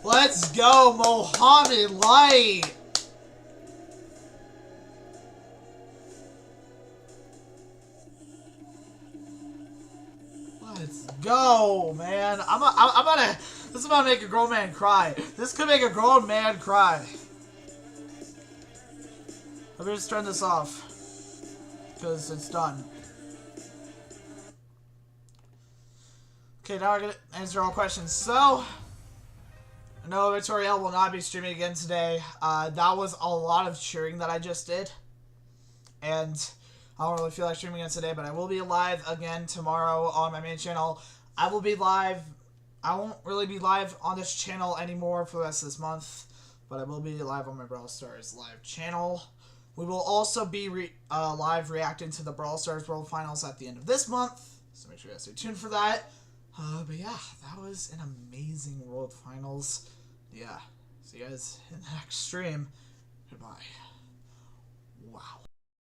Let's go, Mohammed Light! Let's go, man. I'm gonna. This is about to make a grown man cry. This could make a grown man cry. Let me just turn this off, because it's done. Okay, now we're gonna answer all questions. So, no, Royale will not be streaming again today. That was a lot of cheering that I just did, and I don't really feel like streaming again today. But I will be live again tomorrow on my main channel. I will be live. I won't really be live on this channel anymore for the rest of this month, but I will be live on my Brawl Stars live channel. We will also be live reacting to the Brawl Stars World Finals at the end of this month, so make sure you guys stay tuned for that. But yeah, that was an amazing World Finals. Yeah, see you guys in the next stream. Goodbye. Wow.